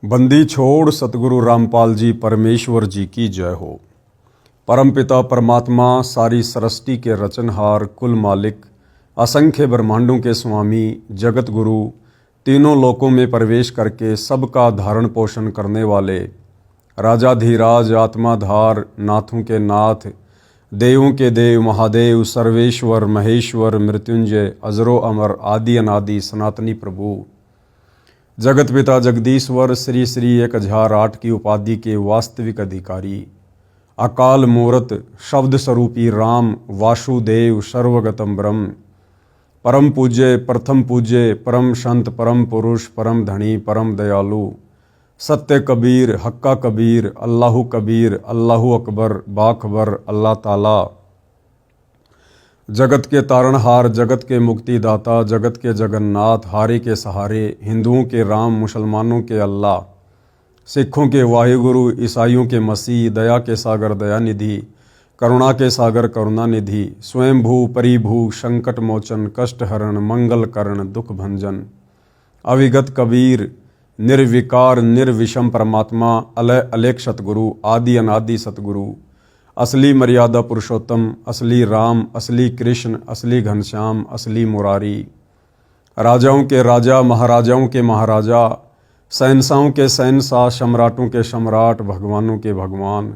बंदी छोड़ सतगुरु रामपाल जी परमेश्वर जी की जय हो। परमपिता परमात्मा सारी सृष्टि के रचनहार, कुल मालिक, असंख्य ब्रह्मांडों के स्वामी, जगत गुरु, तीनों लोकों में प्रवेश करके सबका धारण पोषण करने वाले, राजाधिराज, आत्माधार, नाथों के नाथ, देवों के देव, महादेव, सर्वेश्वर, महेश्वर, मृत्युंजय, अजरो अमर, आदि अनादि, सनातनी प्रभु, जगत पिता जगदीश्वर, श्री श्री 1008 की उपाधि के वास्तविक अधिकारी, अकाल मूर्त, शब्द स्वरूपी राम, वासुदेव, सर्वगतम ब्रह्म, परम पूज्य, प्रथम पूज्य, परम संत, परम पुरुष, परम धनी, परम दयालु, सत्य कबीर, हक्का कबीर, अल्लाहु कबीर, अल्लाहु अकबर, बाखबर, अल्लाह ताला, जगत के तारणहार, जगत के मुक्तिदाता, जगत के जगन्नाथ, हारे के सहारे, हिंदुओं के राम, मुसलमानों के अल्लाह, सिखों के वाहिगुरु, ईसाइयों के मसीह, दया के सागर दयानिधि, करुणा के सागर करुणानिधि, स्वयंभू परिभू, संकट मोचन, कष्ट हरण, मंगल करण, दुख भंजन, अविगत कबीर, निर्विकार निर्विषम परमात्मा, अलय अलेख सतगुरु, आदि अनादि सतगुरु, असली मर्यादा पुरुषोत्तम, असली राम, असली कृष्ण, असली घनश्याम, असली मुरारी, राजाओं के राजा, महाराजाओं के महाराजा, शहंशाहों के शहंशाह, सम्राटों के सम्राट, भगवानों के भगवान,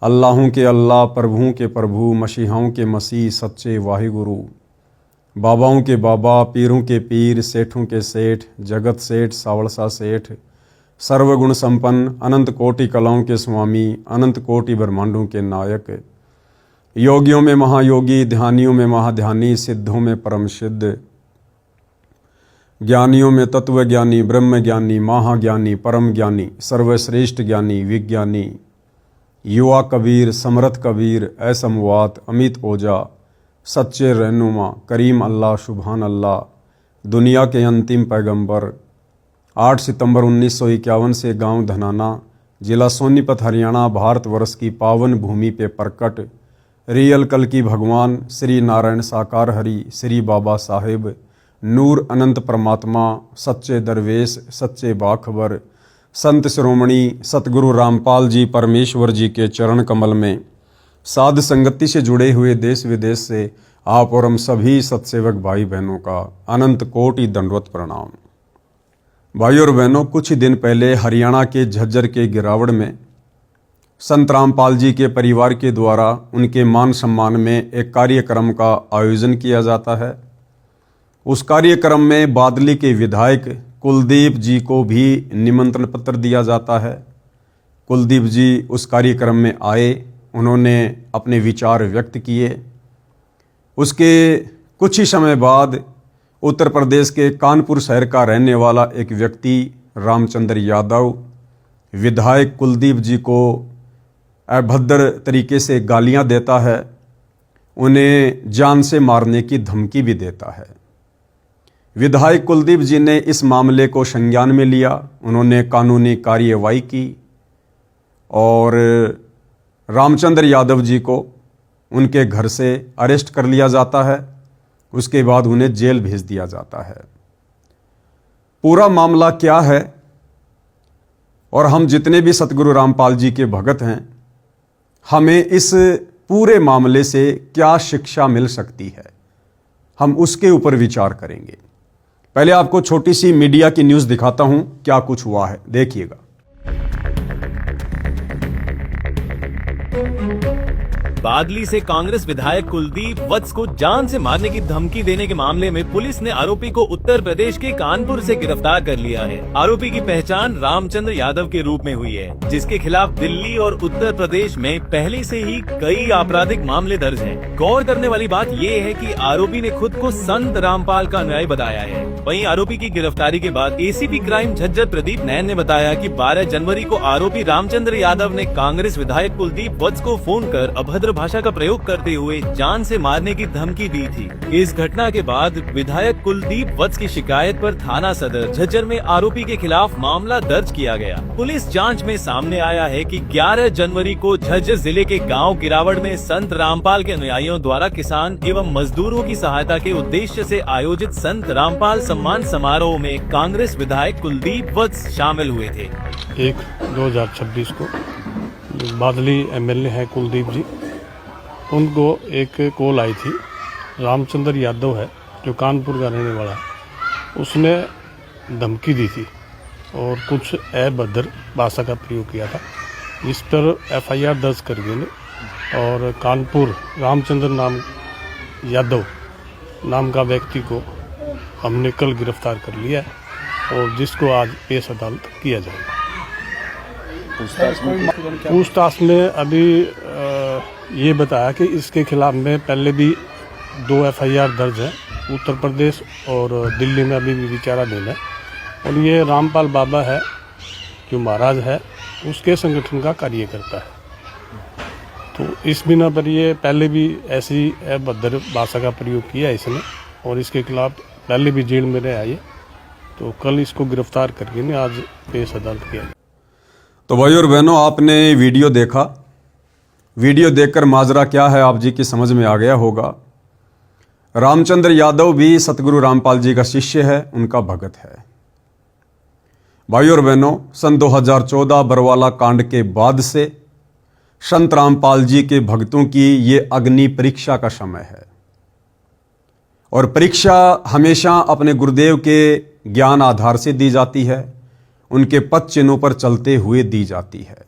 अल्लाहों के अल्लाह, प्रभुओं के प्रभु, मसीहाओं के मसीह, सच्चे वाहिगुरु, बाबाओं के बाबा, पीरों के पीर, सेठों के सेठ, जगत सेठ, सावड़सा सेठ, सर्वगुण संपन्न, अनंत कोटि कलाओं के स्वामी, अनंत कोटि ब्रह्मांडों के नायक, योगियों में महायोगी, ध्यानियों में महाध्यानी, सिद्धों में परम सिद्ध, ज्ञानियों में तत्वज्ञानी, ब्रह्म ज्ञानी, महाज्ञानी, परम ज्ञानी, सर्वश्रेष्ठ ज्ञानी, विज्ञानी, युवा कबीर, समर्थ कबीर, असमवात, अमित ओजा, सच्चे रहनुमा, करीम अल्लाह, सुभान अल्लाह, दुनिया के अंतिम पैगंबर, 8 सितंबर 1951 से गांव धनाना, जिला सोनीपत, हरियाणा, भारतवर्ष की पावन भूमि पे प्रकट रियल कल की भगवान श्री नारायण साकार हरि, श्री बाबा साहेब, नूर अनंत परमात्मा, सच्चे दरवेश, सच्चे बाखबर, संत शिरोमणि सतगुरु रामपाल जी परमेश्वर जी के चरण कमल में साध संगति से जुड़े हुए देश विदेश से आप और हम सभी सत्सेवक भाई बहनों का अनंत कोटि दंडवत प्रणाम। भाई और बहनों, कुछ ही दिन पहले हरियाणा के झज्जर के गिरावड़ में संत रामपाल जी के परिवार के द्वारा उनके मान सम्मान में एक कार्यक्रम का आयोजन किया जाता है। उस कार्यक्रम में बादली के विधायक कुलदीप जी को भी निमंत्रण पत्र दिया जाता है। कुलदीप जी उस कार्यक्रम में आए, उन्होंने अपने विचार व्यक्त किए। उसके कुछ ही समय बाद उत्तर प्रदेश के कानपुर शहर का रहने वाला एक व्यक्ति रामचंद्र यादव विधायक कुलदीप जी को अभद्र तरीके से गालियां देता है, उन्हें जान से मारने की धमकी भी देता है। विधायक कुलदीप जी ने इस मामले को संज्ञान में लिया, उन्होंने कानूनी कार्यवाही की और रामचंद्र यादव जी को उनके घर से अरेस्ट कर लिया जाता है। उसके बाद उन्हें जेल भेज दिया जाता है। पूरा मामला क्या है और हम जितने भी सतगुरु रामपाल जी के भगत हैं, हमें इस पूरे मामले से क्या शिक्षा मिल सकती है, हम उसके ऊपर विचार करेंगे। पहले आपको छोटी सी मीडिया की न्यूज़ दिखाता हूं, क्या कुछ हुआ है, देखिएगा। बादली से कांग्रेस विधायक कुलदीप वत्स को जान से मारने की धमकी देने के मामले में पुलिस ने आरोपी को उत्तर प्रदेश के कानपुर से गिरफ्तार कर लिया है। आरोपी की पहचान रामचंद्र यादव के रूप में हुई है, जिसके खिलाफ दिल्ली और उत्तर प्रदेश में पहले से ही कई आपराधिक मामले दर्ज हैं। गौर करने वाली बात ये है कि आरोपी ने खुद को संत रामपाल का अनुयायी बताया है। वहीं आरोपी की गिरफ्तारी के बाद एसीपी क्राइम झज्जर प्रदीप नैन ने बताया कि 12 जनवरी को आरोपी रामचंद्र यादव ने कांग्रेस विधायक कुलदीप वत्स को फोन कर अभद्र भाषा का प्रयोग करते हुए जान से मारने की धमकी दी थी। इस घटना के बाद विधायक कुलदीप वत्स की शिकायत पर थाना सदर झज्जर में आरोपी के खिलाफ मामला दर्ज किया गया। पुलिस जांच में सामने आया है कि 11 जनवरी को झज्जर जिले के गांव गिरावड़ में संत रामपाल के अनुयायियों द्वारा किसान एवं मजदूरों की सहायता के उद्देश्य से आयोजित संत रामपाल सम्मान समारोह में कांग्रेस विधायक कुलदीप वत्स शामिल हुए थे। 1/2026 को जो बादली एमएलए हैं कुलदीप जी, उनको एक कॉल आई थी। रामचंद्र यादव है जो कानपुर का रहने वाला है, उसने धमकी दी थी और कुछ अभद्र भाषा का प्रयोग किया था। इस पर एफआईआर दर्ज कर गए ने और कानपुर रामचंद्र यादव नाम का व्यक्ति को हमने कल गिरफ्तार कर लिया है और जिसको आज पेश अदालत किया जाएगा। पूछताछ में अभी ये बताया कि इसके खिलाफ में पहले भी 2 एफआईआर दर्ज है, उत्तर प्रदेश और दिल्ली में अभी भी विचाराधीन है। और ये रामपाल बाबा है जो महाराज है, उसके संगठन का कार्य करता है। तो इस बिना पर ये पहले भी ऐसी अभद्र भाषा का प्रयोग किया है इसने और इसके खिलाफ पहले भी जेल में रहा है। तो कल इसको गिरफ्तार करके ने आज पेश अदालत किया। तो भाई और बहनों, आपने वीडियो देखा। वीडियो देखकर माजरा क्या है आप जी की समझ में आ गया होगा। रामचंद्र यादव भी सतगुरु रामपाल जी का शिष्य है, उनका भगत है। भाई और बहनों, सन 2014 बरवाला कांड के बाद से संत रामपाल जी के भक्तों की ये अग्नि परीक्षा का समय है और परीक्षा हमेशा अपने गुरुदेव के ज्ञान आधार से दी जाती है, उनके पद चिन्हों पर चलते हुए दी जाती है।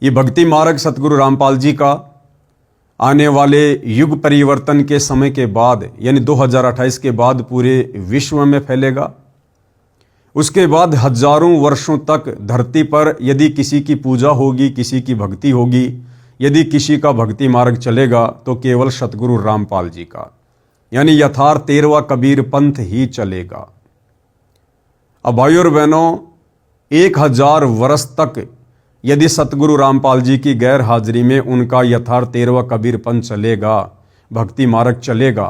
ये भक्ति मार्ग सतगुरु रामपाल जी का आने वाले युग परिवर्तन के समय के बाद यानी 2028 के बाद पूरे विश्व में फैलेगा। उसके बाद हजारों वर्षों तक धरती पर यदि किसी की पूजा होगी, किसी की भक्ति होगी, यदि किसी का भक्ति मार्ग चलेगा तो केवल सतगुरु रामपाल जी का यानी यथार्थ 13वां कबीर पंथ ही चलेगा। अब भाई और बहनों, 1000 वर्ष तक यदि सतगुरु रामपाल जी की गैर हाजिरी में उनका यथार्थ 13वां कबीर पंथ चलेगा, भक्ति मार्ग चलेगा,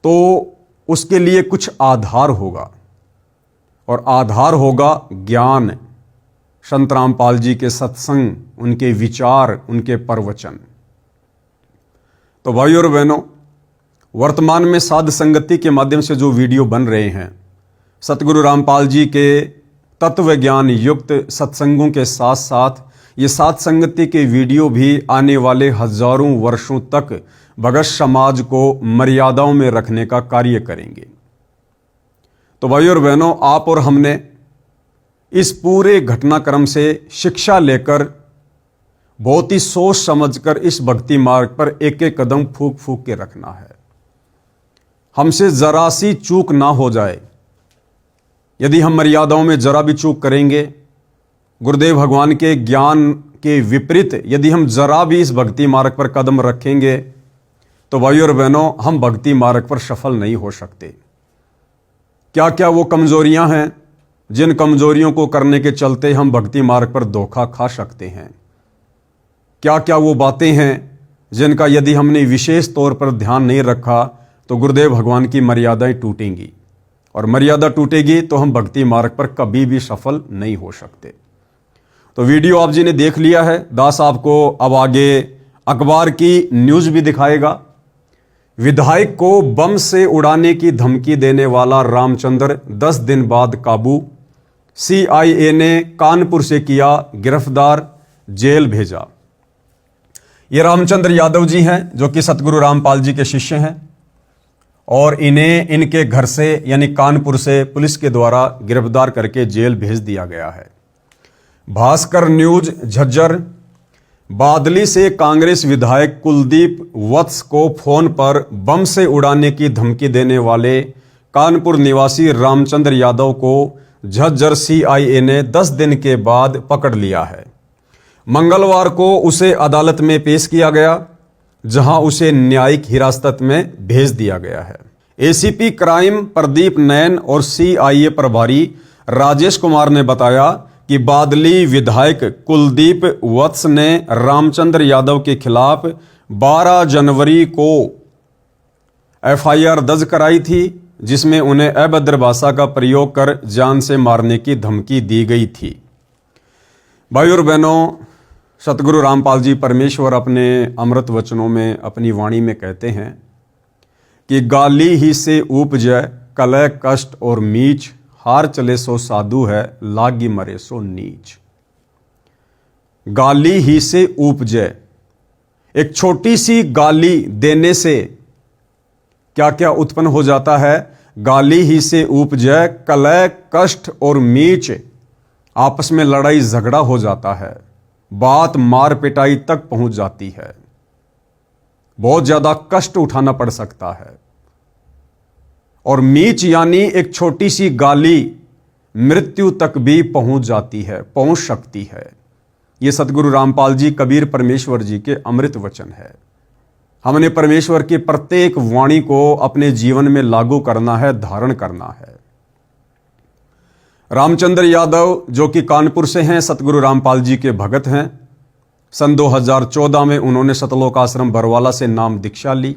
तो उसके लिए कुछ आधार होगा और आधार होगा ज्ञान, संत रामपाल जी के सत्संग, उनके विचार, उनके प्रवचन। तो भाई और बहनों, वर्तमान में साध संगति के माध्यम से जो वीडियो बन रहे हैं, सतगुरु रामपाल जी के तत्व ज्ञान युक्त सत्संगों के साथ साथ ये साध संगति के वीडियो भी आने वाले हजारों वर्षों तक भगत समाज को मर्यादाओं में रखने का कार्य करेंगे। तो भाई और बहनों, आप और हमने इस पूरे घटनाक्रम से शिक्षा लेकर बहुत ही सोच समझकर इस भक्ति मार्ग पर एक एक कदम फूंक फूंक के रखना है। हमसे जरा सी चूक ना हो जाए। यदि हम मर्यादाओं में जरा भी चूक करेंगे, गुरुदेव भगवान के ज्ञान के विपरीत यदि हम जरा भी इस भक्ति मार्ग पर कदम रखेंगे तो भाई और बहनों, हम भक्ति मार्ग पर सफल नहीं हो सकते। क्या क्या वो कमजोरियां हैं जिन कमजोरियों को करने के चलते हम भक्ति मार्ग पर धोखा खा सकते हैं? क्या क्या वो बातें हैं जिनका यदि हमने विशेष तौर पर ध्यान नहीं रखा तो गुरुदेव भगवान की मर्यादाएं टूटेंगी और मर्यादा टूटेगी तो हम भक्ति मार्ग पर कभी भी सफल नहीं हो सकते। तो वीडियो आप जी ने देख लिया है। दास आपको अब आगे अखबार की न्यूज भी दिखाएगा। विधायक को बम से उड़ाने की धमकी देने वाला रामचंद्र 10 दिन बाद काबू। सीआईए ने कानपुर से किया गिरफ्तार, जेल भेजा। ये रामचंद्र यादव जी हैं जो कि सतगुरु रामपाल जी के शिष्य हैं और इन्हें इनके घर से यानी कानपुर से पुलिस के द्वारा गिरफ्तार करके जेल भेज दिया गया है। भास्कर न्यूज झज्जर, बादली से कांग्रेस विधायक कुलदीप वत्स को फोन पर बम से उड़ाने की धमकी देने वाले कानपुर निवासी रामचंद्र यादव को झज्जर सीआईए ने 10 दिन के बाद पकड़ लिया है। मंगलवार को उसे अदालत में पेश किया गया, जहां उसे न्यायिक हिरासत में भेज दिया गया है। एसीपी क्राइम प्रदीप नैन और सीआईए प्रभारी राजेश कुमार ने बताया कि बादली विधायक कुलदीप वत्स ने रामचंद्र यादव के खिलाफ 12 जनवरी को एफआईआर दर्ज कराई थी, जिसमें उन्हें अभद्र भाषा का प्रयोग कर जान से मारने की धमकी दी गई थी। भाई और बहनों, सतगुरु रामपाल जी परमेश्वर अपने अमृत वचनों में अपनी वाणी में कहते हैं कि गाली ही से उपजय कलह कष्ट और मीच हार चले सो साधु है, लागी मरे सो नीच। गाली ही से उपजे, एक छोटी सी गाली देने से क्या क्या उत्पन्न हो जाता है? गाली ही से उपजे कलह, कष्ट और मीच, आपस में लड़ाई झगड़ा हो जाता है, बात मार पिटाई तक पहुंच जाती है, बहुत ज्यादा कष्ट उठाना पड़ सकता है। और मीच यानी एक छोटी सी गाली मृत्यु तक भी पहुंच जाती है, पहुंच सकती है। यह सतगुरु रामपाल जी कबीर परमेश्वर जी के अमृत वचन है। हमने परमेश्वर की प्रत्येक वाणी को अपने जीवन में लागू करना है, धारण करना है। रामचंद्र यादव जो कि कानपुर से हैं, सतगुरु रामपाल जी के भगत हैं। सन 2014 में उन्होंने सतलोक आश्रम बरवाला से नाम दीक्षा ली।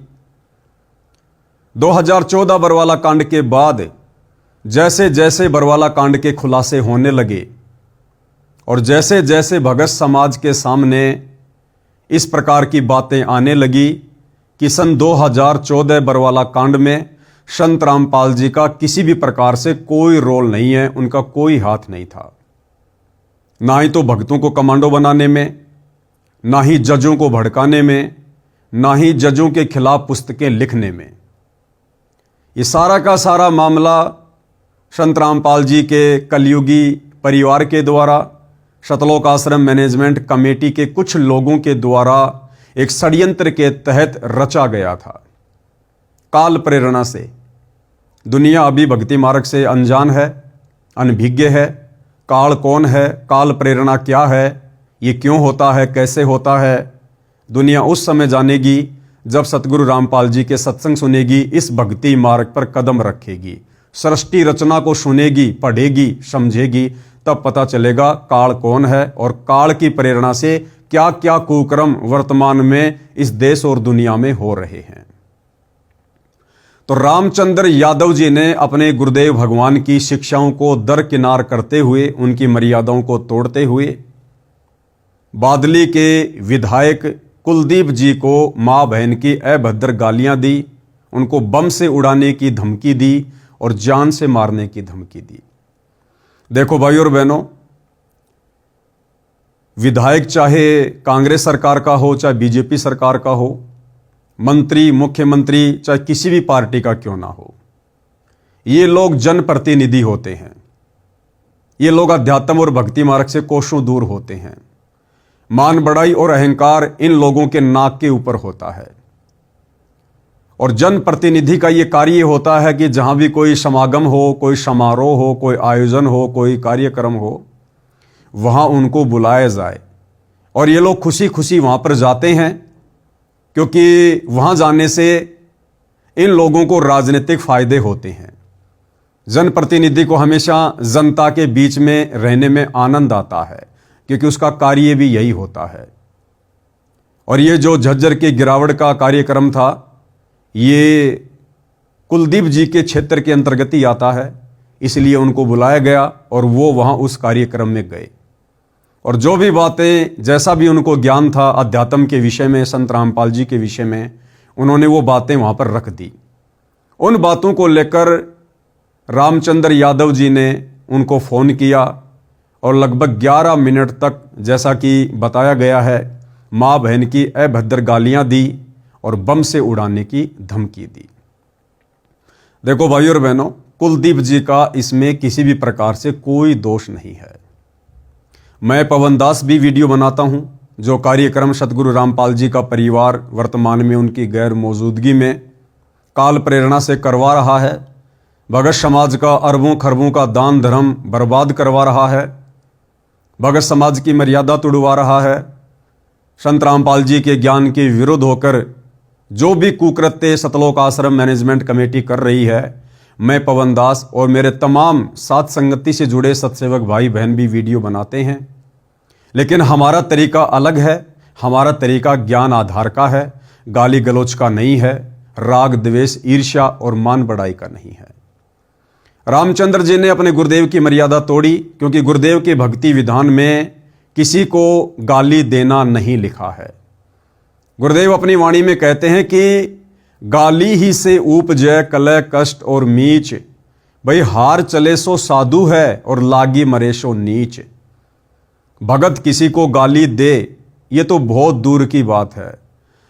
2014 बरवाला कांड के बाद जैसे जैसे बरवाला कांड के खुलासे होने लगे और जैसे जैसे भगत समाज के सामने इस प्रकार की बातें आने लगी कि सन 2014 बरवाला कांड में संत रामपाल जी का किसी भी प्रकार से कोई रोल नहीं है, उनका कोई हाथ नहीं था। ना ही तो भक्तों को कमांडो बनाने में, ना ही जजों को भड़काने में, ना ही जजों के खिलाफ पुस्तकें लिखने में। ये सारा का सारा मामला संत रामपाल जी के कलयुगी परिवार के द्वारा, सतलोक आश्रम मैनेजमेंट कमेटी के कुछ लोगों के द्वारा एक षड्यंत्र के तहत रचा गया था। काल प्रेरणा से दुनिया अभी भक्ति मार्ग से अनजान है, अनभिज्ञ है। काल कौन है, काल प्रेरणा क्या है, ये क्यों होता है, कैसे होता है, दुनिया उस समय जानेगी जब सतगुरु रामपाल जी के सत्संग सुनेगी, इस भक्ति मार्ग पर कदम रखेगी, सृष्टि रचना को सुनेगी, पढ़ेगी, समझेगी, तब पता चलेगा काल कौन है और काल की प्रेरणा से क्या क्या कुकर्म वर्तमान में इस देश और दुनिया में हो रहे हैं। तो रामचंद्र यादव जी ने अपने गुरुदेव भगवान की शिक्षाओं को दरकिनार करते हुए, उनकी मर्यादाओं को तोड़ते हुए बादली के विधायक कुलदीप जी को मां बहन की अभद्र गालियां दी, उनको बम से उड़ाने की धमकी दी और जान से मारने की धमकी दी। देखो भाई और बहनों, विधायक चाहे कांग्रेस सरकार का हो, चाहे बीजेपी सरकार का हो, मंत्री, मुख्यमंत्री चाहे किसी भी पार्टी का क्यों ना हो, ये लोग जनप्रतिनिधि होते हैं। ये लोग अध्यात्म और भक्ति मार्ग से कोसों दूर होते हैं। मान बढ़ाई और अहंकार इन लोगों के नाक के ऊपर होता है। और जनप्रतिनिधि का ये कार्य होता है कि जहां भी कोई समागम हो, कोई समारोह हो, कोई आयोजन हो, कोई कार्यक्रम हो, वहां उनको बुलाया जाए। और ये लोग खुशी खुशी वहां पर जाते हैं, क्योंकि वहां जाने से इन लोगों को राजनीतिक फायदे होते हैं। जनप्रतिनिधि को हमेशा जनता के बीच में रहने में आनंद आता है, क्योंकि उसका कार्य भी यही होता है। और ये जो झज्जर की गिरावट का कार्यक्रम था, ये कुलदीप जी के क्षेत्र के अंतर्गत ही आता है, इसलिए उनको बुलाया गया और वो वहां उस कार्यक्रम में गए। और जो भी बातें, जैसा भी उनको ज्ञान था अध्यात्म के विषय में, संत रामपाल जी के विषय में, उन्होंने वो बातें वहां पर रख दी। उन बातों को लेकर रामचंद्र यादव जी ने उनको फ़ोन किया और लगभग 11 मिनट तक, जैसा कि बताया गया है, माँ बहन की अभद्र गालियां दी और बम से उड़ाने की धमकी दी। देखो भाई और बहनों, कुलदीप जी का इसमें किसी भी प्रकार से कोई दोष नहीं है। मैं पवन दास भी वीडियो बनाता हूं, जो कार्यक्रम सतगुरु रामपाल जी का परिवार वर्तमान में उनकी गैर मौजूदगी में काल प्रेरणा से करवा रहा है। भगत समाज का अरबों खरबों का दान धर्म बर्बाद करवा रहा है, भगत समाज की मर्यादा तोड़वा रहा है। संत रामपाल जी के ज्ञान के विरुद्ध होकर जो भी कुकृत्य सतलोक आश्रम मैनेजमेंट कमेटी कर रही है, मैं पवन दास और मेरे तमाम साथ संगति से जुड़े सत्सेवक भाई बहन भी वीडियो बनाते हैं। लेकिन हमारा तरीका अलग है। हमारा तरीका ज्ञान आधार का है, गाली गलौच का नहीं है, राग द्वेष ईर्ष्या और मान बढ़ाई का नहीं है। रामचंद्र जी ने अपने गुरुदेव की मर्यादा तोड़ी, क्योंकि गुरुदेव के भक्ति विधान में किसी को गाली देना नहीं लिखा है। गुरुदेव अपनी वाणी में कहते हैं कि गाली ही से उपजय कलह कष्ट और मीच, भाई हार चले सो साधु है और लागी मरे सो नीच। भगत किसी को गाली दे ये तो बहुत दूर की बात है।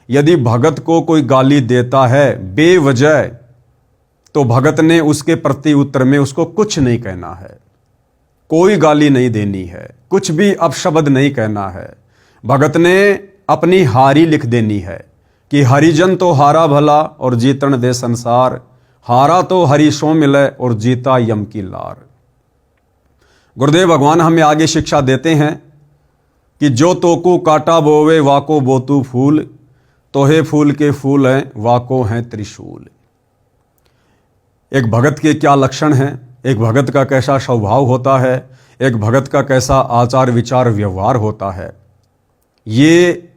यदि भगत को कोई गाली देता है बेवजह तो भगत ने उसके प्रति उत्तर में उसको कुछ नहीं कहना है, कोई गाली नहीं देनी है, कुछ भी अपशब्द नहीं कहना है। भगत ने अपनी हारी लिख देनी है कि हरिजन तो हारा भला और जीतन दे संसार, हारा तो हरि सो मिले और जीता यम की लार। गुरुदेव भगवान हमें आगे शिक्षा देते हैं कि जो तोकू काटा बोवे वाको बोतू फूल, तोहे फूल के फूल हैं वाको हैं त्रिशूल। एक भगत के क्या लक्षण हैं, एक भगत का कैसा स्वभाव होता है, एक भगत का कैसा आचार विचार व्यवहार होता है, ये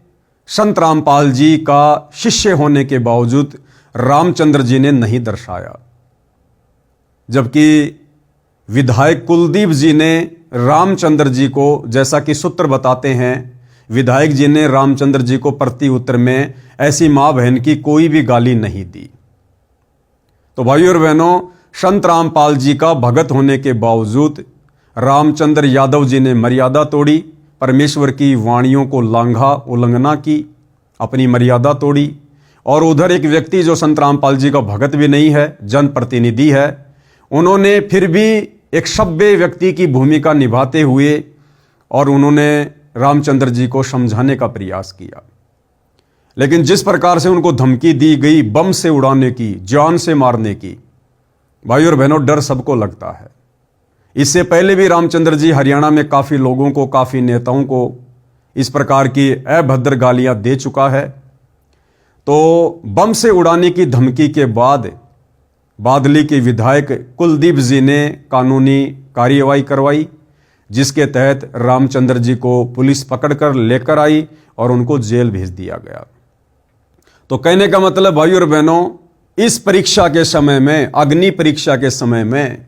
संत रामपाल जी का शिष्य होने के बावजूद रामचंद्र जी ने नहीं दर्शाया। जबकि विधायक कुलदीप जी ने रामचंद्र जी को, जैसा कि सूत्र बताते हैं, विधायक जी ने रामचंद्र जी को प्रति उत्तर में ऐसी मां बहन की कोई भी गाली नहीं दी। तो भाइयों और बहनों, संत रामपाल जी का भगत होने के बावजूद रामचंद्र यादव जी ने मर्यादा तोड़ी, परमेश्वर की वाणियों को लांघा, उल्लंघना की, अपनी मर्यादा तोड़ी। और उधर एक व्यक्ति जो संत रामपाल जी का भगत भी नहीं है, जनप्रतिनिधि है, उन्होंने फिर भी एक सभ्य व्यक्ति की भूमिका निभाते हुए और उन्होंने रामचंद्र जी को समझाने का प्रयास किया। लेकिन जिस प्रकार से उनको धमकी दी गई बम से उड़ाने की, जान से मारने की, भाई और बहनों डर सबको लगता है। इससे पहले भी रामचंद्र जी हरियाणा में काफ़ी लोगों को, काफ़ी नेताओं को इस प्रकार की अभद्र गालियां दे चुका है। तो बम से उड़ाने की धमकी के बाद बादली के विधायक कुलदीप जी ने कानूनी कार्रवाई करवाई, जिसके तहत रामचंद्र जी को पुलिस पकड़कर लेकर आई और उनको जेल भेज दिया गया। तो कहने का मतलब भाई और बहनों, इस परीक्षा के समय में, अग्नि परीक्षा के समय में,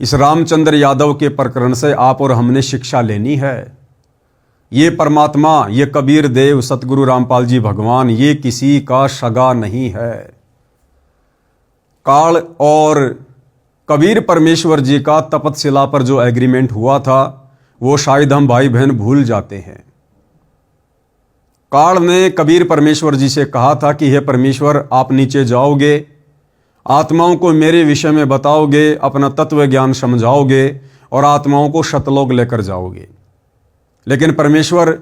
इस रामचंद्र यादव के प्रकरण से आप और हमने शिक्षा लेनी है। ये परमात्मा, ये कबीर देव सतगुरु रामपाल जी भगवान, ये किसी का सगा नहीं है। काल और कबीर परमेश्वर जी का तपतशिला पर जो एग्रीमेंट हुआ था वो शायद हम भाई बहन भूल जाते हैं। काल ने कबीर परमेश्वर जी से कहा था कि हे परमेश्वर, आप नीचे जाओगे, आत्माओं को मेरे विषय में बताओगे, अपना तत्व ज्ञान समझाओगे और आत्माओं को सतलोक लेकर जाओगे। लेकिन परमेश्वर,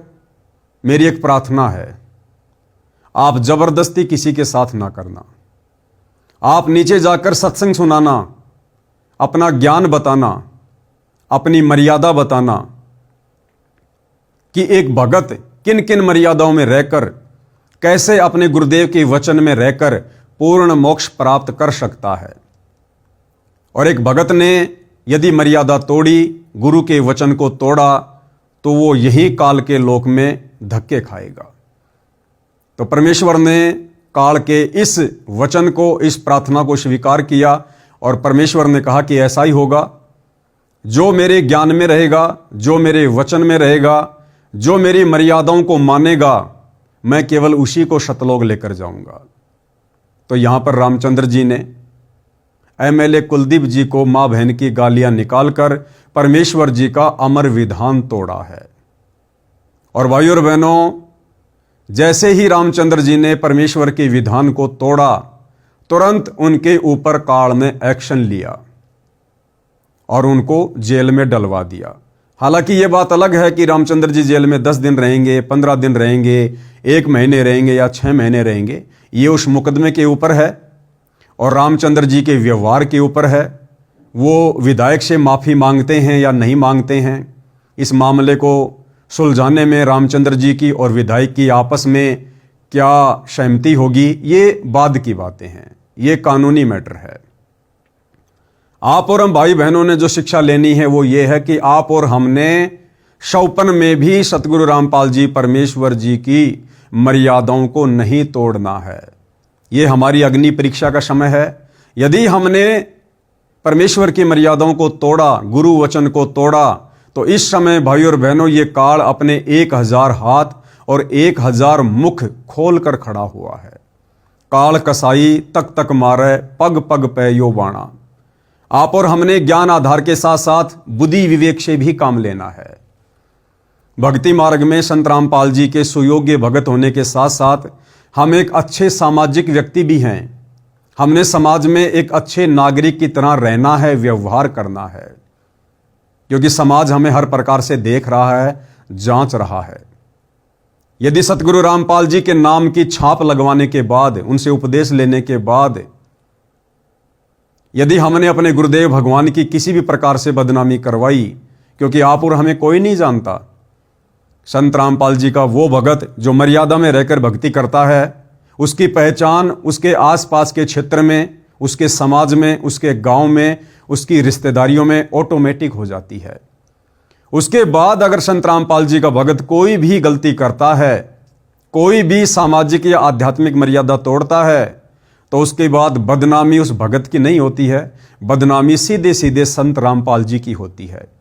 मेरी एक प्रार्थना है, आप जबरदस्ती किसी के साथ ना करना। आप नीचे जाकर सत्संग सुनाना, अपना ज्ञान बताना, अपनी मर्यादा बताना कि एक भगत किन किन मर्यादाओं में रहकर कैसे अपने गुरुदेव के वचन में रहकर पूर्ण मोक्ष प्राप्त कर सकता है। और एक भगत ने यदि मर्यादा तोड़ी, गुरु के वचन को तोड़ा, तो वो यही काल के लोक में धक्के खाएगा। तो परमेश्वर ने काल के इस वचन को, इस प्रार्थना को स्वीकार किया और परमेश्वर ने कहा कि ऐसा ही होगा। जो मेरे ज्ञान में रहेगा, जो मेरे वचन में रहेगा, जो मेरी मर्यादाओं को मानेगा, मैं केवल उसी को सतलोक लेकर जाऊंगा। तो यहां पर रामचंद्र जी ने एमएलए कुलदीप जी को मां बहन की गालियां निकालकर परमेश्वर जी का अमर विधान तोड़ा है। और भाइयों और बहनों, जैसे ही रामचंद्र जी ने परमेश्वर के विधान को तोड़ा, तुरंत उनके ऊपर काल ने एक्शन लिया और उनको जेल में डलवा दिया। हालांकि ये बात अलग है कि रामचंद्र जी जेल में 10 दिन रहेंगे, 15 दिन रहेंगे, 1 महीने रहेंगे या 6 महीने रहेंगे, ये उस मुकदमे के ऊपर है और रामचंद्र जी के व्यवहार के ऊपर है। वो विधायक से माफ़ी मांगते हैं या नहीं मांगते हैं, इस मामले को सुलझाने में रामचंद्र जी की और विधायक की आपस में क्या सहमति होगी, ये बाद की बातें हैं, ये कानूनी मैटर है। आप और हम भाई बहनों ने जो शिक्षा लेनी है वो ये है कि आप और हमने शौपन में भी सतगुरु रामपाल जी परमेश्वर जी की मर्यादाओं को नहीं तोड़ना है। ये हमारी अग्नि परीक्षा का समय है। यदि हमने परमेश्वर की मर्यादाओं को तोड़ा, गुरु वचन को तोड़ा, तो इस समय भाई और बहनों ये काल अपने 1000 हाथ और 1000 मुख खोल कर खड़ा हुआ है। काल कसाई तक तक मारे, पग पग पे यो बाणा। आप और हमने ज्ञान आधार के साथ साथ बुद्धि विवेक से भी काम लेना है। भक्ति मार्ग में संत रामपाल जी के सुयोग्य भगत होने के साथ साथ हम एक अच्छे सामाजिक व्यक्ति भी हैं। हमने समाज में एक अच्छे नागरिक की तरह रहना है, व्यवहार करना है, क्योंकि समाज हमें हर प्रकार से देख रहा है, जांच रहा है। यदि सतगुरु रामपाल जी के नाम की छाप लगवाने के बाद, उनसे उपदेश लेने के बाद यदि हमने अपने गुरुदेव भगवान की किसी भी प्रकार से बदनामी करवाई, क्योंकि आप और हमें कोई नहीं जानता संत रामपाल जी का वो भगत जो मर्यादा में रहकर भक्ति करता है, उसकी पहचान उसके आसपास के क्षेत्र में, उसके समाज में, उसके गांव में, उसकी रिश्तेदारियों में ऑटोमेटिक हो जाती है। उसके बाद अगर संत रामपाल जी का भगत कोई भी गलती करता है, कोई भी सामाजिक या आध्यात्मिक मर्यादा तोड़ता है, तो उसके बाद बदनामी उस भगत की नहीं होती है, बदनामी सीधे सीधे संत रामपाल जी की होती है।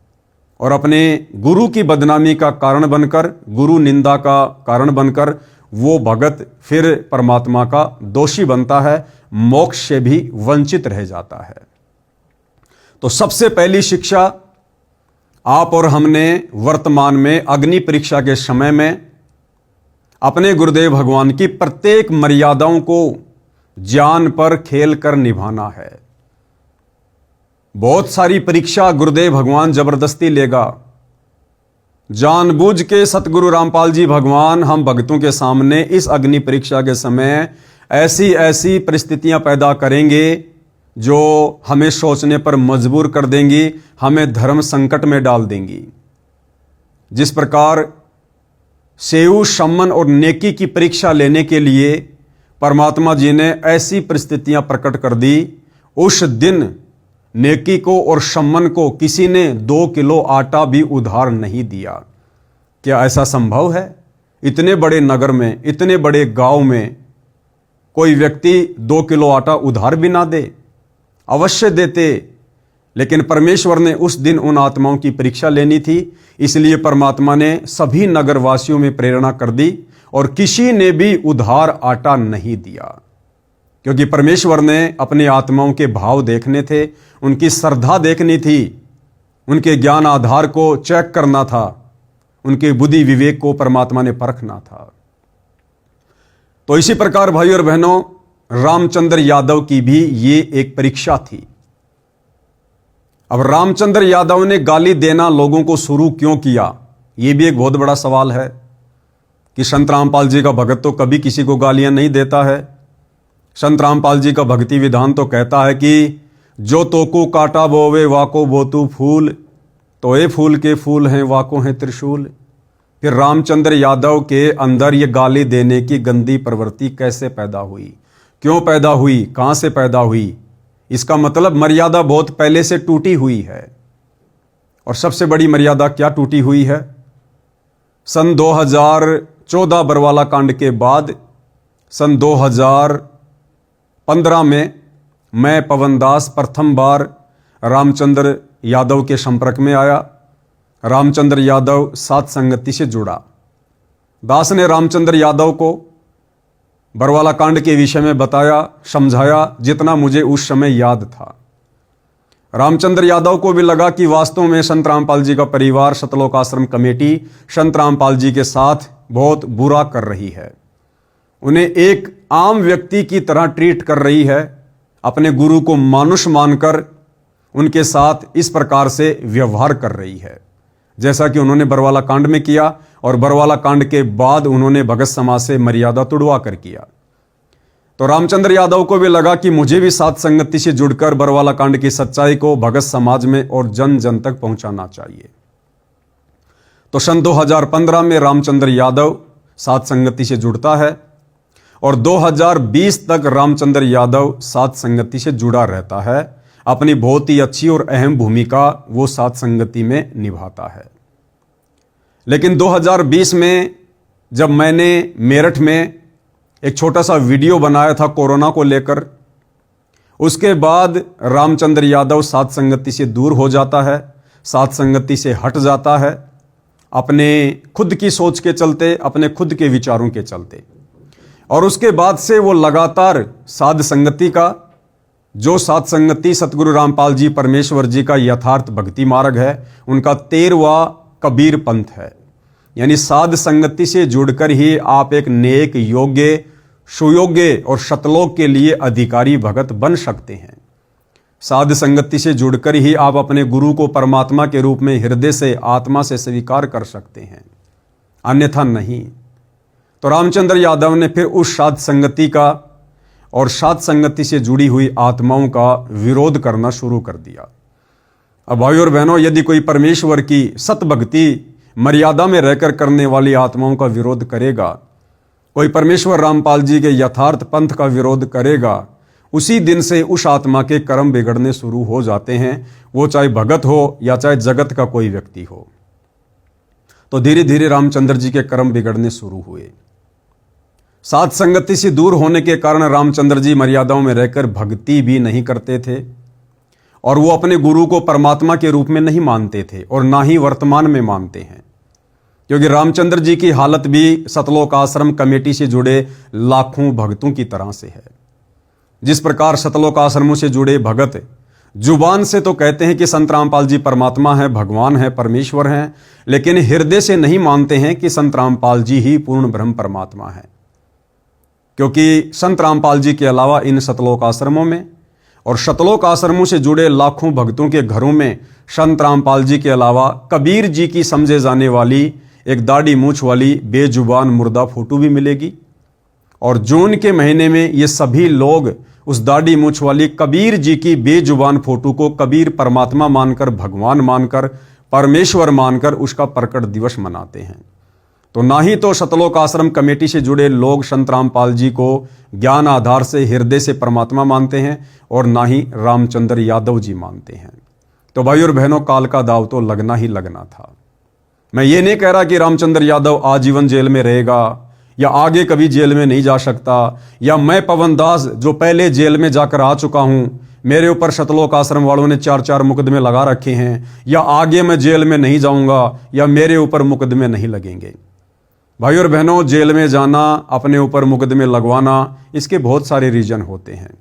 और अपने गुरु की बदनामी का कारण बनकर, गुरु निंदा का कारण बनकर वो भगत फिर परमात्मा का दोषी बनता है, मोक्ष से भी वंचित रह जाता है। तो सबसे पहली शिक्षा आप और हमने वर्तमान में अग्नि परीक्षा के समय में अपने गुरुदेव भगवान की प्रत्येक मर्यादाओं को जान पर खेल कर निभाना है। बहुत सारी परीक्षा गुरुदेव भगवान जबरदस्ती लेगा। जानबूझ के सतगुरु रामपाल जी भगवान हम भक्तों के सामने इस अग्नि परीक्षा के समय ऐसी ऐसी परिस्थितियां पैदा करेंगे जो हमें सोचने पर मजबूर कर देंगी, हमें धर्म संकट में डाल देंगी। जिस प्रकार सेऊ, सम्मन और नेकी की परीक्षा लेने के लिए परमात्मा जी ने ऐसी परिस्थितियां प्रकट कर दी, उस दिन नेकी को और सम्मन को किसी ने 2 किलो आटा भी उधार नहीं दिया। क्या ऐसा संभव है? इतने बड़े नगर में, इतने बड़े गांव में कोई व्यक्ति 2 किलो आटा उधार भी ना दे? अवश्य देते, लेकिन परमेश्वर ने उस दिन उन आत्माओं की परीक्षा लेनी थी, इसलिए परमात्मा ने सभी नगरवासियों में प्रेरणा कर दी और किसी ने भी उधार आटा नहीं दिया, क्योंकि परमेश्वर ने अपनी आत्माओं के भाव देखने थे, उनकी श्रद्धा देखनी थी, उनके ज्ञान आधार को चेक करना था, उनके बुद्धि विवेक को परमात्मा ने परखना था। तो इसी प्रकार भाई और बहनों, रामचंद्र यादव की भी ये एक परीक्षा थी। अब रामचंद्र यादव ने गाली देना लोगों को शुरू क्यों किया, यह भी एक बहुत बड़ा सवाल है कि संत रामपाल जी का भगत तो कभी किसी को गालियां नहीं देता है। संत रामपाल जी का भक्ति विधान तो कहता है कि जो तोकू काटा बोवे वाको बोतू फूल, तो ये फूल के फूल हैं वाको हैं त्रिशूल। फिर रामचंद्र यादव के अंदर ये गाली देने की गंदी प्रवृत्ति कैसे पैदा हुई, क्यों पैदा हुई, कहां से पैदा हुई? इसका मतलब मर्यादा बहुत पहले से टूटी हुई है। और सबसे बड़ी मर्यादा क्या टूटी हुई है? सन 2014 बरवाला कांड के बाद सन 2015 में मैं पवन दास प्रथम बार रामचंद्र यादव के संपर्क में आया। रामचंद्र यादव सात संगति से जुड़ा। दास ने रामचंद्र यादव को बरवाला कांड के विषय में बताया, समझाया, जितना मुझे उस समय याद था। रामचंद्र यादव को भी लगा कि वास्तव में संत रामपाल जी का परिवार, सतलोक आश्रम कमेटी संत रामपाल जी के साथ बहुत बुरा कर रही है, उन्हें एक आम व्यक्ति की तरह ट्रीट कर रही है, अपने गुरु को मानुष मानकर उनके साथ इस प्रकार से व्यवहार कर रही है, जैसा कि उन्होंने बरवाला कांड में किया और बरवाला कांड के बाद उन्होंने भगत समाज से मर्यादा तुड़वा कर किया। तो रामचंद्र यादव को भी लगा कि मुझे भी सात संगति से जुड़कर बरवाला कांड की सच्चाई को भगत समाज में और जन जन तक पहुंचाना चाहिए। तो सन 2015 में रामचंद्र यादव सात संगति से जुड़ता है और 2020 तक रामचंद्र यादव सात संगति से जुड़ा रहता है। अपनी बहुत ही अच्छी और अहम भूमिका वो सात संगति में निभाता है। लेकिन 2020 में जब मैंने मेरठ में एक छोटा सा वीडियो बनाया था कोरोना को लेकर, उसके बाद रामचंद्र यादव सात संगति से दूर हो जाता है, सात संगति से हट जाता है, अपने खुद की सोच के चलते, अपने खुद के विचारों के चलते। और उसके बाद से वो लगातार साध संगति का जो साध संगति सतगुरु रामपाल जी परमेश्वर जी का यथार्थ भक्ति मार्ग है, उनका 13वां कबीर पंथ है। यानी साध संगति से जुड़कर ही आप एक नेक, योग्य, सुयोग्य और शतलोक के लिए अधिकारी भगत बन सकते हैं। साध संगति से जुड़कर ही आप अपने गुरु को परमात्मा के रूप में हृदय से, आत्मा से स्वीकार कर सकते हैं, अन्यथा नहीं। तो रामचंद्र यादव ने फिर उस साध संगति का और साध संगति से जुड़ी हुई आत्माओं का विरोध करना शुरू कर दिया। अब भाई और बहनों, यदि कोई परमेश्वर की सत भक्ति मर्यादा में रहकर करने वाली आत्माओं का विरोध करेगा, कोई परमेश्वर रामपाल जी के यथार्थ पंथ का विरोध करेगा, उसी दिन से उस आत्मा के कर्म बिगड़ने शुरू हो जाते हैं, वो चाहे भगत हो या चाहे जगत का कोई व्यक्ति हो। तो धीरे धीरे रामचंद्र जी के कर्म बिगड़ने शुरू हुए। साध संगति से दूर होने के कारण रामचंद्र जी मर्यादाओं में रहकर भक्ति भी नहीं करते थे और वो अपने गुरु को परमात्मा के रूप में नहीं मानते थे और ना ही वर्तमान में मानते हैं, क्योंकि रामचंद्र जी की हालत भी सतलोक आश्रम कमेटी से जुड़े लाखों भक्तों की तरह से है। जिस प्रकार सतलोक आश्रमों से जुड़े भगत जुबान से तो कहते हैं कि संत रामपाल जी परमात्मा है, भगवान है, परमेश्वर हैं, लेकिन हृदय से नहीं मानते हैं कि संत रामपाल जी ही पूर्ण ब्रह्म परमात्मा है। क्योंकि संत रामपाल जी के अलावा इन सतलोक आश्रमों में और सतलोक आश्रमों से जुड़े लाखों भक्तों के घरों में संत रामपाल जी के अलावा कबीर जी की समझे जाने वाली एक दाढ़ी मूछ वाली बेजुबान मुर्दा फोटो भी मिलेगी। और जून के महीने में ये सभी लोग उस दाढ़ी मूछ वाली कबीर जी की बेजुबान फोटो को कबीर परमात्मा मानकर, भगवान मानकर, परमेश्वर मानकर उसका प्रकट दिवस मनाते हैं। तो ना ही तो सतलोक आश्रम कमेटी से जुड़े लोग संत रामपाल जी को ज्ञान आधार से, हृदय से परमात्मा मानते हैं और ना ही रामचंद्र यादव जी मानते हैं। तो भाई और बहनों, काल का दाव तो लगना ही लगना था। मैं ये नहीं कह रहा कि रामचंद्र यादव आजीवन जेल में रहेगा या आगे कभी जेल में नहीं जा सकता, या मैं पवन दास जो पहले जेल में जाकर आ चुका हूं, मेरे ऊपर सतलोक आश्रम वालों ने 4-4 मुकदमे लगा रखे हैं, या आगे मैं जेल में नहीं जाऊंगा या मेरे ऊपर मुकदमे नहीं लगेंगे। भाई और बहनों, जेल में जाना, अपने ऊपर मुकदमे लगवाना, इसके बहुत सारे रीजन होते हैं।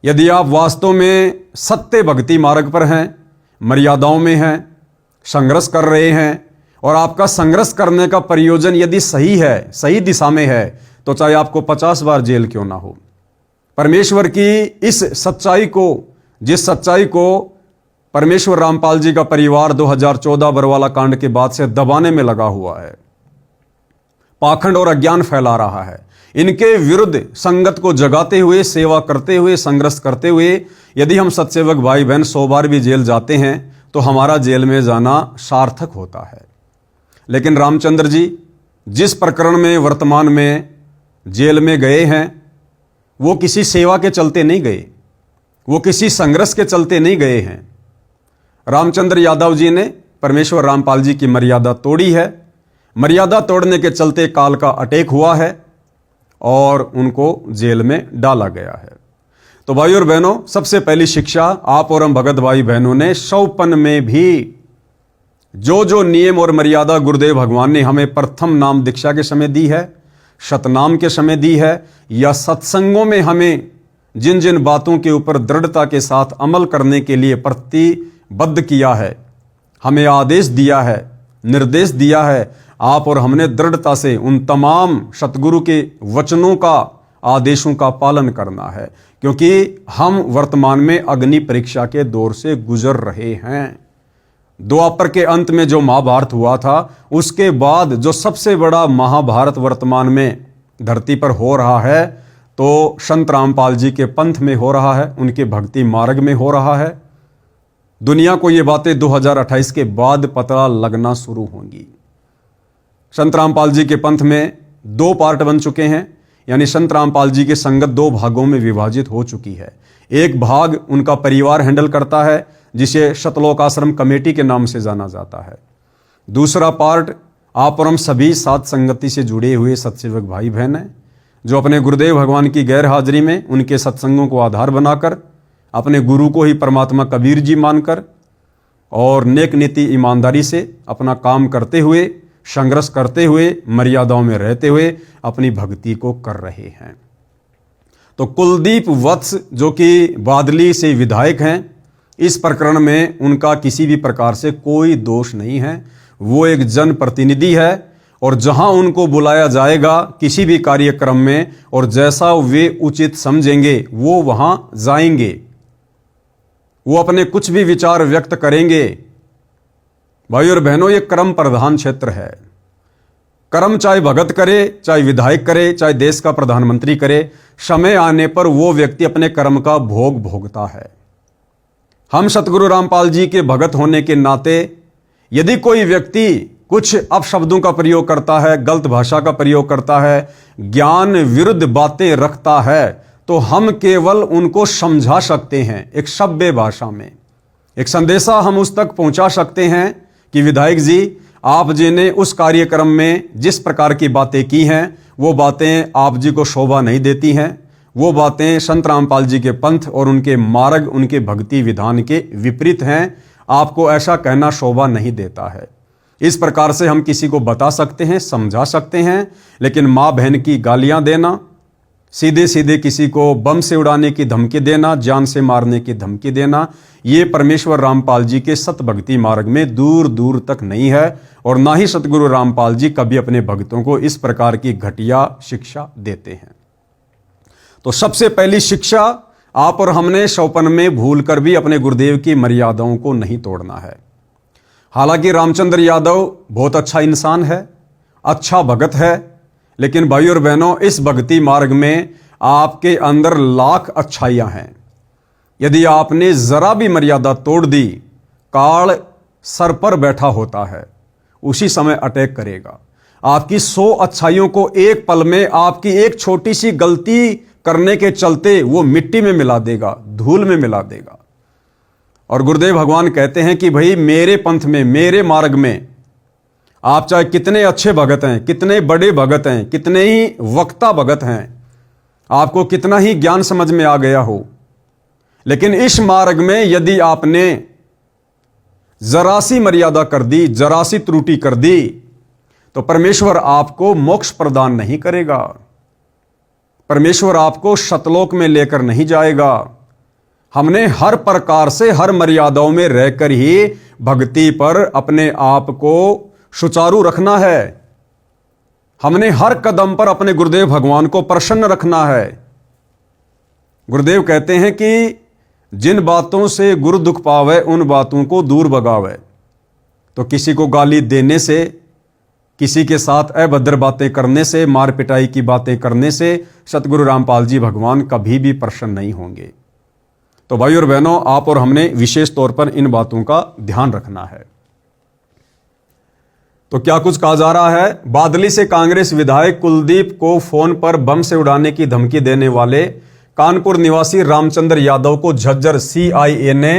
यदि आप वास्तव में सत्य भक्ति मार्ग पर हैं, मर्यादाओं में हैं, संघर्ष कर रहे हैं और आपका संघर्ष करने का प्रयोजन यदि सही है, सही दिशा में है, तो चाहे आपको 50 बार जेल क्यों ना हो, परमेश्वर की इस सच्चाई को, जिस सच्चाई को परमेश्वर रामपाल जी का परिवार 2014 बरवाला कांड के बाद से दबाने में लगा हुआ है, पाखंड और अज्ञान फैला रहा है, इनके विरुद्ध संगत को जगाते हुए, सेवा करते हुए, संघर्ष करते हुए यदि हम सत्सेवक भाई बहन 100 बार भी जेल जाते हैं तो हमारा जेल में जाना सार्थक होता है। लेकिन रामचंद्र जी जिस प्रकरण में वर्तमान में जेल में गए हैं, वो किसी सेवा के चलते नहीं गए, वो किसी संघर्ष के चलते नहीं गए हैं। रामचंद्र यादव जी ने परमेश्वर रामपाल जी की मर्यादा तोड़ी है। मर्यादा तोड़ने के चलते काल का अटैक हुआ है और उनको जेल में डाला गया है। तो भाई और बहनों, सबसे पहली शिक्षा आप और हम भगत भाई बहनों ने 100पन में भी जो जो नियम और मर्यादा गुरुदेव भगवान ने हमें प्रथम नाम दीक्षा के समय दी है, शतनाम के समय दी है, या सत्संगों में हमें जिन जिन बातों के ऊपर दृढ़ता के साथ अमल करने के लिए प्रतिबद्ध किया है, हमें आदेश दिया है, निर्देश दिया है, आप और हमने दृढ़ता से उन तमाम सतगुरु के वचनों का, आदेशों का पालन करना है, क्योंकि हम वर्तमान में अग्नि परीक्षा के दौर से गुजर रहे हैं। द्वापर के अंत में जो महाभारत हुआ था, उसके बाद जो सबसे बड़ा महाभारत वर्तमान में धरती पर हो रहा है, तो संत रामपाल जी के पंथ में हो रहा है, उनके भक्ति मार्ग में हो रहा है। दुनिया को ये बातें 2028 के बाद पता लगना शुरू होंगी। संत रामपाल जी के पंथ में 2 पार्ट बन चुके हैं, यानी संत रामपाल जी की संगत 2 भागों में विभाजित हो चुकी है। एक भाग उनका परिवार हैंडल करता है, जिसे सतलोक आश्रम कमेटी के नाम से जाना जाता है। दूसरा पार्ट आप और हम सभी साध संगति से जुड़े हुए सत्सेवक भाई बहन हैं, जो अपने गुरुदेव भगवान की गैर हाजिरी में उनके सत्संगों को आधार बनाकर, अपने गुरु को ही परमात्मा कबीर जी मानकर और नेक नीति ईमानदारी से अपना काम करते हुए, संघर्ष करते हुए, मर्यादाओं में रहते हुए अपनी भक्ति को कर रहे हैं। तो कुलदीप वत्स जो कि बादली से विधायक हैं, इस प्रकरण में उनका किसी भी प्रकार से कोई दोष नहीं है। वो एक जनप्रतिनिधि है और जहां उनको बुलाया जाएगा किसी भी कार्यक्रम में और जैसा वे उचित समझेंगे वो वहां जाएंगे, वो अपने कुछ भी विचार व्यक्त करेंगे। भाई और बहनों, ये कर्म प्रधान क्षेत्र है। कर्म चाहे भगत करे, चाहे विधायक करे, चाहे देश का प्रधानमंत्री करे, समय आने पर वो व्यक्ति अपने कर्म का भोग भोगता है। हम सतगुरु रामपाल जी के भगत होने के नाते यदि कोई व्यक्ति कुछ अपशब्दों का प्रयोग करता है, गलत भाषा का प्रयोग करता है, ज्ञान विरुद्ध बातें रखता है, तो हम केवल उनको समझा सकते हैं एक सभ्य भाषा में। एक संदेशा हम उस तक पहुंचा सकते हैं कि विधायक जी, आप जी ने उस कार्यक्रम में जिस प्रकार की बातें की हैं वो बातें आप जी को शोभा नहीं देती हैं, वो बातें संत रामपाल जी के पंथ और उनके मार्ग, उनके भक्ति विधान के विपरीत हैं, आपको ऐसा कहना शोभा नहीं देता है। इस प्रकार से हम किसी को बता सकते हैं, समझा सकते हैं, लेकिन माँ बहन की गालियां देना, सीधे सीधे किसी को बम से उड़ाने की धमकी देना, जान से मारने की धमकी देना, ये परमेश्वर रामपाल जी के सत भक्ति मार्ग में दूर दूर तक नहीं है। और ना ही सतगुरु रामपाल जी कभी अपने भक्तों को इस प्रकार की घटिया शिक्षा देते हैं। तो सबसे पहली शिक्षा, आप और हमने शौपन में भूल कर भी अपने गुरुदेव की मर्यादाओं को नहीं तोड़ना है। हालांकि रामचंद्र यादव बहुत अच्छा इंसान है, अच्छा भगत है, लेकिन भाई और बहनों, इस भक्ति मार्ग में आपके अंदर लाख अच्छाइयां हैं। यदि आपने जरा भी मर्यादा तोड़ दी, काल सर पर बैठा होता है, उसी समय अटैक करेगा। आपकी 100 अच्छाइयों को एक पल में आपकी एक छोटी सी गलती करने के चलते वो मिट्टी में मिला देगा, धूल में मिला देगा। और गुरुदेव भगवान कहते हैं कि भाई मेरे पंथ में, मेरे मार्ग में आप चाहे कितने अच्छे भगत हैं, कितने बड़े भगत हैं, कितने ही वक्ता भगत हैं, आपको कितना ही ज्ञान समझ में आ गया हो, लेकिन इस मार्ग में यदि आपने जरा सी मर्यादा कर दी, जरा सी त्रुटि कर दी, तो परमेश्वर आपको मोक्ष प्रदान नहीं करेगा, परमेश्वर आपको सतलोक में लेकर नहीं जाएगा। हमने हर प्रकार से, हर मर्यादाओं में रहकर ही भक्ति पर अपने आप को सुचारू रखना है। हमने हर कदम पर अपने गुरुदेव भगवान को प्रसन्न रखना है। गुरुदेव कहते हैं कि जिन बातों से गुरु दुख पावे, उन बातों को दूर भगावे। तो किसी को गाली देने से, किसी के साथ अभद्र बातें करने से, मार पिटाई की बातें करने से सतगुरु रामपाल जी भगवान कभी भी प्रसन्न नहीं होंगे। तो भाई और बहनों, आप और हमने विशेष तौर पर इन बातों का ध्यान रखना है। तो क्या कुछ कहा जा रहा है? बादली से कांग्रेस विधायक कुलदीप को फोन पर बम से उड़ाने की धमकी देने वाले कानपुर निवासी रामचंद्र यादव को झज्जर सीआईए ने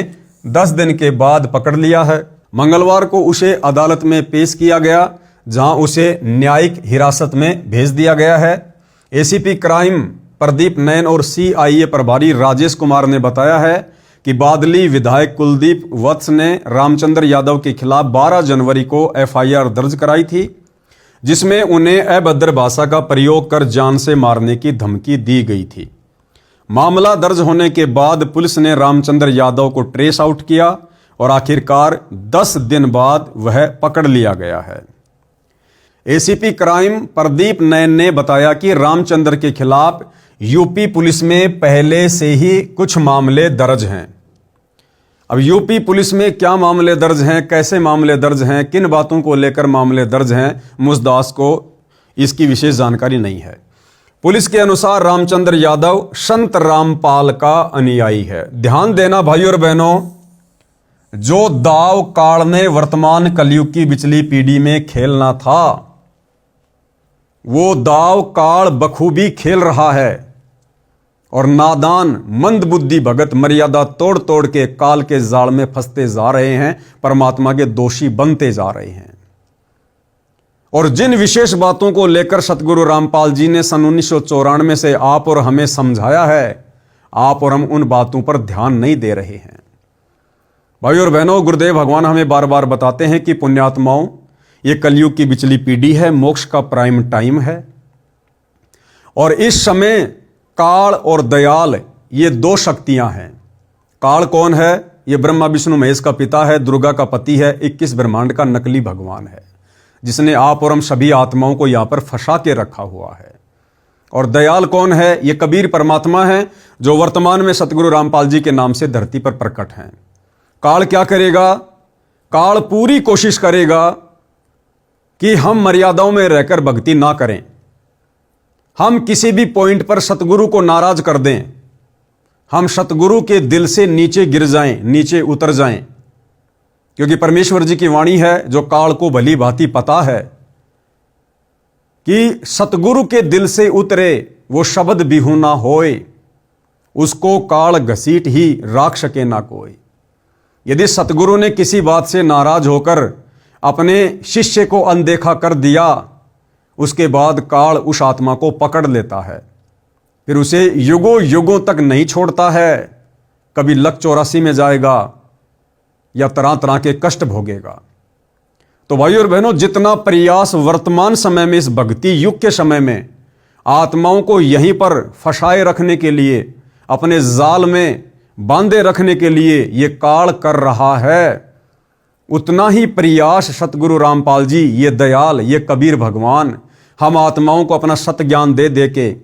10 दिन के बाद पकड़ लिया है। मंगलवार को उसे अदालत में पेश किया गया, जहां उसे न्यायिक हिरासत में भेज दिया गया है। एसीपी क्राइम प्रदीप नैन और सीआईए प्रभारी राजेश कुमार ने बताया है कि बादली विधायक कुलदीप वत्स ने रामचंद्र यादव के खिलाफ 12 जनवरी को एफआईआर दर्ज कराई थी, जिसमें उन्हें अभद्र भाषा का प्रयोग कर जान से मारने की धमकी दी गई थी। मामला दर्ज होने के बाद पुलिस ने रामचंद्र यादव को ट्रेस आउट किया और आखिरकार 10 दिन बाद वह पकड़ लिया गया है। एसीपी क्राइम प्रदीप नैन ने बताया कि रामचंद्र के खिलाफ यूपी पुलिस में पहले से ही कुछ मामले दर्ज हैं। अब यूपी पुलिस में क्या मामले दर्ज हैं, कैसे मामले दर्ज हैं, किन बातों को लेकर मामले दर्ज हैं, मुझदास को इसकी विशेष जानकारी नहीं है। पुलिस के अनुसार रामचंद्र यादव संत रामपाल का अनुयायी है। ध्यान देना भाई और बहनों, जो दाव काल ने वर्तमान कलयुग की बिचली पीढ़ी में खेलना था, वो दाव काल बखूबी खेल रहा है और नादान मंदबुद्धि भगत मर्यादा तोड़ तोड़ के काल के जाल में फंसते जा रहे हैं, परमात्मा के दोषी बनते जा रहे हैं। और जिन विशेष बातों को लेकर सतगुरु रामपाल जी ने सन 1994 से आप और हमें समझाया है, आप और हम उन बातों पर ध्यान नहीं दे रहे हैं। भाई और बहनों, गुरुदेव भगवान हमें बार बार बताते हैं कि पुण्यात्माओं, ये कलयुग की बिचली पीढ़ी है, मोक्ष का प्राइम टाइम है और इस समय काल और दयाल ये दो शक्तियां हैं। काल कौन है? ये ब्रह्मा विष्णु महेश का पिता है, दुर्गा का पति है, 21 ब्रह्मांड का नकली भगवान है, जिसने आप और हम सभी आत्माओं को यहां पर फंसा के रखा हुआ है। और दयाल कौन है? ये कबीर परमात्मा है, जो वर्तमान में सतगुरु रामपाल जी के नाम से धरती पर प्रकट हैं। काल क्या करेगा? काल पूरी कोशिश करेगा कि हम मर्यादाओं में रहकर भक्ति ना करें, हम किसी भी पॉइंट पर सतगुरु को नाराज कर दें, हम सतगुरु के दिल से नीचे गिर जाएं, नीचे उतर जाएं। क्योंकि परमेश्वर जी की वाणी है, जो काल को भली भांति पता है कि सतगुरु के दिल से उतरे वो शब्द बिहू ना होए, उसको काल घसीट ही राख सके ना कोई। यदि सतगुरु ने किसी बात से नाराज होकर अपने शिष्य को अनदेखा कर दिया, उसके बाद काल उस आत्मा को पकड़ लेता है, फिर उसे युगों युगों तक नहीं छोड़ता है। कभी लक 84 में जाएगा या तरह तरह के कष्ट भोगेगा। तो भाई और बहनों, जितना प्रयास वर्तमान समय में, इस भक्ति युग के समय में आत्माओं को यहीं पर फंसाए रखने के लिए, अपने जाल में बांधे रखने के लिए ये काल कर रहा है, उतना ही प्रयास सतगुरु रामपाल जी, ये दयाल, ये कबीर भगवान हम आत्माओं को अपना सत ज्ञान दे दे के,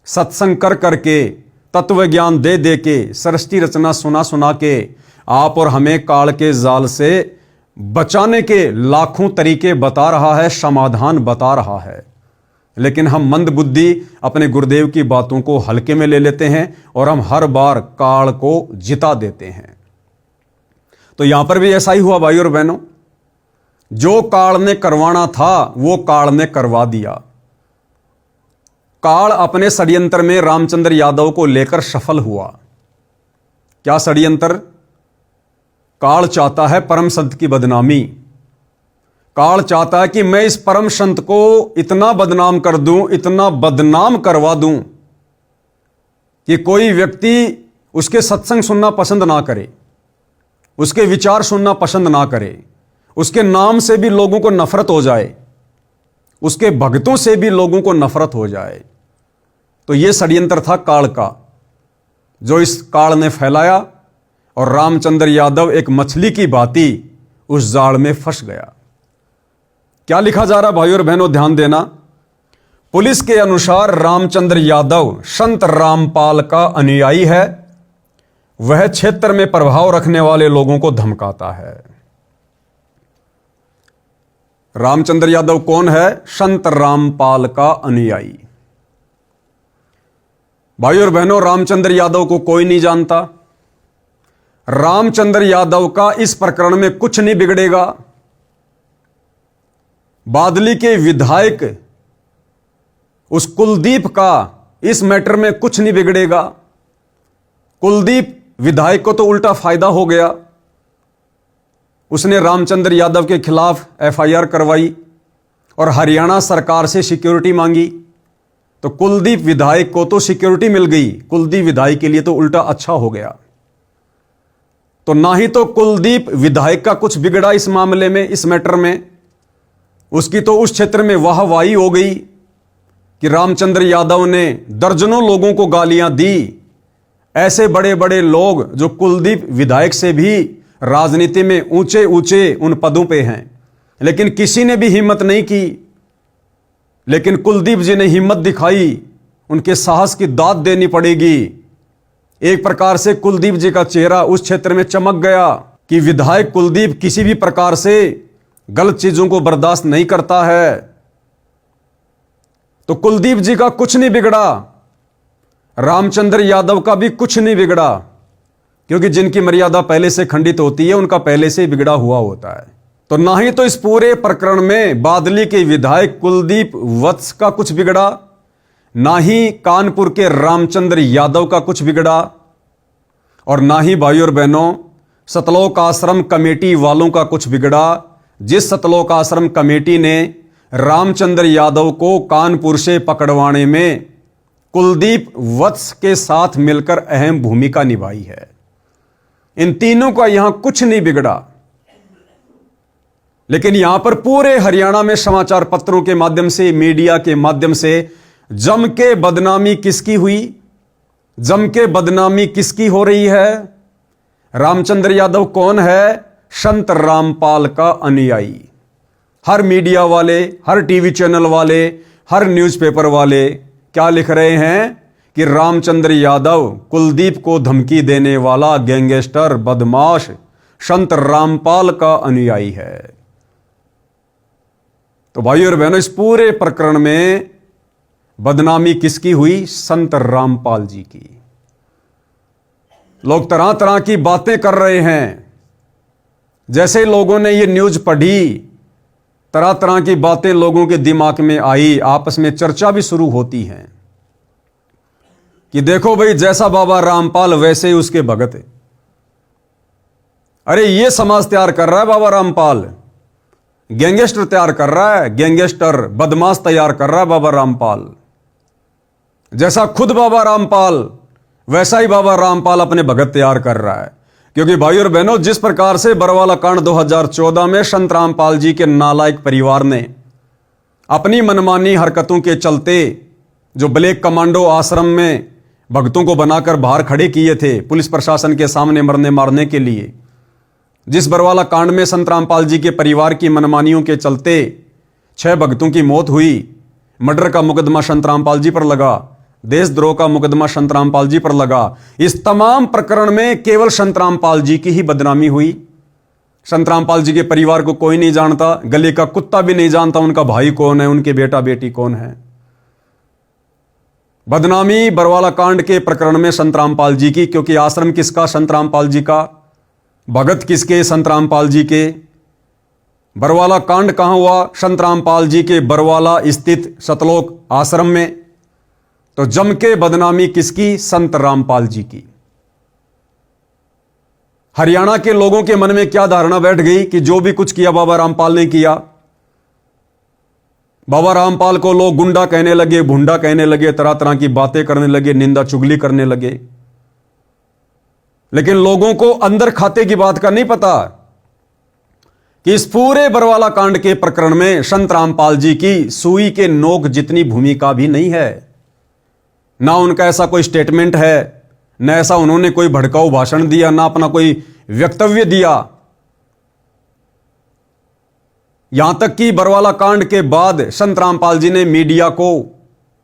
सत्संग कर करके, तत्व ज्ञान दे दे के, सृष्टि रचना सुना सुना के आप और हमें काल के जाल से बचाने के लाखों तरीके बता रहा है, समाधान बता रहा है। लेकिन हम मंद बुद्धि अपने गुरुदेव की बातों को हल्के में ले लेते हैं और हम हर बार काल को जिता देते हैं। तो यहां पर भी ऐसा ही हुआ भाई और बहनों, जो काल ने करवाना था वो काल ने करवा दिया। काल अपने षड्यंत्र में रामचंद्र यादव को लेकर सफल हुआ। क्या षड्यंत्र? काल चाहता है परम संत की बदनामी। काल चाहता है कि मैं इस परम संत को इतना बदनाम कर दूं, इतना बदनाम करवा दूं कि कोई व्यक्ति उसके सत्संग सुनना पसंद ना करे, उसके विचार सुनना पसंद ना करे, उसके नाम से भी लोगों को नफरत हो जाए, उसके भक्तों से भी लोगों को नफरत हो जाए। तो यह षड्यंत्र था काल का, जो इस काल ने फैलाया और रामचंद्र यादव एक मछली की भांति उस जाल में फंस गया। क्या लिखा जा रहा भाइयों और बहनों, ध्यान देना। पुलिस के अनुसार रामचंद्र यादव संत रामपाल का अनुयायी है। वह क्षेत्र में प्रभाव रखने वाले लोगों को धमकाता है। रामचंद्र यादव कौन है? संत रामपाल का अनुयायी। भाइयों और बहनों, रामचंद्र यादव को कोई नहीं जानता। रामचंद्र यादव का इस प्रकरण में कुछ नहीं बिगड़ेगा। बादली के विधायक उस कुलदीप का इस मैटर में कुछ नहीं बिगड़ेगा। कुलदीप विधायक को तो उल्टा फायदा हो गया। उसने रामचंद्र यादव के खिलाफ एफआईआर करवाई और हरियाणा सरकार से सिक्योरिटी मांगी, तो कुलदीप विधायक को तो सिक्योरिटी मिल गई। कुलदीप विधायक के लिए तो उल्टा अच्छा हो गया। तो ना ही तो कुलदीप विधायक का कुछ बिगड़ा इस मामले में, इस मैटर में। उसकी तो उस क्षेत्र में वाहवाही हो गई कि रामचंद्र यादव ने दर्जनों लोगों को गालियां दी। ऐसे बड़े बड़े लोग जो कुलदीप विधायक से भी राजनीति में ऊंचे ऊंचे उन पदों पे हैं, लेकिन किसी ने भी हिम्मत नहीं की। लेकिन कुलदीप जी ने हिम्मत दिखाई। उनके साहस की दाद देनी पड़ेगी। एक प्रकार से कुलदीप जी का चेहरा उस क्षेत्र में चमक गया कि विधायक कुलदीप किसी भी प्रकार से गलत चीजों को बर्दाश्त नहीं करता है। तो कुलदीप जी का कुछ नहीं बिगड़ा, रामचंद्र यादव का भी कुछ नहीं बिगड़ा, क्योंकि जिनकी मर्यादा पहले से खंडित होती है उनका पहले से बिगड़ा हुआ होता है। तो ना ही तो इस पूरे प्रकरण में बादली के विधायक कुलदीप वत्स का कुछ बिगड़ा, ना ही कानपुर के रामचंद्र यादव का कुछ बिगड़ा, और ना ही भाइयों और बहनों सतलोक आश्रम कमेटी वालों का कुछ बिगड़ा। जिस सतलोक आश्रम कमेटी ने रामचंद्र यादव को कानपुर से पकड़वाने में कुलदीप वत्स के साथ मिलकर अहम भूमिका निभाई है, इन तीनों का यहां कुछ नहीं बिगड़ा। लेकिन यहां पर पूरे हरियाणा में समाचार पत्रों के माध्यम से, मीडिया के माध्यम से जम के बदनामी किसकी हुई? जम के बदनामी किसकी हो रही है? रामचंद्र यादव कौन है? संत रामपाल का अनुयायी। हर मीडिया वाले, हर टीवी चैनल वाले, हर न्यूज़पेपर वाले क्या लिख रहे हैं कि रामचंद्र यादव कुलदीप को धमकी देने वाला गैंगस्टर बदमाश संत रामपाल का अनुयायी है। तो भाइयों और बहनों, इस पूरे प्रकरण में बदनामी किसकी हुई? संत रामपाल जी की। लोग तरह तरह की बातें कर रहे हैं। जैसे लोगों ने ये न्यूज पढ़ी, तरह तरह की बातें लोगों के दिमाग में आई, आपस में चर्चा भी शुरू होती है कि देखो भाई, जैसा बाबा रामपाल वैसे ही उसके भगत है। अरे ये समाज तैयार कर रहा है बाबा रामपाल, गैंगस्टर तैयार कर रहा है, गैंगस्टर बदमाश तैयार कर रहा है बाबा रामपाल। जैसा खुद बाबा रामपाल, वैसा ही बाबा रामपाल अपने भगत तैयार कर रहा है। क्योंकि भाई और बहनों, जिस प्रकार से बरवाला कांड 2014 में संत रामपाल जी के नालायक परिवार ने अपनी मनमानी हरकतों के चलते जो ब्लैक कमांडो आश्रम में भक्तों को बनाकर बाहर खड़े किए थे पुलिस प्रशासन के सामने मरने मारने के लिए, जिस बरवाला कांड में संत रामपाल जी के परिवार की मनमानियों के चलते 6 भक्तों की मौत हुई, मर्डर का मुकदमा संत रामपाल जी पर लगा, देशद्रोह का मुकदमा संत रामपाल जी पर लगा, इस तमाम प्रकरण में केवल संत रामपाल जी की ही बदनामी हुई। संत रामपाल जी के परिवार को कोई नहीं जानता, गले का कुत्ता भी नहीं जानता उनका भाई कौन है, उनके बेटा बेटी कौन है। बदनामी बरवाला कांड के प्रकरण में संत रामपाल जी की, क्योंकि आश्रम किसका? संत रामपाल जी का। भगत किसके? संत रामपाल जी के। बरवाला कांड कहां हुआ? संत रामपाल जी के बरवाला स्थित सतलोक आश्रम में। तो जम के बदनामी किसकी? संत रामपाल जी की। हरियाणा के लोगों के मन में क्या धारणा बैठ गई कि जो भी कुछ किया बाबा रामपाल ने किया। बाबा रामपाल को लोग गुंडा कहने लगे, भुंडा कहने लगे, तरह तरह की बातें करने लगे, निंदा चुगली करने लगे। लेकिन लोगों को अंदर खाते की बात का नहीं पता कि इस पूरे बरवाला कांड के प्रकरण में संत रामपाल जी की सुई के नोक जितनी भूमिका भी नहीं है। ना उनका ऐसा कोई स्टेटमेंट है, ना ऐसा उन्होंने कोई भड़काऊ भाषण दिया, ना अपना कोई वक्तव्य दिया। यहां तक कि बरवाला कांड के बाद संत रामपाल जी ने मीडिया को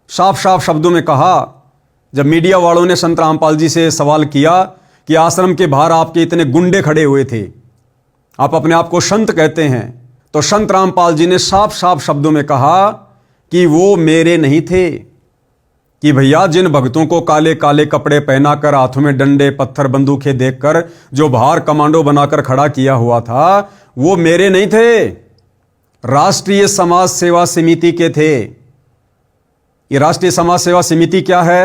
साफ साफ शब्दों में कहा, जब मीडिया वालों ने संत रामपाल जी से सवाल किया कि आश्रम के बाहर आपके इतने गुंडे खड़े हुए थे, आप अपने आप को संत कहते हैं, तो संत रामपाल जी ने साफ साफ शब्दों में कहा कि वो मेरे नहीं थे, कि भैया जिन भक्तों को काले काले कपड़े पहनाकर हाथों में डंडे पत्थर बंदूकें देखकर जो बाहर कमांडो बनाकर खड़ा किया हुआ था, वो मेरे नहीं थे, राष्ट्रीय समाज सेवा समिति के थे। ये राष्ट्रीय समाज सेवा समिति क्या है?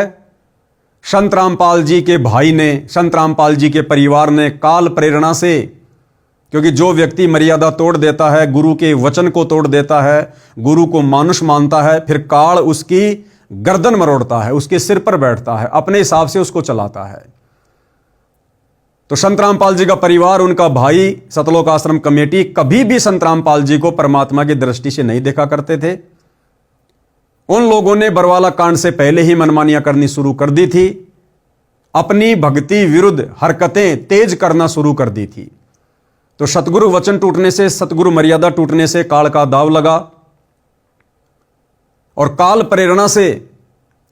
संत रामपाल जी के भाई ने, संत रामपाल जी के परिवार ने काल प्रेरणा से, क्योंकि जो व्यक्ति मर्यादा तोड़ देता है, गुरु के वचन को तोड़ देता है, गुरु को मानुष मानता है, फिर काल उसकी गर्दन मरोड़ता है, उसके सिर पर बैठता है, अपने हिसाब से उसको चलाता है। तो संत रामपाल जी का परिवार, उनका भाई, सतलोक आश्रम कमेटी कभी भी संत रामपाल जी को परमात्मा की दृष्टि से नहीं देखा करते थे। उन लोगों ने बरवाला कांड से पहले ही मनमानियां करनी शुरू कर दी थी, अपनी भक्ति विरुद्ध हरकतें तेज करना शुरू कर दी थी। तो सतगुरु वचन टूटने से, सतगुरु मर्यादा टूटने से काल का दाव लगा और काल प्रेरणा से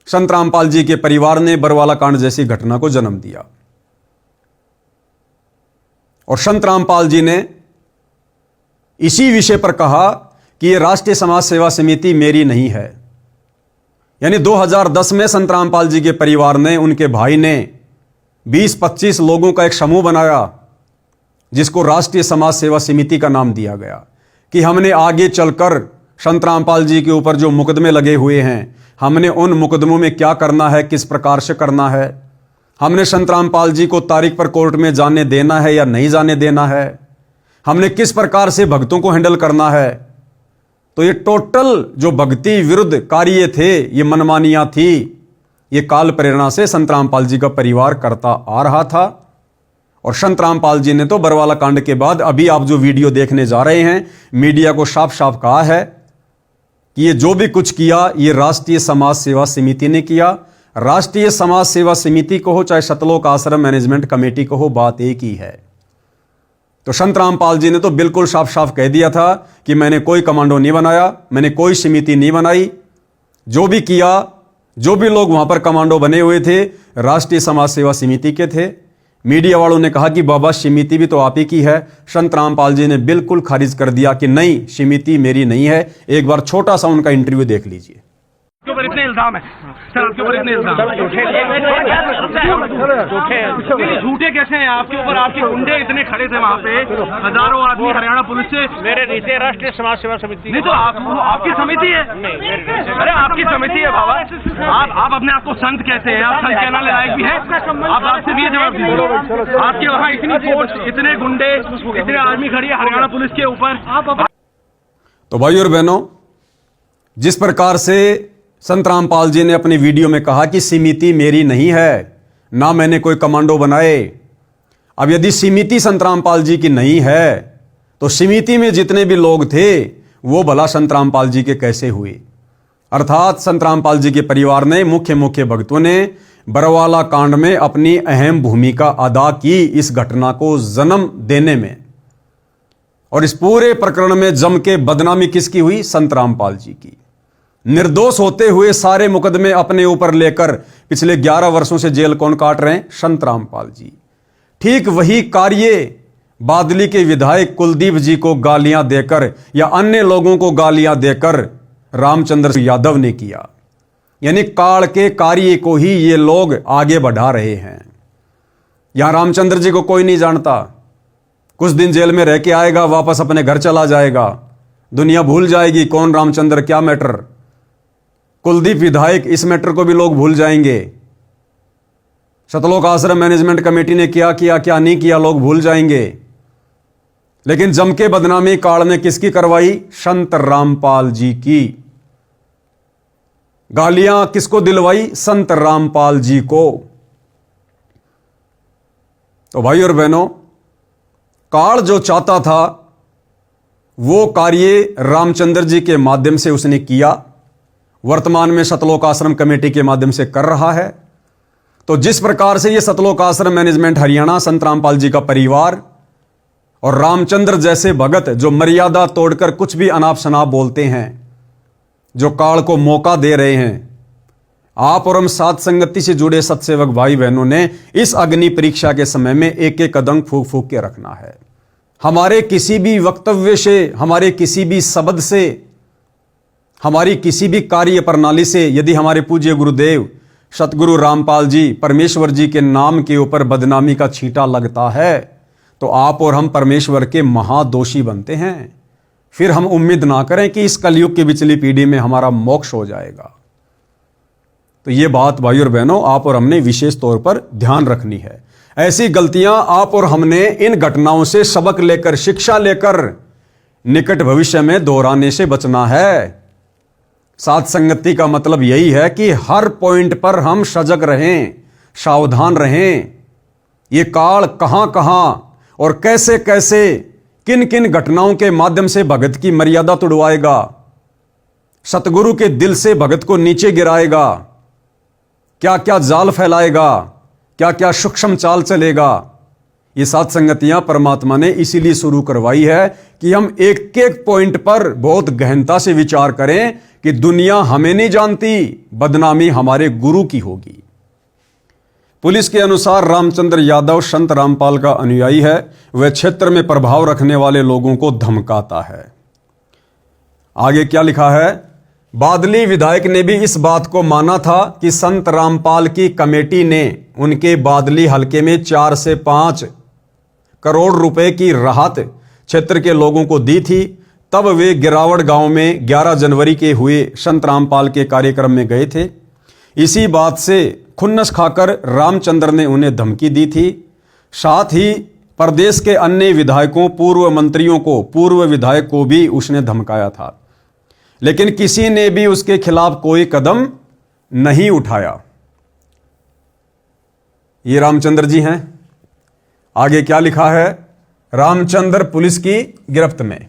संत रामपाल जी के परिवार ने बरवाला कांड जैसी घटना को जन्म दिया। और संत रामपाल जी ने इसी विषय पर कहा कि यह राष्ट्रीय समाज सेवा समिति मेरी नहीं है। यानी 2010 में संत रामपाल जी के परिवार ने, उनके भाई ने 20-25 लोगों का एक समूह बनाया, जिसको राष्ट्रीय समाज सेवा समिति का नाम दिया गया, कि हमने आगे चलकर संत रामपाल जी के ऊपर जो मुकदमे लगे हुए हैं, हमने उन मुकदमों में क्या करना है, किस प्रकार से करना है, हमने संत रामपाल जी को तारीख पर कोर्ट में जाने देना है या नहीं जाने देना है, हमने किस प्रकार से भक्तों को हैंडल करना है। तो ये टोटल जो भक्ति विरुद्ध कार्य थे, ये मनमानियां थी, ये काल प्रेरणा से संत रामपाल जी का परिवार करता आ रहा था। और संत रामपाल जी ने तो बरवाला कांड के बाद, अभी आप जो वीडियो देखने जा रहे हैं, मीडिया को साफ साफ कहा है कि ये जो भी कुछ किया, ये राष्ट्रीय समाज सेवा समिति ने किया, राष्ट्रीय समाज सेवा समिति को हो चाहे सतलोक आश्रम मैनेजमेंट कमेटी को हो, बात एक ही है। तो संत रामपाल जी ने तो बिल्कुल साफ साफ कह दिया था कि मैंने कोई कमांडो नहीं बनाया, मैंने कोई समिति नहीं बनाई। जो भी किया, जो भी लोग वहां पर कमांडो बने हुए थे, राष्ट्रीय समाज सेवा समिति के थे। मीडिया वालों ने कहा कि बाबा समिति भी तो आप ही की है। संत रामपाल जी ने बिल्कुल खारिज कर दिया कि नहीं, समिति मेरी नहीं है। एक बार छोटा सा उनका इंटरव्यू देख लीजिए। आपके ऊपर इतने इल्जाम है सर, आपके ऊपर इतने इल्जाम झूठे कैसे हैं आपके ऊपर? आपके गुंडे इतने खड़े थे वहाँ पे, हजारों आदमी हरियाणा पुलिस से। मेरे नीचे राष्ट्रीय समाज सेवा समिति नहीं तो आपकी समिति है। अरे आपकी समिति है बाबा। आप अपने आप को संत कहते हैं, आप संत कहना लायक भी है। आप आपसे भी जवाब दीजिए। आपके वहाँ इतनी फोर्स, इतने गुंडे, इतने आर्मी खड़ी है हरियाणा पुलिस के ऊपर। तो भाइयों और बहनों, जिस प्रकार से संत रामपाल जी ने अपनी वीडियो में कहा कि समिति मेरी नहीं है, ना मैंने कोई कमांडो बनाए। अब यदि समिति संत रामपाल जी की नहीं है तो समिति में जितने भी लोग थे वो भला संत रामपाल जी के कैसे हुए? अर्थात संत रामपाल जी के परिवार ने, मुख्य भक्तों ने बरवाला कांड में अपनी अहम भूमिका अदा की इस घटना को जन्म देने में। और इस पूरे प्रकरण में जम के बदनामी किसकी हुई? संत रामपाल जी की। निर्दोष होते हुए सारे मुकदमे अपने ऊपर लेकर पिछले 11 वर्षों से जेल कौन काट रहे हैं? संत रामपाल जी। ठीक वही कार्य बादली के विधायक कुलदीप जी को गालियां देकर या अन्य लोगों को गालियां देकर रामचंद्र यादव ने किया। यानी काल के कार्य को ही ये लोग आगे बढ़ा रहे हैं। यहां रामचंद्र जी को कोई नहीं जानता। कुछ दिन जेल में रह के आएगा, वापस अपने घर चला जाएगा। दुनिया भूल जाएगी कौन रामचंद्र, क्या मैटर। कुलदीप विधायक, इस मैटर को भी लोग भूल जाएंगे। सतलोक आश्रम मैनेजमेंट कमेटी ने क्या किया, क्या नहीं किया, लोग भूल जाएंगे। लेकिन जम के बदनामी काल ने किसकी करवाई? संत रामपाल जी की। गालियां किसको दिलवाई? संत रामपाल जी को। तो भाई और बहनों, काल जो चाहता था वो कार्य रामचंद्र जी के माध्यम से उसने किया, वर्तमान में सतलोक आश्रम कमेटी के माध्यम से कर रहा है। तो जिस प्रकार से ये सतलोक आश्रम मैनेजमेंट हरियाणा, संत रामपाल जी का परिवार और रामचंद्र जैसे भगत जो मर्यादा तोड़कर कुछ भी अनाप शनाप बोलते हैं, जो काल को मौका दे रहे हैं, आप और हम साथ संगति से जुड़े सत्सेवक भाई बहनों ने इस अग्नि परीक्षा के समय में एक एक कदम फूंक फूंक के रखना है। हमारे किसी भी वक्तव्य से, हमारे किसी भी शब्द से, हमारी किसी भी कार्य प्रणाली से यदि हमारे पूज्य गुरुदेव सतगुरु रामपाल जी, परमेश्वर जी के नाम के ऊपर बदनामी का छींटा लगता है तो आप और हम परमेश्वर के महादोषी बनते हैं। फिर हम उम्मीद ना करें कि इस कलयुग की बिचली पीढ़ी में हमारा मोक्ष हो जाएगा। तो ये बात भाई और बहनों, आप और हमने विशेष तौर पर ध्यान रखनी है। ऐसी गलतियां आप और हमने इन घटनाओं से सबक लेकर, शिक्षा लेकर निकट भविष्य में दोहराने से बचना है। साथ संगति का मतलब यही है कि हर पॉइंट पर हम सजग रहें, सावधान रहें। ये काल कहां कहां और कैसे कैसे, किन किन घटनाओं के माध्यम से भगत की मर्यादा तुड़वाएगा, सतगुरु के दिल से भगत को नीचे गिराएगा, क्या क्या जाल फैलाएगा, क्या क्या सूक्ष्म चाल चलेगा। ये सात संगतियां परमात्मा ने इसीलिए शुरू करवाई है कि हम एक एक पॉइंट पर बहुत गहनता से विचार करें कि दुनिया हमें नहीं जानती, बदनामी हमारे गुरु की होगी। पुलिस के अनुसार रामचंद्र यादव संत रामपाल का अनुयायी है। वह क्षेत्र में प्रभाव रखने वाले लोगों को धमकाता है। आगे क्या लिखा है? बादली विधायक ने भी इस बात को माना था कि संत रामपाल की कमेटी ने उनके बादली हलके में 4 से 5 करोड़ रुपए की राहत क्षेत्र के लोगों को दी थी। तब वे गिरावड़ गांव में 11 जनवरी के हुए संत रामपाल के कार्यक्रम में गए थे। इसी बात से खुन्नस खाकर रामचंद्र ने उन्हें धमकी दी थी। साथ ही प्रदेश के अन्य विधायकों, पूर्व मंत्रियों को, पूर्व विधायक को भी उसने धमकाया था, लेकिन किसी ने भी उसके खिलाफ कोई कदम नहीं उठाया। ये रामचंद्र जी हैं। आगे क्या लिखा है? रामचंद्र पुलिस की गिरफ्त में।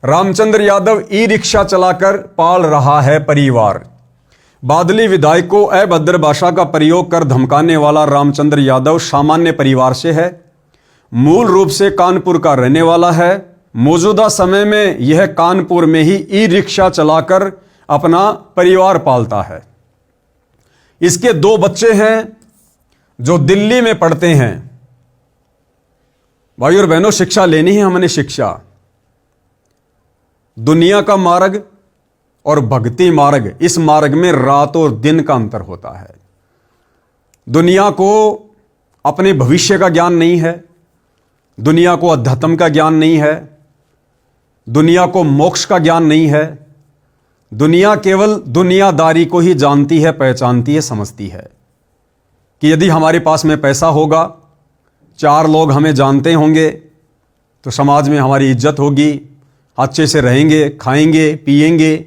रामचंद्र यादव ई रिक्शा चलाकर पाल रहा है परिवार। बादली विधायक को अभद्र भाषा का प्रयोग कर धमकाने वाला रामचंद्र यादव सामान्य परिवार से है, मूल रूप से कानपुर का रहने वाला है। मौजूदा समय में यह कानपुर में ही ई रिक्शा चलाकर अपना परिवार पालता है। इसके 2 बच्चे हैं जो दिल्ली में पढ़ते हैं। भाई और बहनों, शिक्षा लेनी है हमने। शिक्षा, दुनिया का मार्ग और भक्ति मार्ग, इस मार्ग में रात और दिन का अंतर होता है। दुनिया को अपने भविष्य का ज्ञान नहीं है, दुनिया को अध्यात्म का ज्ञान नहीं है, दुनिया को मोक्ष का ज्ञान नहीं है। दुनिया केवल दुनियादारी को ही जानती है, पहचानती है, समझती है कि यदि हमारे पास में पैसा होगा, 4 लोग हमें जानते होंगे, तो समाज में हमारी इज्जत होगी, अच्छे से रहेंगे, खाएंगे, पिएंगे।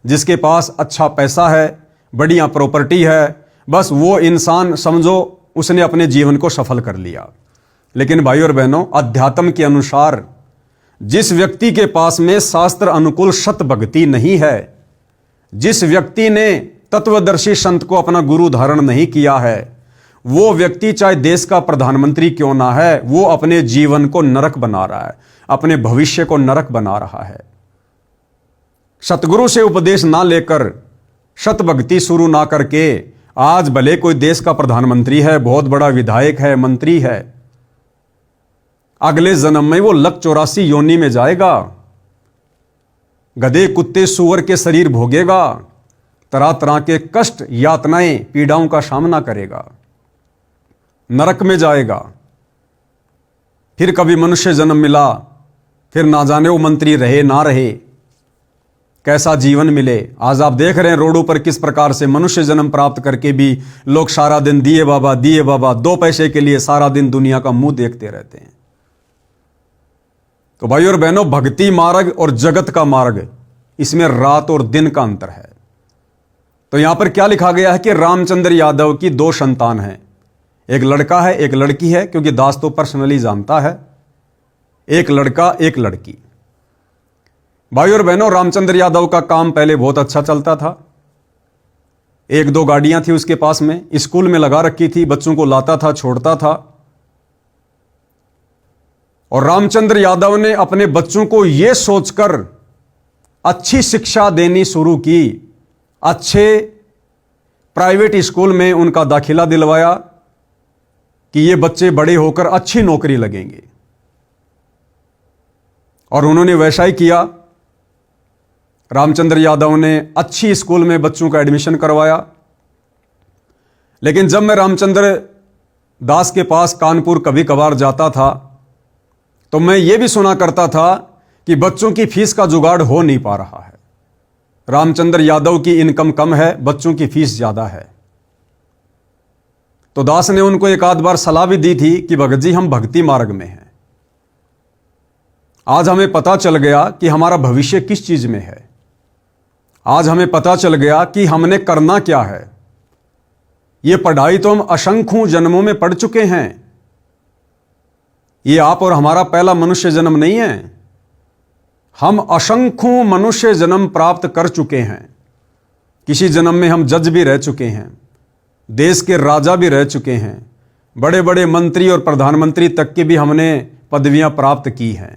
जिसके पास अच्छा पैसा है, बढ़िया प्रॉपर्टी है, बस वो इंसान समझो उसने अपने जीवन को सफल कर लिया। लेकिन भाई और बहनों, अध्यात्म के अनुसार जिस व्यक्ति के पास में शास्त्र अनुकूल सत भक्ति नहीं है, जिस व्यक्ति ने तत्वदर्शी संत को अपना गुरु धारण नहीं किया है, वो व्यक्ति चाहे देश का प्रधानमंत्री क्यों ना है, वो अपने जीवन को नरक बना रहा है, अपने भविष्य को नरक बना रहा है। सतगुरु से उपदेश ना लेकर, सत भक्ति शुरू ना करके, आज भले कोई देश का प्रधानमंत्री है, बहुत बड़ा विधायक है, मंत्री है, अगले जन्म में वो लक 84 योनि में जाएगा, गधे, कुत्ते, सुअर के शरीर भोगेगा, तरह तरह के कष्ट, यातनाएं, पीड़ाओं का सामना करेगा, नरक में जाएगा। फिर कभी मनुष्य जन्म मिला, फिर ना जाने वो मंत्री रहे ना रहे, कैसा जीवन मिले। आज आप देख रहे हैं रोडों पर किस प्रकार से मनुष्य जन्म प्राप्त करके भी लोग सारा दिन दिए बाबा, 2 पैसे के लिए सारा दिन दुनिया का मुंह देखते रहते हैं। तो भाई और बहनों, भक्ति मार्ग और जगत का मार्ग, इसमें रात और दिन का अंतर है। तो यहां पर क्या लिखा गया है कि रामचंद्र यादव की 2 संतान हैं, एक लड़का है, एक लड़की है, क्योंकि दास तो पर्सनली जानता है, एक लड़का, एक लड़की। भाई और बहनों, रामचंद्र यादव का काम पहले बहुत अच्छा चलता था। 1-2 गाड़ियां थी उसके पास में, स्कूल में लगा रखी थी, बच्चों को लाता था, छोड़ता था। और रामचंद्र यादव ने अपने बच्चों को यह सोचकर अच्छी शिक्षा देनी शुरू की, अच्छे प्राइवेट स्कूल में उनका दाखिला दिलवाया कि ये बच्चे बड़े होकर अच्छी नौकरी लगेंगे। और उन्होंने वैसा ही किया। रामचंद्र यादव ने अच्छी स्कूल में बच्चों का एडमिशन करवाया। लेकिन जब मैं रामचंद्र दास के पास कानपुर कभी कभार जाता था, तो मैं ये भी सुना करता था कि बच्चों की फीस का जुगाड़ हो नहीं पा रहा है। रामचंद्र यादव की इनकम कम है, बच्चों की फीस ज्यादा है। तो दास ने उनको एक आध बार सलाह भी दी थी कि भगत जी, हम भक्ति मार्ग में हैं। आज हमें पता चल गया कि हमारा भविष्य किस चीज में है। आज हमें पता चल गया कि हमने करना क्या है। ये पढ़ाई तो हम असंख्यों जन्मों में पढ़ चुके हैं। ये आप और हमारा पहला मनुष्य जन्म नहीं है। हम असंख्यों मनुष्य जन्म प्राप्त कर चुके हैं। किसी जन्म में हम जज भी रह चुके हैं, देश के राजा भी रह चुके हैं, बड़े बड़े मंत्री और प्रधानमंत्री तक की भी हमने पदवियां प्राप्त की हैं।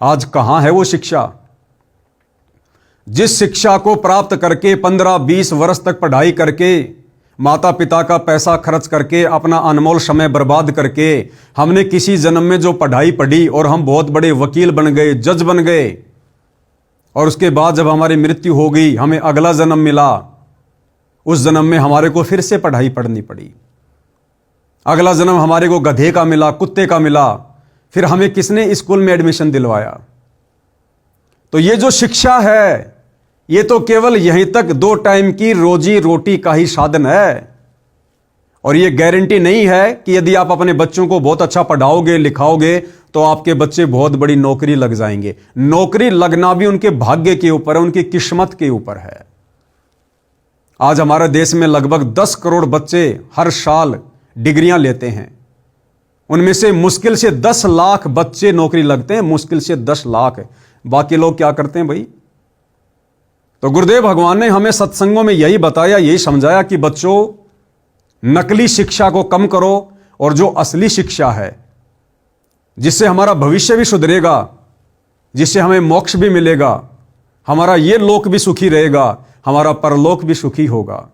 आज कहां है वो शिक्षा? जिस शिक्षा को प्राप्त करके 15-20 वर्ष तक पढ़ाई करके, माता पिता का पैसा खर्च करके, अपना अनमोल समय बर्बाद करके हमने किसी जन्म में जो पढ़ाई पढ़ी और हम बहुत बड़े वकील बन गए, जज बन गए, और उसके बाद जब हमारी मृत्यु हो गई, हमें अगला जन्म मिला, उस जन्म में हमारे को फिर से पढ़ाई पढ़नी पड़ी। अगला जन्म हमारे को गधे का मिला, कुत्ते का मिला, फिर हमें किसने स्कूल में एडमिशन दिलवाया? तो ये जो शिक्षा है, ये तो केवल यहीं तक 2 टाइम की रोजी रोटी का ही साधन है। और ये गारंटी नहीं है कि यदि आप अपने बच्चों को बहुत अच्छा पढ़ाओगे, लिखाओगे, तो आपके बच्चे बहुत बड़ी नौकरी लग जाएंगे। नौकरी लगना भी उनके भाग्य के ऊपर है, उनकी किस्मत के ऊपर है। आज हमारे देश में लगभग 10 करोड़ बच्चे हर साल डिग्रियां लेते हैं। उनमें से मुश्किल से 10 लाख बच्चे नौकरी लगते हैं, मुश्किल से 10 लाख। बाकी लोग क्या करते हैं भाई? तो गुरुदेव भगवान ने हमें सत्संगों में यही बताया, यही समझाया कि बच्चों, नकली शिक्षा को कम करो और जो असली शिक्षा है, जिससे हमारा भविष्य भी सुधरेगा, जिससे हमें मोक्ष भी मिलेगा, हमारा ये लोक भी सुखी रहेगा, हमारा परलोक भी सुखी होगा,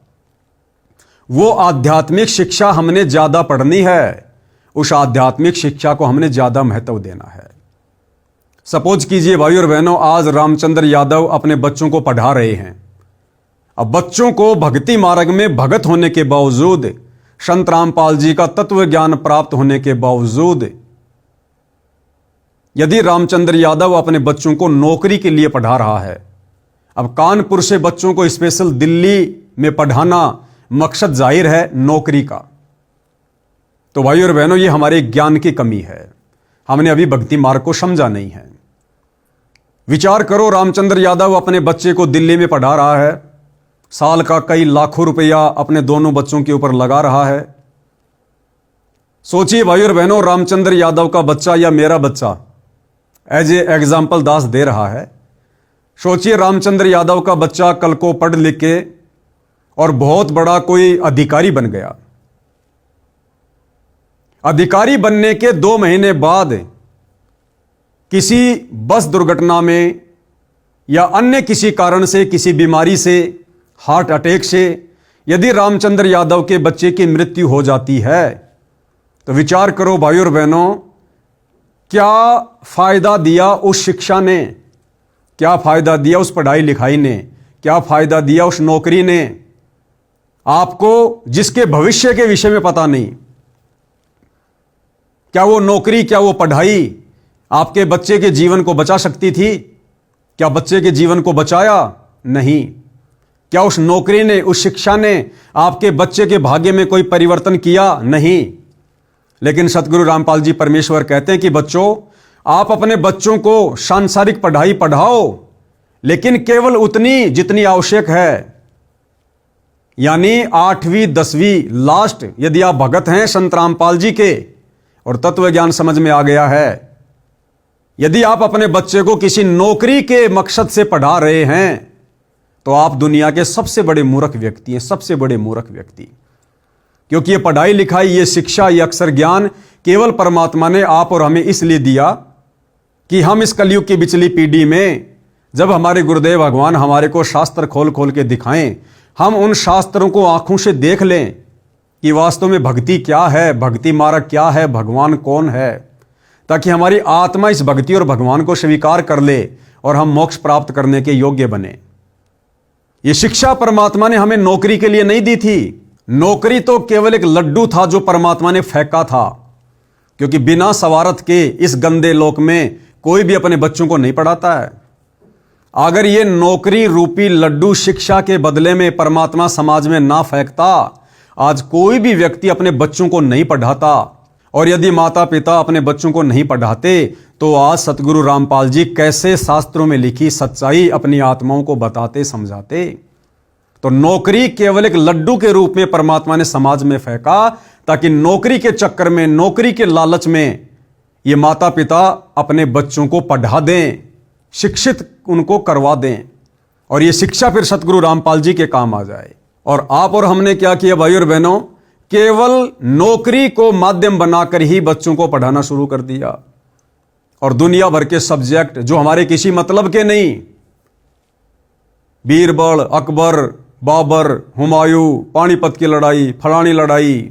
वो आध्यात्मिक शिक्षा हमने ज्यादा पढ़नी है। उस आध्यात्मिक शिक्षा को हमने ज्यादा महत्व देना है। सपोज कीजिए भाई और बहनों, आज रामचंद्र यादव अपने बच्चों को पढ़ा रहे हैं। अब बच्चों को भक्ति मार्ग में भगत होने के बावजूद, संत रामपाल जी का तत्व ज्ञान प्राप्त होने के बावजूद, यदि रामचंद्र यादव अपने बच्चों को नौकरी के लिए पढ़ा रहा है, अब कानपुर से बच्चों को स्पेशल दिल्ली में पढ़ाना मकसद जाहिर है नौकरी का, तो भाई और बहनों, ये हमारे ज्ञान की कमी है। हमने अभी भक्ति मार्ग को समझा नहीं है। विचार करो, रामचंद्र यादव अपने बच्चे को दिल्ली में पढ़ा रहा है, साल का कई लाखों रुपया अपने दोनों बच्चों के ऊपर लगा रहा है। सोचिए भाई और बहनों, रामचंद्र यादव का बच्चा या मेरा बच्चा एज ए एग्जाम्पल दास दे रहा है। सोचिए रामचंद्र यादव का बच्चा कल को पढ़ लिख के और बहुत बड़ा कोई अधिकारी बन गया। अधिकारी बनने के 2 महीने बाद किसी बस दुर्घटना में या अन्य किसी कारण से, किसी बीमारी से, हार्ट अटैक से यदि रामचंद्र यादव के बच्चे की मृत्यु हो जाती है, तो विचार करो भाई और बहनों, क्या फायदा दिया उस शिक्षा ने, क्या फायदा दिया उस पढ़ाई लिखाई ने, क्या फायदा दिया उस नौकरी ने आपको, जिसके भविष्य के विषय में पता नहीं। क्या वो नौकरी, क्या वो पढ़ाई आपके बच्चे के जीवन को बचा सकती थी? क्या बच्चे के जीवन को बचाया? नहीं। क्या उस नौकरी ने, उस शिक्षा ने आपके बच्चे के भाग्य में कोई परिवर्तन किया? नहीं। लेकिन सतगुरु रामपाल जी परमेश्वर कहते हैं कि बच्चों, आप अपने बच्चों को सांसारिक पढ़ाई पढ़ाओ, लेकिन केवल उतनी जितनी आवश्यक है, यानी 8वीं 10वीं लास्ट। यदि आप भगत हैं संत रामपाल जी के और तत्व ज्ञान समझ में आ गया है, यदि आप अपने बच्चे को किसी नौकरी के मकसद से पढ़ा रहे हैं, तो आप दुनिया के सबसे बड़े मूर्ख व्यक्ति हैं, सबसे बड़े मूर्ख व्यक्ति। क्योंकि ये पढ़ाई लिखाई, ये शिक्षा, ये अक्षर ज्ञान केवल परमात्मा ने आप और हमें इसलिए दिया कि हम इस कलयुग की बिचली पीढ़ी में, जब हमारे गुरुदेव भगवान हमारे को शास्त्र खोल खोल के दिखाएं, हम उन शास्त्रों को आंखों से देख लें कि वास्तव में भक्ति क्या है, भक्ति मार्ग क्या है, भगवान कौन है, ताकि हमारी आत्मा इस भक्ति और भगवान को स्वीकार कर ले और हम मोक्ष प्राप्त करने के योग्य बने। ये शिक्षा परमात्मा ने हमें नौकरी के लिए नहीं दी थी। नौकरी तो केवल एक लड्डू था जो परमात्मा ने फेंका था, क्योंकि बिना सवारत के इस गंदे लोक में कोई भी अपने बच्चों को नहीं पढ़ाता है। अगर ये नौकरी रूपी लड्डू शिक्षा के बदले में परमात्मा समाज में ना फेंकता, आज कोई भी व्यक्ति अपने बच्चों को नहीं पढ़ाता। और यदि माता पिता अपने बच्चों को नहीं पढ़ाते, तो आज सतगुरु रामपाल जी कैसे शास्त्रों में लिखी सच्चाई अपनी आत्माओं को बताते, समझाते। तो नौकरी केवल एक लड्डू के रूप में परमात्मा ने समाज में फेंका, ताकि नौकरी के चक्कर में, नौकरी के लालच में ये माता पिता अपने बच्चों को पढ़ा दें, शिक्षित उनको करवा दें, और ये शिक्षा फिर सतगुरु रामपाल जी के काम आ जाए। और आप और हमने क्या किया भाई और बहनों, केवल नौकरी को माध्यम बनाकर ही बच्चों को पढ़ाना शुरू कर दिया। और दुनिया भर के सब्जेक्ट जो हमारे किसी मतलब के नहीं, बीरबल, अकबर, बाबर, हुमायूं, पानीपत की लड़ाई, फलानी लड़ाई,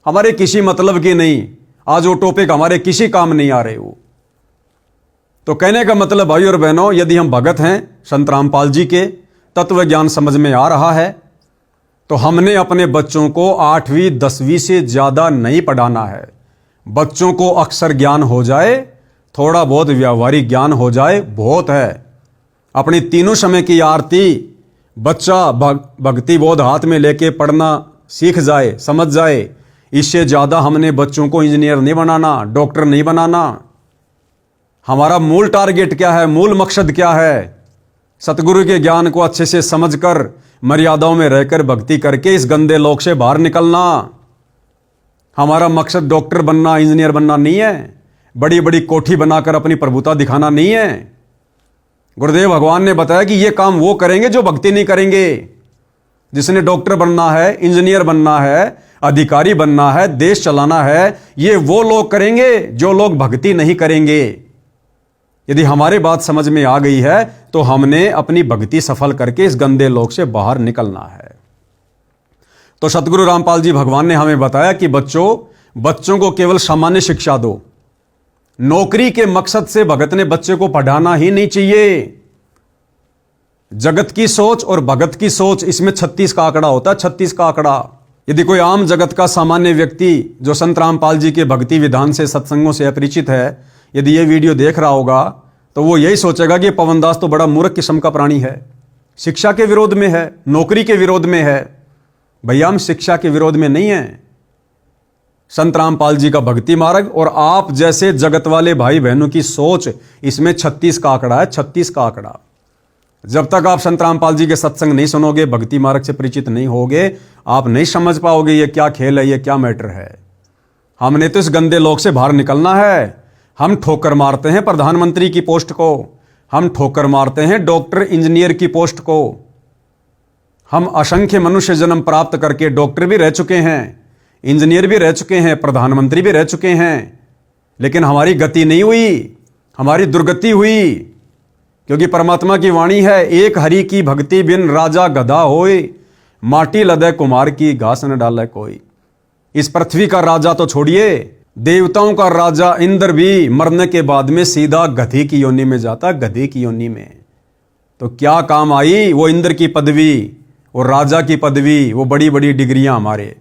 हमारे किसी मतलब की नहीं। आज वो टॉपिक हमारे किसी काम नहीं आ रहे हो। तो कहने का मतलब भाई और बहनों, यदि हम भगत हैं संत रामपाल जी के, तत्व ज्ञान समझ में आ रहा है, तो हमने अपने बच्चों को 8वीं 10वीं से ज्यादा नहीं पढ़ाना है। बच्चों को अक्षर ज्ञान हो जाए, थोड़ा बहुत व्यावहारिक ज्ञान हो जाए, बहुत है। अपनी तीनों समय की आरती बच्चा भक्ति बोध हाथ में लेके पढ़ना सीख जाए, समझ जाए। इससे ज्यादा हमने बच्चों को इंजीनियर नहीं बनाना, डॉक्टर नहीं बनाना। हमारा मूल टारगेट क्या है, मूल मकसद क्या है? सतगुरु के ज्ञान को अच्छे से समझकर, मर्यादाओं में रहकर भक्ति करके इस गंदे लोक से बाहर निकलना। हमारा मकसद डॉक्टर बनना, इंजीनियर बनना नहीं है, बड़ी बड़ी कोठी बनाकर अपनी प्रभुता दिखाना नहीं है। गुरुदेव भगवान ने बताया कि ये काम वो करेंगे जो भक्ति नहीं करेंगे। जिसने डॉक्टर बनना है, इंजीनियर बनना है, अधिकारी बनना है, देश चलाना है, ये वो लोग करेंगे जो लोग भक्ति नहीं करेंगे। यदि हमारी बात समझ में आ गई है तो हमने अपनी भक्ति सफल करके इस गंदे लोक से बाहर निकलना है। तो सतगुरु रामपाल जी भगवान ने हमें बताया कि बच्चों को केवल सामान्य शिक्षा दो। नौकरी के मकसद से भगत ने बच्चे को पढ़ाना ही नहीं चाहिए। जगत की सोच और भगत की सोच, इसमें 36 का आंकड़ा होता है, 36 का आंकड़ा। यदि कोई आम जगत का सामान्य व्यक्ति जो संत रामपाल जी के भक्ति विधान से, सत्संगों से अपरिचित है, यदि ये वीडियो देख रहा होगा तो वो यही सोचेगा कि पवनदास तो बड़ा मूर्ख किस्म का प्राणी है, शिक्षा के विरोध में है, नौकरी के विरोध में है। भैया हम शिक्षा के विरोध में नहीं है। संत रामपाल जी का भक्ति मार्ग और आप जैसे जगत वाले भाई बहनों की सोच, इसमें 36 का आंकड़ा है, 36 का आंकड़ा। जब तक आप संत रामपाल जी के सत्संग नहीं सुनोगे, भक्ति मार्ग से परिचित नहीं होगे, आप नहीं समझ पाओगे ये क्या खेल है, ये क्या मैटर है। हमने तो इस गंदे लोक से बाहर निकलना है। हम ठोकर मारते हैं प्रधानमंत्री की पोस्ट को, हम ठोकर मारते हैं डॉक्टर इंजीनियर की पोस्ट को। हम असंख्य मनुष्य जन्म प्राप्त करके डॉक्टर भी रह चुके हैं, इंजीनियर भी रह चुके हैं, प्रधानमंत्री भी रह चुके हैं, लेकिन हमारी गति नहीं हुई, हमारी दुर्गति हुई। क्योंकि परमात्मा की वाणी है, एक हरि की भक्ति बिन राजा गधा होए, माटी लदे कुमार की घास न डाले कोई। इस पृथ्वी का राजा तो छोड़िए, देवताओं का राजा इंद्र भी मरने के बाद में सीधा गधी की योनि में जाता, गधी की योनि में। तो क्या काम आई वो इंद्र की पदवी, वो राजा की पदवी, वो बड़ी बड़ी डिग्रियां हमारे।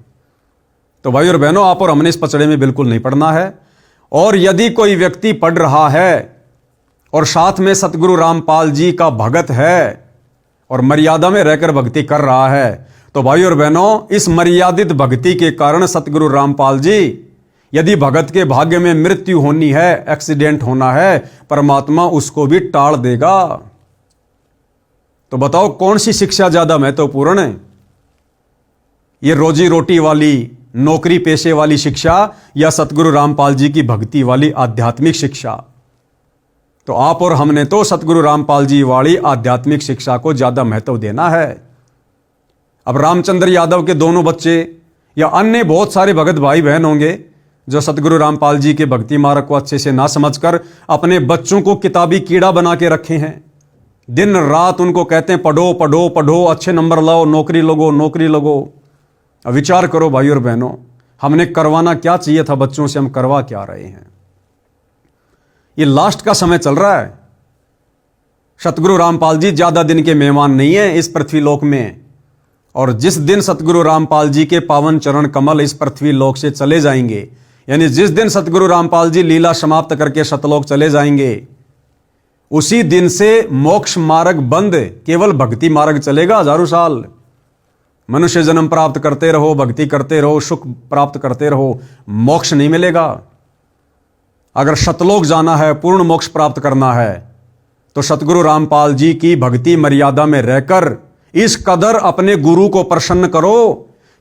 तो भाई और बहनों, आप और हमने इस पचड़े में बिल्कुल नहीं पढ़ना है। और यदि कोई व्यक्ति पढ़ रहा है और साथ में सतगुरु रामपाल जी का भगत है और मर्यादा में रहकर भक्ति कर रहा है, तो भाई और बहनों, इस मर्यादित भक्ति के कारण सतगुरु रामपाल जी, यदि भगत के भाग्य में मृत्यु होनी है, एक्सीडेंट होना है, परमात्मा उसको भी टाल देगा। तो बताओ कौन सी शिक्षा ज्यादा महत्वपूर्ण है, ये रोजी रोटी वाली, नौकरी पेशे वाली शिक्षा या सतगुरु रामपाल जी की भक्ति वाली आध्यात्मिक शिक्षा? तो आप और हमने तो सतगुरु रामपाल जी वाली आध्यात्मिक शिक्षा को ज्यादा महत्व देना है। अब रामचंद्र यादव के दोनों बच्चे या अन्य बहुत सारे भगत भाई बहन होंगे जो सतगुरु रामपाल जी के भक्ति मार्ग को अच्छे से ना समझकर अपने बच्चों को किताबी कीड़ा बना के रखे हैं। दिन रात उनको कहते हैं पढ़ो पढ़ो पढ़ो, अच्छे नंबर लाओ, नौकरी लगो, नौकरी लगो। अब विचार करो भाई और बहनों, हमने करवाना क्या चाहिए था बच्चों से, हम करवा क्या रहे हैं। ये लास्ट का समय चल रहा है। सतगुरु रामपाल जी ज्यादा दिन के मेहमान नहीं है इस पृथ्वी लोक में। और जिस दिन सतगुरु रामपाल जी के पावन चरण कमल इस पृथ्वी लोक से चले जाएंगे, यानी जिस दिन सतगुरु रामपाल जी लीला समाप्त करके सतलोक चले जाएंगे, उसी दिन से मोक्ष मार्ग बंद, केवल भक्ति मार्ग चलेगा। हजारों साल मनुष्य जन्म प्राप्त करते रहो, भक्ति करते रहो, सुख प्राप्त करते रहो, मोक्ष नहीं मिलेगा। अगर सतलोक जाना है, पूर्ण मोक्ष प्राप्त करना है, तो सतगुरु रामपाल जी की भक्ति मर्यादा में रहकर इस कदर अपने गुरु को प्रसन्न करो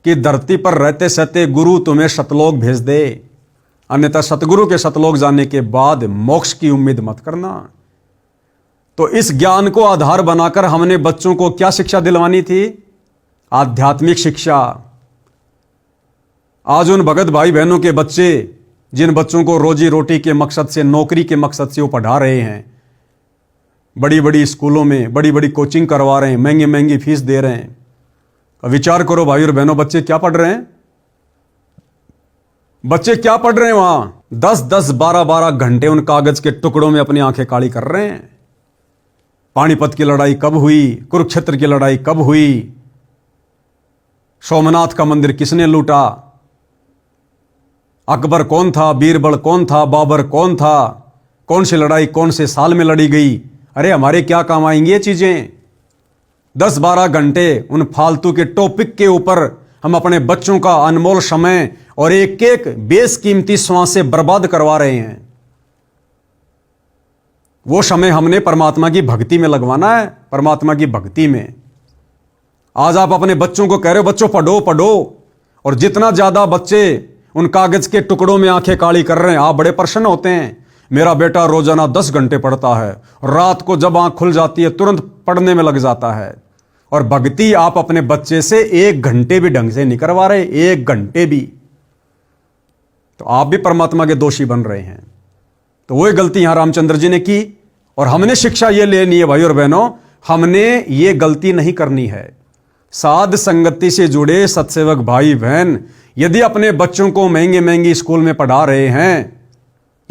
कि धरती पर रहते सहते गुरु तुम्हें सतलोक भेज दे। अन्यथा सतगुरु के सतलोक जाने के बाद मोक्ष की उम्मीद मत करना। तो इस ज्ञान को आधार बनाकर हमने बच्चों को क्या शिक्षा दिलवानी थी? आध्यात्मिक शिक्षा। आज उन भगत भाई बहनों के बच्चे, जिन बच्चों को रोजी रोटी के मकसद से, नौकरी के मकसद से वो पढ़ा रहे हैं, बड़ी बड़ी स्कूलों में बड़ी बड़ी कोचिंग करवा रहे हैं, महंगी महंगी फीस दे रहे हैं। अब विचार करो भाई और बहनों, बच्चे क्या पढ़ रहे हैं? बच्चे क्या पढ़ रहे हैं वहां? 10-10, 12-12 घंटे उन कागज के टुकड़ों में अपनी आंखें काली कर रहे हैं। पानीपत की लड़ाई कब हुई, कुरुक्षेत्र की लड़ाई कब हुई, सोमनाथ का मंदिर किसने लूटा, अकबर कौन था, बीरबल कौन था, बाबर कौन था, कौन सी लड़ाई कौन से साल में लड़ी गई। अरे हमारे क्या काम आएंगी ये चीजें? 10-12 घंटे उन फालतू के टॉपिक के ऊपर हम अपने बच्चों का अनमोल समय और एक एक बेशकीमती श्वासें बर्बाद करवा रहे हैं। वो समय हमने परमात्मा की भक्ति में लगवाना है, परमात्मा की भक्ति में। आज आप अपने बच्चों को कह रहे हो बच्चों पढ़ो पढ़ो, और जितना ज्यादा बच्चे उन कागज के टुकड़ों में आंखें काली कर रहे हैं, आप बड़े प्रसन्न होते हैं। मेरा बेटा रोजाना 10 घंटे पढ़ता है, रात को जब आंख खुल जाती है तुरंत पढ़ने में लग जाता है। और भक्ति आप अपने बच्चे से 1 घंटे भी ढंग से नहीं करवा रहे, 1 घंटे भी, तो आप भी परमात्मा के दोषी बन रहे हैं। तो वही गलती यहां रामचंद्र जी ने की और हमने शिक्षा ये लेनी है भाई और बहनों, हमने ये गलती नहीं करनी है। साध संगति से जुड़े सत्सेवक भाई बहन यदि अपने बच्चों को महंगे महंगी स्कूल में पढ़ा रहे हैं,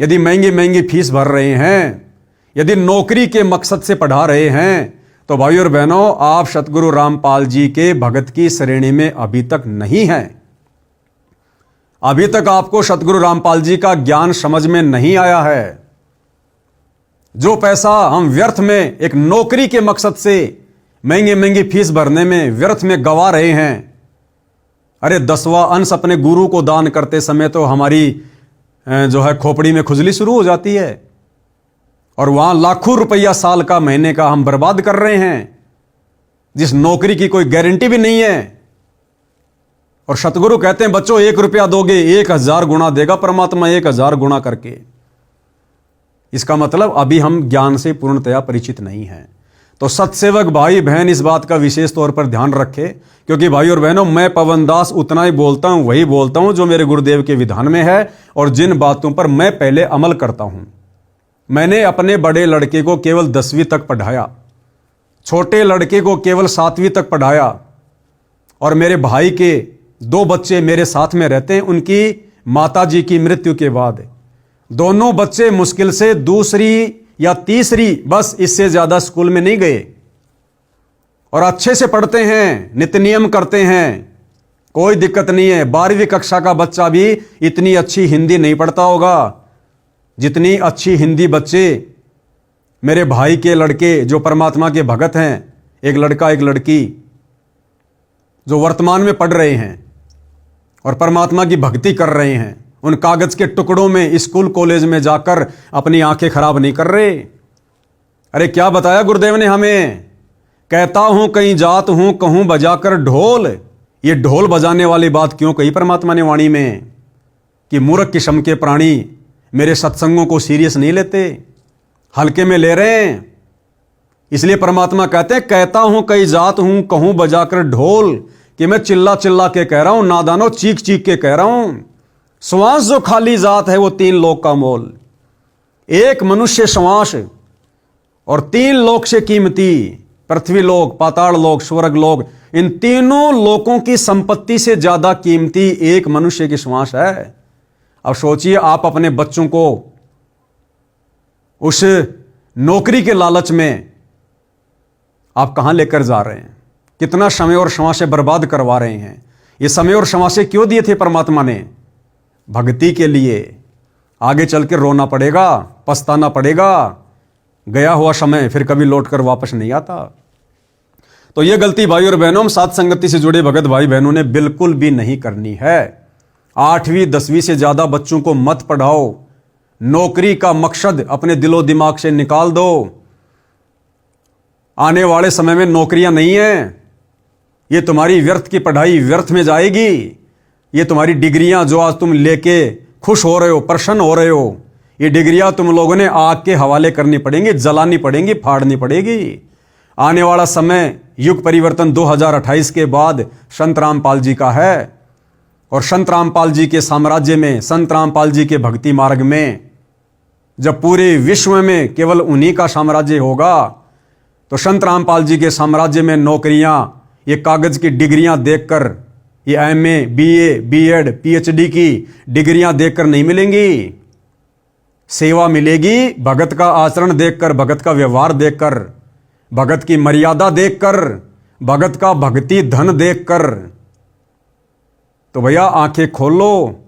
यदि महंगी महंगी फीस भर रहे हैं, यदि नौकरी के मकसद से पढ़ा रहे हैं, तो भाई और बहनों आप सतगुरु रामपाल जी के भगत की श्रेणी में अभी तक नहीं हैं। अभी तक आपको सतगुरु रामपाल जी का ज्ञान समझ में नहीं आया है। जो पैसा हम व्यर्थ में एक नौकरी के मकसद से महंगी महंगी फीस भरने में व्यर्थ में गवा रहे हैं, अरे 10वां अंश अपने गुरु को दान करते समय तो हमारी जो है खोपड़ी में खुजली शुरू हो जाती है, और वहां लाखों रुपया साल का महीने का हम बर्बाद कर रहे हैं, जिस नौकरी की कोई गारंटी भी नहीं है। और सतगुरु कहते हैं बच्चों 1 रुपया दोगे 1000 गुना देगा परमात्मा, 1000 गुना करके। इसका मतलब अभी हम ज्ञान से पूर्णतया परिचित नहीं हैं। तो सत्सेवक भाई बहन इस बात का विशेष तौर पर ध्यान रखे, क्योंकि भाई और बहनों मैं पवन दास उतना ही बोलता हूं, वही बोलता हूं जो मेरे गुरुदेव के विधान में है और जिन बातों पर मैं पहले अमल करता हूं। मैंने अपने बड़े लड़के को केवल 10वीं तक पढ़ाया, छोटे लड़के को केवल 7वीं तक पढ़ाया, और मेरे भाई के 2 बच्चे मेरे साथ में रहते हैं। उनकी माताजी की मृत्यु के बाद दोनों बच्चे मुश्किल से 2री या 3री, बस इससे ज्यादा स्कूल में नहीं गए, और अच्छे से पढ़ते हैं, नित्य नियम करते हैं, कोई दिक्कत नहीं है। 12वीं कक्षा का बच्चा भी इतनी अच्छी हिंदी नहीं पढ़ता होगा जितनी अच्छी हिंदी बच्चे मेरे भाई के लड़के जो परमात्मा के भगत हैं, एक लड़का एक लड़की जो वर्तमान में पढ़ रहे हैं और परमात्मा की भक्ति कर रहे हैं, उन कागज के टुकड़ों में स्कूल कॉलेज में जाकर अपनी आंखें खराब नहीं कर रहे। अरे क्या बताया गुरुदेव ने हमें, कहता हूं कहीं जात हूं कहूं बजाकर ढोल। ये ढोल बजाने वाली बात क्यों कही परमात्मा ने वाणी में, कि मूर्ख किस्म के प्राणी मेरे सत्संगों को सीरियस नहीं लेते, हल्के में ले रहे हैं। इसलिए परमात्मा कहते हैं कहता हूं कहीं जात हूं कहूं बजाकर ढोल, कि मैं चिल्ला चिल्ला के कह रहा हूं, नादानो चीख चीख के कह रहा हूं। श्वास जो खाली जात है वो 3 लोक का मोल, एक मनुष्य श्वास और 3 लोक से कीमती, पृथ्वी लोक, पाताल लोक, स्वर्ग लोक, इन तीनों लोकों की संपत्ति से ज्यादा कीमती एक मनुष्य की श्वास है। अब सोचिए आप अपने बच्चों को उस नौकरी के लालच में आप कहां लेकर जा रहे हैं, कितना समय और श्वासें बर्बाद करवा रहे हैं। ये समय और श्वासें क्यों दिए थे परमात्मा ने? भक्ति के लिए। आगे चल के रोना पड़ेगा, पछताना पड़ेगा, गया हुआ समय फिर कभी लौटकर वापस नहीं आता। तो यह गलती भाई और बहनों साथ संगति से जुड़े भगत भाई बहनों ने बिल्कुल भी नहीं करनी है। 8वीं 10वीं से ज्यादा बच्चों को मत पढ़ाओ, नौकरी का मकसद अपने दिलो दिमाग से निकाल दो। आने वाले समय में नौकरियां नहीं है, ये तुम्हारी व्यर्थ की पढ़ाई व्यर्थ में जाएगी। ये तुम्हारी डिग्रियां जो आज तुम लेके खुश हो रहे हो, प्रसन्न हो रहे हो, ये डिग्रियां तुम लोगों ने आग के हवाले करनी पड़ेंगी, जलानी पड़ेंगी, फाड़नी पड़ेगी। आने वाला समय युग परिवर्तन 2028 के बाद संत रामपाल जी का है, और संत रामपाल जी के साम्राज्य में, संत रामपाल जी के भक्ति मार्ग में जब पूरे विश्व में केवल उन्हीं का साम्राज्य होगा, तो संत रामपाल जी के साम्राज्य में नौकरियां ये कागज की डिग्रियां देखकर, ये MA, BA, B.Ed, PhD की डिग्रियां देखकर नहीं मिलेंगी। सेवा मिलेगी भगत का आचरण देखकर, भगत का व्यवहार देखकर, भगत की मर्यादा देखकर, भगत का भक्ति धन देखकर। तो भैया आंखें खोल लो।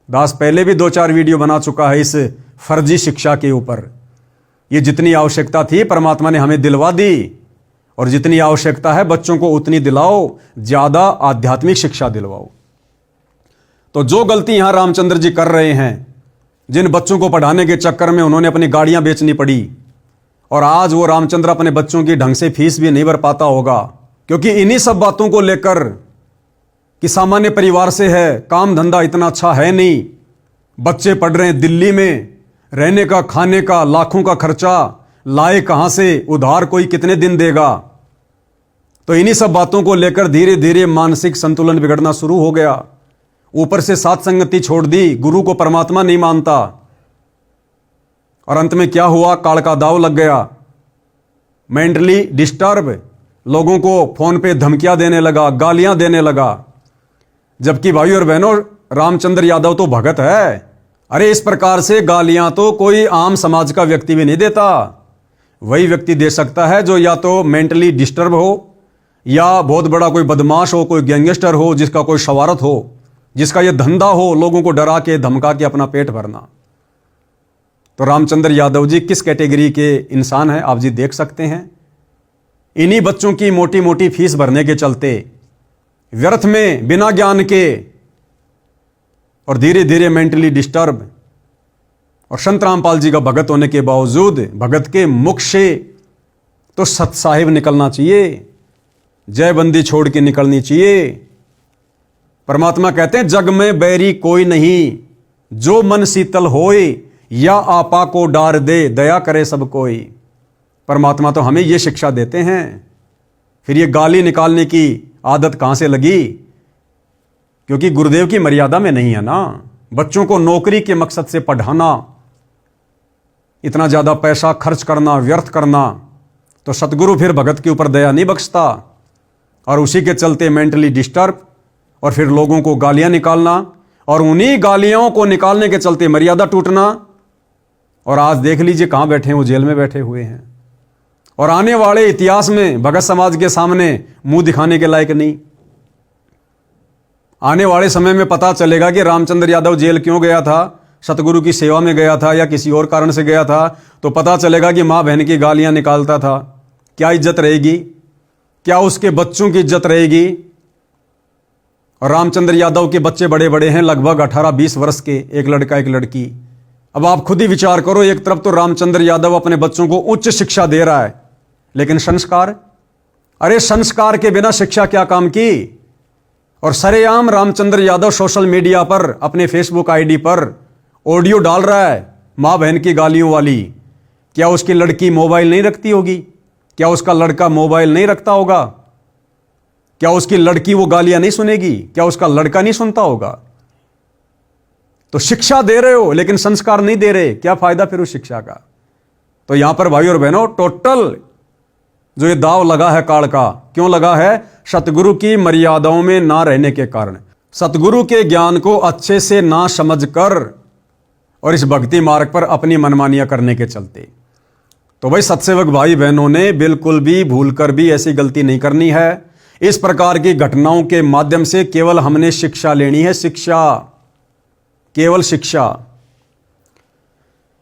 दास पहले भी 2-4 वीडियो बना चुका है इस फर्जी शिक्षा के ऊपर। ये जितनी आवश्यकता थी परमात्मा ने हमें दिलवा दी, और जितनी आवश्यकता है बच्चों को उतनी दिलाओ, ज्यादा आध्यात्मिक शिक्षा दिलवाओ। तो जो गलती यहां रामचंद्र जी कर रहे हैं, जिन बच्चों को पढ़ाने के चक्कर में उन्होंने अपनी गाड़ियां बेचनी पड़ी, और आज वो रामचंद्र अपने बच्चों की ढंग से फीस भी नहीं भर पाता होगा, क्योंकि इन्हीं सब बातों को लेकर कि सामान्य परिवार से है, काम धंधा इतना अच्छा है नहीं, बच्चे पढ़ रहे हैं दिल्ली में, रहने का, खाने का, लाखों का खर्चा लाए कहां से, उधार कोई कितने दिन देगा। तो इन्हीं सब बातों को लेकर धीरे धीरे मानसिक संतुलन बिगड़ना शुरू हो गया। ऊपर से साथ संगति छोड़ दी, गुरु को परमात्मा नहीं मानता, और अंत में क्या हुआ, काल का दाव लग गया। मेंटली डिस्टर्ब, लोगों को फोन पे धमकियां देने लगा, गालियां देने लगा। जबकि भाई और बहनों, रामचंद्र यादव तो भगत है। अरे इस प्रकार से गालियां तो कोई आम समाज का व्यक्ति भी नहीं देता। वही व्यक्ति दे सकता है जो या तो मेंटली डिस्टर्ब हो, या बहुत बड़ा कोई बदमाश हो, कोई गैंगस्टर हो, जिसका कोई शवारत हो, जिसका यह धंधा हो लोगों को डरा के धमका के अपना पेट भरना। तो रामचंद्र यादव जी किस कैटेगरी के इंसान हैं आप जी देख सकते हैं। इन्हीं बच्चों की मोटी मोटी फीस भरने के चलते व्यर्थ में, बिना ज्ञान के, और धीरे धीरे मेंटली डिस्टर्ब, और संत रामपाल जी का भगत होने के बावजूद भगत के मुख से तो सत साहिब निकलना चाहिए, जय बंदी छोड़ के निकलनी चाहिए। परमात्मा कहते हैं जग में बैरी कोई नहीं, जो मन शीतल होए, या आपा को डार दे, दया करे सब कोई। परमात्मा तो हमें यह शिक्षा देते हैं। फिर ये गाली निकालने की आदत कहां से लगी? क्योंकि गुरुदेव की मर्यादा में नहीं है ना। बच्चों को नौकरी के मकसद से पढ़ाना, इतना ज्यादा पैसा खर्च करना, व्यर्थ करना, तो सतगुरु फिर भगत के ऊपर दया नहीं बख्शता। और उसी के चलते मेंटली डिस्टर्ब, और फिर लोगों को गालियां निकालना, और उन्हीं गालियों को निकालने के चलते मर्यादा टूटना। और आज देख लीजिए कहां बैठे हैं, वो जेल में बैठे हुए हैं, और आने वाले इतिहास में भगत समाज के सामने मुंह दिखाने के लायक नहीं। आने वाले समय में पता चलेगा कि रामचंद्र यादव जेल क्यों गया था, सतगुरु की सेवा में गया था या किसी और कारण से गया था। तो पता चलेगा कि मां बहन की गालियां निकालता था। क्या इज्जत रहेगी? क्या उसके बच्चों की इज्जत रहेगी? और रामचंद्र यादव के बच्चे बड़े बड़े हैं, लगभग 18-20 वर्ष के, एक लड़का एक लड़की। अब आप खुद ही विचार करो, एक तरफ तो रामचंद्र यादव अपने बच्चों को उच्च शिक्षा दे रहा है, लेकिन संस्कार, अरे संस्कार के बिना शिक्षा क्या काम की? और सरेआम रामचंद्र यादव सोशल मीडिया पर, अपने फेसबुक आईडी पर ऑडियो डाल रहा है मां बहन की गालियों वाली। क्या उसकी लड़की मोबाइल नहीं रखती होगी? क्या उसका लड़का मोबाइल नहीं रखता होगा? क्या उसकी लड़की वो गालियां नहीं सुनेगी? क्या उसका लड़का नहीं सुनता होगा? तो शिक्षा दे रहे हो लेकिन संस्कार नहीं दे रहे, क्या फायदा फिर उस शिक्षा का? तो यहां पर भाई और बहनों, टोटल जो ये दाव लगा है काल का, क्यों लगा है? सतगुरु की मर्यादाओं में ना रहने के कारण, सतगुरु के ज्ञान को अच्छे से ना समझकर, और इस भक्ति मार्ग पर अपनी मनमानियां करने के चलते। तो भाई सत्सेवक भाई बहनों ने बिल्कुल भी भूलकर भी ऐसी गलती नहीं करनी है। इस प्रकार की घटनाओं के माध्यम से केवल हमने शिक्षा लेनी है, शिक्षा, केवल शिक्षा।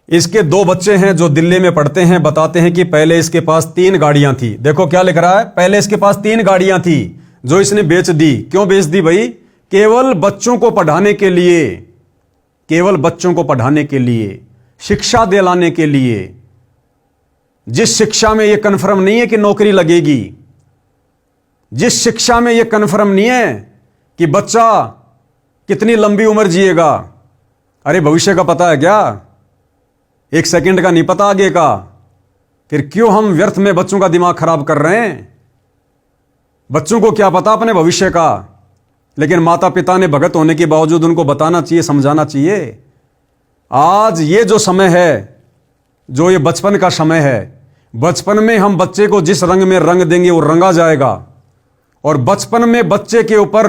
इसके 2 बच्चे हैं जो दिल्ली में पढ़ते हैं, बताते हैं कि पहले इसके पास 3 गाड़ियां थी। देखो क्या लिख रहा है, पहले इसके पास 3 गाड़ियां थी जो इसने बेच दी। क्यों बेच दी भाई? केवल बच्चों को पढ़ाने के लिए, केवल बच्चों को पढ़ाने के लिए, शिक्षा दिलाने के लिए। जिस शिक्षा में यह कन्फर्म नहीं है कि नौकरी लगेगी, जिस शिक्षा में यह कन्फर्म नहीं है कि बच्चा कितनी लंबी उम्र जिएगा। अरे भविष्य का पता है क्या? 1 सेकंड का नहीं पता आगे का। फिर क्यों हम व्यर्थ में बच्चों का दिमाग खराब कर रहे हैं? बच्चों को क्या पता अपने भविष्य का? लेकिन माता पिता ने भगत होने के बावजूद उनको बताना चाहिए, समझाना चाहिए। आज ये जो समय है, जो ये बचपन का समय है, बचपन में हम बच्चे को जिस रंग में रंग देंगे वो रंगा जाएगा। और बचपन में बच्चे के ऊपर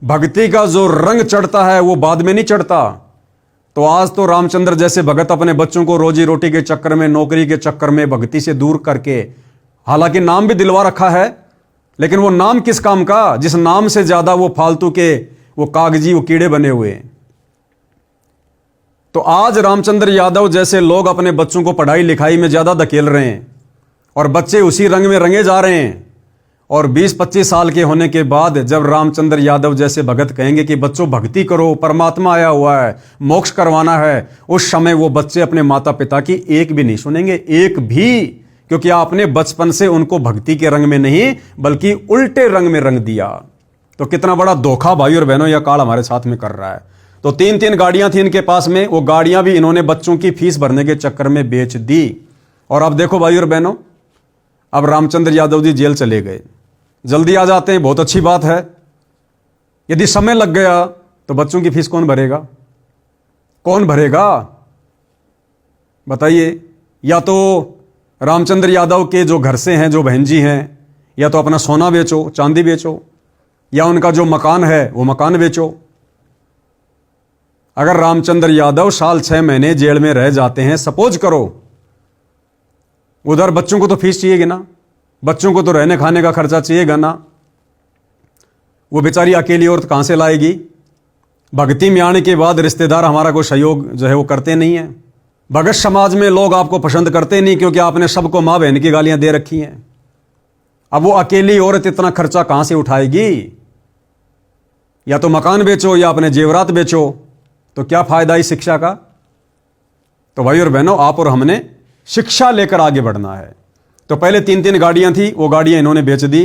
भक्ति का जो रंग चढ़ता है वो बाद में नहीं चढ़ता। तो आज तो रामचंद्र जैसे भगत अपने बच्चों को रोजी रोटी के चक्कर में, नौकरी के चक्कर में भक्ति से दूर करके, हालांकि नाम भी दिलवा रखा है, लेकिन वो नाम किस काम का, जिस नाम से ज्यादा वो फालतू के, वो कागजी, वो कीड़े बने हुए। तो आज रामचंद्र यादव जैसे लोग अपने बच्चों को पढ़ाई लिखाई में ज्यादा धकेल रहे हैं, और बच्चे उसी रंग में रंगे जा रहे हैं। और 20-25 साल के होने के बाद जब रामचंद्र यादव जैसे भगत कहेंगे कि बच्चों भक्ति करो, परमात्मा आया हुआ है, मोक्ष करवाना है, उस समय वो बच्चे अपने माता पिता की एक भी नहीं सुनेंगे, एक भी। क्योंकि आपने बचपन से उनको भक्ति के रंग में नहीं बल्कि उल्टे रंग में रंग दिया। तो कितना बड़ा धोखा भाई और बहनों यह काल हमारे साथ में कर रहा है। तो 3-3 गाड़ियां थी इनके पास में, वो गाड़ियां भी इन्होंने बच्चों की फीस भरने के चक्कर में बेच दी। और अब देखो भाई और बहनों, अब रामचंद्र यादव जी जेल चले गए, जल्दी आ जाते हैं, बहुत अच्छी बात है। यदि समय लग गया तो बच्चों की फीस कौन भरेगा? कौन भरेगा बताइए? या तो रामचंद्र यादव के जो घर से हैं, जो बहन जी हैं, या तो अपना सोना बेचो, चांदी बेचो, या उनका जो मकान है वो मकान बेचो। अगर रामचंद्र यादव साल 6 महीने जेल में रह जाते हैं, सपोज करो, उधर बच्चों को तो फीस चाहिएगी ना, बच्चों को तो रहने खाने का खर्चा चाहिएगा ना, वो बेचारी अकेली औरत कहां से लाएगी? भक्ति में आने के बाद रिश्तेदार हमारा कोई सहयोग जो है वो करते नहीं है। भगत समाज में लोग आपको पसंद करते नहीं, क्योंकि आपने सबको मां बहन की गालियां दे रखी हैं। अब वो अकेली औरत इतना खर्चा कहां से उठाएगी? या तो मकान बेचो या अपने जेवरात बेचो, तो क्या फायदा इस शिक्षा का? तो भाई और बहनों, आप और हमने शिक्षा लेकर आगे बढ़ना है। तो पहले 3-3 गाड़ियां थी, वो गाड़ियां इन्होंने बेच दी।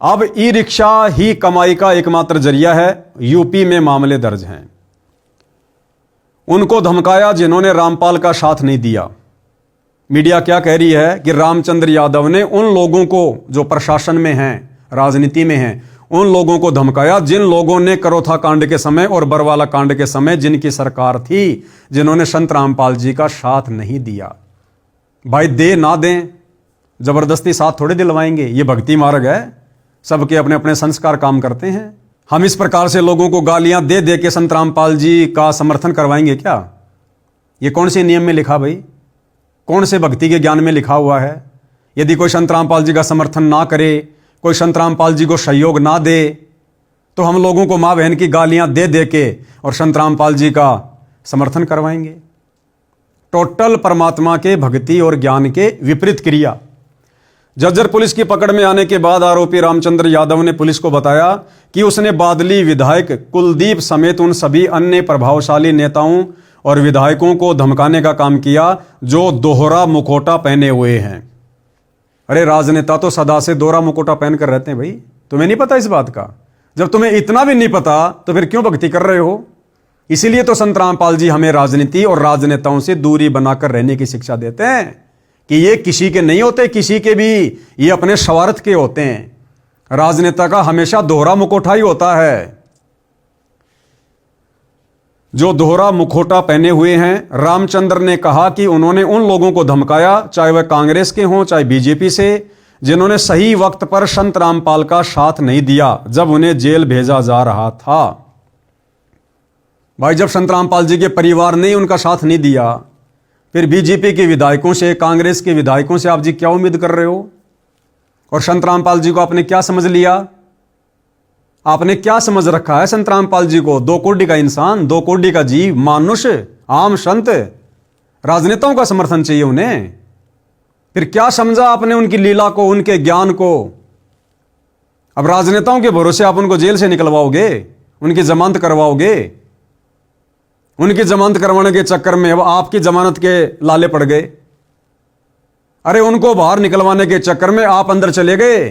अब ई रिक्शा ही कमाई का एकमात्र जरिया है। यूपी में मामले दर्ज हैं। उनको धमकाया जिन्होंने रामपाल का साथ नहीं दिया। मीडिया क्या कह रही है कि रामचंद्र यादव ने उन लोगों को जो प्रशासन में हैं, राजनीति में हैं, उन लोगों को धमकाया जिन लोगों ने करोथा कांड के समय और बरवाला कांड के समय जिनकी सरकार थी, जिन्होंने संत रामपाल जी का साथ नहीं दिया। भाई दे ना दें, जबरदस्ती साथ थोड़े दिलवाएंगे। ये भक्ति मार्ग है, सबके अपने अपने संस्कार काम करते हैं। हम इस प्रकार से लोगों को गालियां दे दे के संत रामपाल जी का समर्थन करवाएंगे क्या? ये कौन से नियम में लिखा भाई? कौन से भक्ति के ज्ञान में लिखा हुआ है? यदि कोई संत रामपाल जी का समर्थन ना करे, कोई संत रामपाल जी को सहयोग ना दे, तो हम लोगों को मां बहन की गालियां दे दे के और संत रामपाल जी का समर्थन करवाएंगे। टोटल परमात्मा के भक्ति और ज्ञान के विपरीत क्रिया। जज्जर पुलिस की पकड़ में आने के बाद आरोपी रामचंद्र यादव ने पुलिस को बताया कि उसने बादली विधायक कुलदीप समेत उन सभी अन्य प्रभावशाली नेताओं और विधायकों को धमकाने का काम किया जो दोहरा मुखौटा पहने हुए हैं। अरे राजनेता तो सदा से दोहरा मुखौटा पहनकर रहते हैं भाई, तुम्हें नहीं पता इस बात का? जब तुम्हें इतना भी नहीं पता तो फिर क्यों भक्ति कर रहे हो? इसीलिए तो संत रामपाल जी हमें राजनीति और राजनेताओं से दूरी बनाकर रहने की शिक्षा देते हैं कि ये किसी के नहीं होते, किसी के भी ये अपने स्वार्थ के होते हैं। राजनेता का हमेशा दोहरा मुखौटा ही होता है। जो दोहरा मुखौटा पहने हुए हैं, रामचंद्र ने कहा कि उन्होंने उन लोगों को धमकाया, चाहे वह कांग्रेस के हों चाहे बीजेपी से, जिन्होंने सही वक्त पर संत रामपाल का साथ नहीं दिया जब उन्हें जेल भेजा जा रहा था। भाई जब संत रामपाल जी के परिवार ने उनका साथ नहीं दिया, फिर बीजेपी के विधायकों से, कांग्रेस के विधायकों से आप जी क्या उम्मीद कर रहे हो? और संत रामपाल जी को आपने क्या समझ लिया? आपने क्या समझ रखा है संत रामपाल जी को? 2 कोड़ी का इंसान, 2 कोड़ी का जीव, मानुष, आम संत। राजनेताओं का समर्थन चाहिए उन्हें। फिर क्या समझा आपने उनकी लीला को, उनके ज्ञान को? अब राजनेताओं के भरोसे आप उनको जेल से निकलवाओगे, उनकी जमानत करवाओगे। उनकी जमानत करवाने के चक्कर में अब आपकी जमानत के लाले पड़ गए। अरे उनको बाहर निकलवाने के चक्कर में आप अंदर चले गए,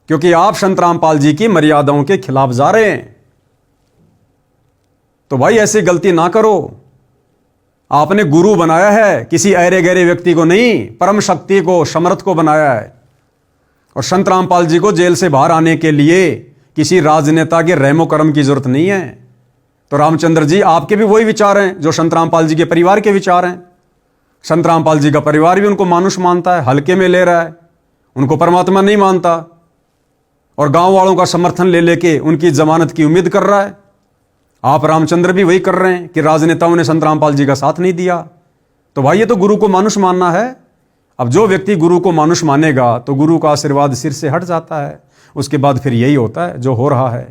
क्योंकि आप संत रामपाल जी की मर्यादाओं के खिलाफ जा रहे हैं। तो भाई ऐसी गलती ना करो। आपने गुरु बनाया है, किसी ऐरे गहरे व्यक्ति को नहीं, परम शक्ति को, समर्थ को बनाया है। और संत रामपाल जी को जेल से बाहर आने के लिए किसी राजनेता के रहमो करम की जरूरत नहीं है। तो रामचंद्र जी, आपके भी वही विचार हैं जो संत रामपाल जी के परिवार के विचार हैं। संत रामपाल जी का परिवार भी उनको मानुष मानता है, हल्के में ले रहा है, उनको परमात्मा नहीं मानता, और गांव वालों का समर्थन ले लेके उनकी जमानत की उम्मीद कर रहा है। आप रामचंद्र भी वही कर रहे हैं कि राजनेताओं ने संत रामपाल जी का साथ नहीं दिया। तो भाई ये तो गुरु को मानुष मानना है। अब जो व्यक्ति गुरु को मानुष मानेगा तो गुरु का आशीर्वाद सिर से हट जाता है। उसके बाद फिर यही होता है जो हो रहा है।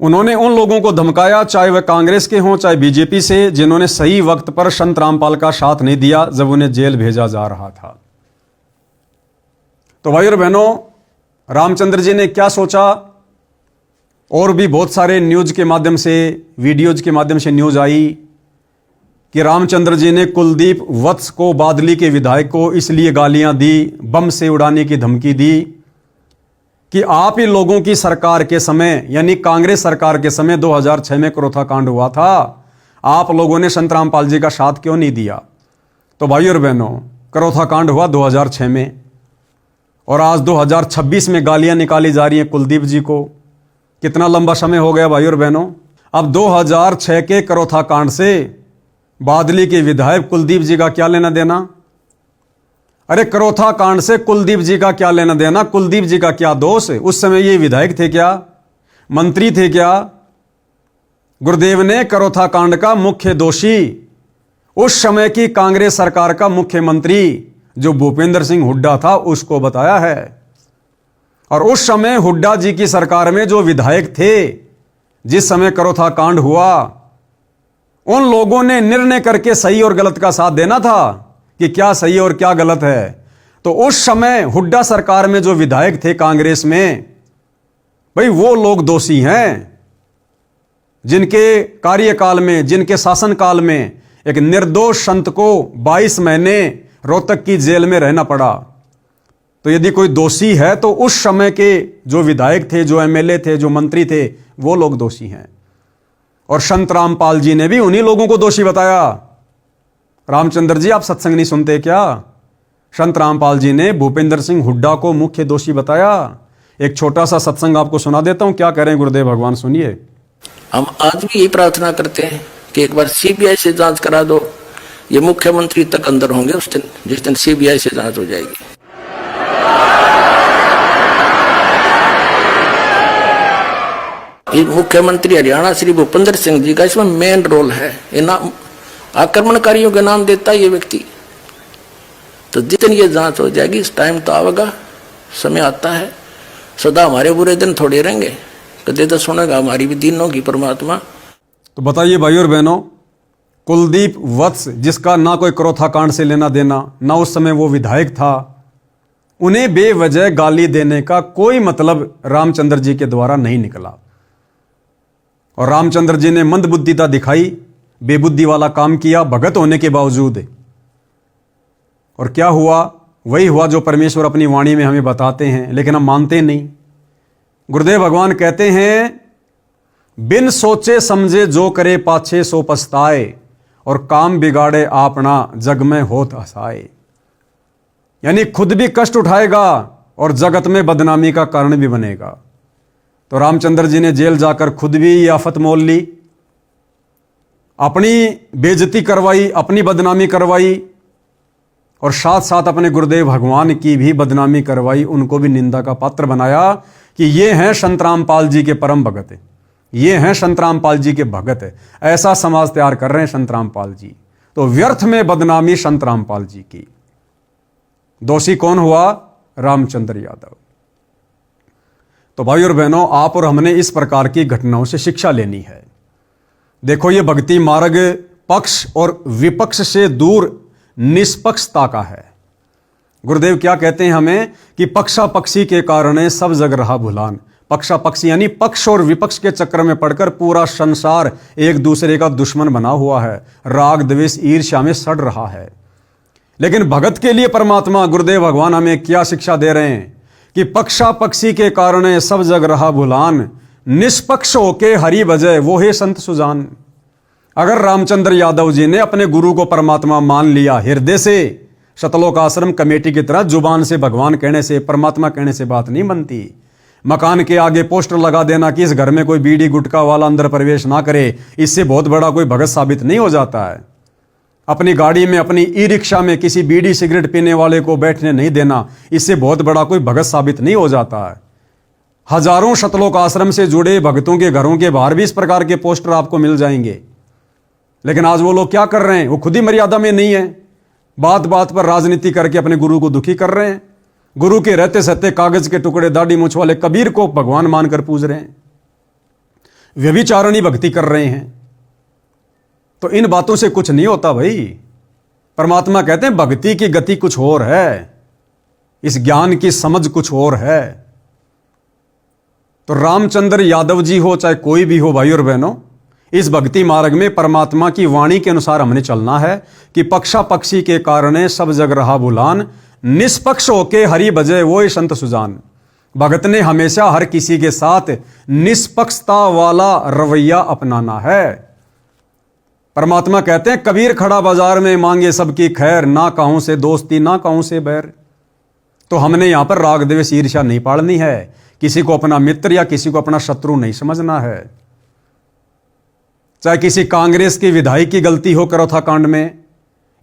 उन्होंने उन लोगों को धमकाया, चाहे वह कांग्रेस के हों चाहे बीजेपी से, जिन्होंने सही वक्त पर संत रामपाल का साथ नहीं दिया जब उन्हें जेल भेजा जा रहा था। तो भाई और बहनों, रामचंद्र जी ने क्या सोचा? और भी बहुत सारे न्यूज के माध्यम से, वीडियोज के माध्यम से न्यूज आई कि रामचंद्र जी ने कुलदीप वत्स को, बादली के विधायक को, इसलिए गालियां दी, बम से उड़ाने की धमकी दी कि आप ही लोगों की सरकार के समय, यानी कांग्रेस सरकार के समय 2006 में करोथा कांड हुआ था, आप लोगों ने संत रामपाल जी का साथ क्यों नहीं दिया? तो भाइयों और बहनों, करोथा कांड हुआ 2006 में और आज 2026 में गालियां निकाली जा रही हैं कुलदीप जी को। कितना लंबा समय हो गया भाइयों और बहनों। अब 2006 के करोथा कांड से बादली के विधायक कुलदीप जी का क्या लेना देना? अरे करोथा कांड से कुलदीप जी का क्या लेना देना? कुलदीप जी का क्या दोष? उस समय ये विधायक थे क्या? मंत्री थे क्या? गुरुदेव ने करोथा कांड का मुख्य दोषी उस समय की कांग्रेस सरकार का मुख्यमंत्री जो भूपेंद्र सिंह हुड्डा था उसको बताया है। और उस समय हुड्डा जी की सरकार में जो विधायक थे, जिस समय करोथा कांड हुआ, उन लोगों ने निर्णय करके सही और गलत का साथ देना था कि क्या सही और क्या गलत है। तो उस समय हुड्डा सरकार में जो विधायक थे कांग्रेस में, भाई वो लोग दोषी हैं जिनके कार्यकाल में, जिनके शासनकाल में एक निर्दोष संत को 22 महीने रोहतक की जेल में रहना पड़ा। तो यदि कोई दोषी है तो उस समय के जो विधायक थे, जो एमएलए थे, जो मंत्री थे, वो लोग दोषी हैं। और संत रामपाल जी ने भी उन्हीं लोगों को दोषी बताया। रामचंद्र जी, आप सत्संग नहीं सुनते क्या? संत रामपाल जी ने भूपेंद्र सिंह हुड्डा को मुख्य दोषी बताया। एक छोटा सा सत्संग आपको सुना देता हूं, क्या कह रहे हैं गुरुदेव भगवान, सुनिए। हम आज भी यही प्रार्थना करते हैं कि एक बार सीबीआई से जांच करा दो। ये मुख्यमंत्री तक अंदर होंगे उस दिन, जिस दिन सीबीआई से जांच हो जाएगी। ये मुख्यमंत्री हरियाणा श्री भूपेंद्र सिंह जी का इसमें मेन रोल है। ये नाम आक्रमणकारियों के नाम देता है ये व्यक्ति। तो जिस दिन ये जांच हो जाएगी, इस टाइम तो आवेगा, समय आता है। सदा हमारे बुरे दिन थोड़े रहेंगे, कदे तो सुनेगा हमारी भी दिनों की परमात्मा। तो बताइए भाइयों और बहनों, कुलदीप वत्स, जिसका ना कोई करोथा कांड से लेना देना, ना उस समय वो विधायक था, उन्हें बेवजह गाली देने का कोई मतलब रामचंद्र जी के द्वारा नहीं निकला। और रामचंद्र जी ने मंदबुद्धिता दिखाई, बेबुद्धि वाला काम किया भगत होने के बावजूद। और क्या हुआ? वही हुआ जो परमेश्वर अपनी वाणी में हमें बताते हैं, लेकिन हम मानते नहीं। गुरुदेव भगवान कहते हैं, बिन सोचे समझे जो करे पाछे सो पछताए, और काम बिगाड़े आपना जग में होत हसाए। यानी खुद भी कष्ट उठाएगा और जगत में बदनामी का कारण भी बनेगा। तो रामचंद्र जी ने जेल जाकर खुद भी ये आफत मोल ली, अपनी बेइज्जती करवाई, अपनी बदनामी करवाई, और साथ साथ अपने गुरुदेव भगवान की भी बदनामी करवाई, उनको भी निंदा का पात्र बनाया कि ये हैं संत रामपाल जी के परम भगत, ये हैं संत रामपाल जी के भगत। ऐसा समाज तैयार कर रहे हैं संत रामपाल जी। तो व्यर्थ में बदनामी संत रामपाल जी की। दोषी कौन हुआ? रामचंद्र यादव। तो भाई और बहनों, आप और हमने इस प्रकार की घटनाओं से शिक्षा लेनी है। देखो, ये भक्ति मार्ग पक्ष और विपक्ष से दूर निष्पक्षता का है। गुरुदेव क्या कहते हैं हमें कि पक्षा पक्षी के कारण सब जग रहा भुलान। पक्षा पक्षी यानी पक्ष और विपक्ष के चक्कर में पड़कर पूरा संसार एक दूसरे का दुश्मन बना हुआ है, राग द्वेष ईर्ष्या में सड़ रहा है। लेकिन भगत के लिए परमात्मा गुरुदेव भगवान हमें क्या शिक्षा दे रहे हैं कि पक्षा पक्षी के कारण सब जग रहा भुलान, निष्पक्ष होके हरि भजय वो है संत सुजान। अगर रामचंद्र यादव जी ने अपने गुरु को परमात्मा मान लिया हृदय से, सतलोक आश्रम कमेटी की तरह जुबान से भगवान कहने से, परमात्मा कहने से बात नहीं बनती। मकान के आगे पोस्टर लगा देना कि इस घर में कोई बीड़ी गुटखा वाला अंदर प्रवेश ना करे, इससे बहुत बड़ा कोई भगत साबित नहीं हो जाता है। अपनी गाड़ी में, अपनी ई रिक्शा में किसी बीड़ी सिगरेट पीने वाले को बैठने नहीं देना, इससे बहुत बड़ा कोई भगत साबित नहीं हो जाता है। हजारों सतलोक आश्रम से जुड़े भक्तों के घरों के बाहर भी इस प्रकार के पोस्टर आपको मिल जाएंगे। लेकिन आज वो लोग क्या कर रहे हैं? वो खुद ही मर्यादा में नहीं है, बात बात पर राजनीति करके अपने गुरु को दुखी कर रहे हैं। गुरु के रहते सहते कागज के टुकड़े दाढ़ी मूंछ वाले कबीर को भगवान मानकर पूज रहे हैं, व्यभिचारणी भक्ति कर रहे हैं। तो इन बातों से कुछ नहीं होता भाई। परमात्मा कहते हैं भक्ति की गति कुछ और है, इस ज्ञान की समझ कुछ और है। तो रामचंद्र यादव जी हो चाहे कोई भी हो, भाई और बहनों, इस भक्ति मार्ग में परमात्मा की वाणी के अनुसार हमने चलना है कि पक्षा पक्षी के कारण सब जग रहा भुलान, निष्पक्ष होके हरि भजय वो संत सुजान। भगत ने हमेशा हर किसी के साथ निष्पक्षता वाला रवैया अपनाना है। परमात्मा कहते हैं कबीर खड़ा बाजार में मांगे सबकी खैर, ना कहूं से दोस्ती ना कहूं से बैर। तो हमने यहां पर राग द्वेष ईर्ष्या नहीं पालनी है, किसी को अपना मित्र या किसी को अपना शत्रु नहीं समझना है। चाहे किसी कांग्रेस की विधायक की गलती हो करौथा कांड में,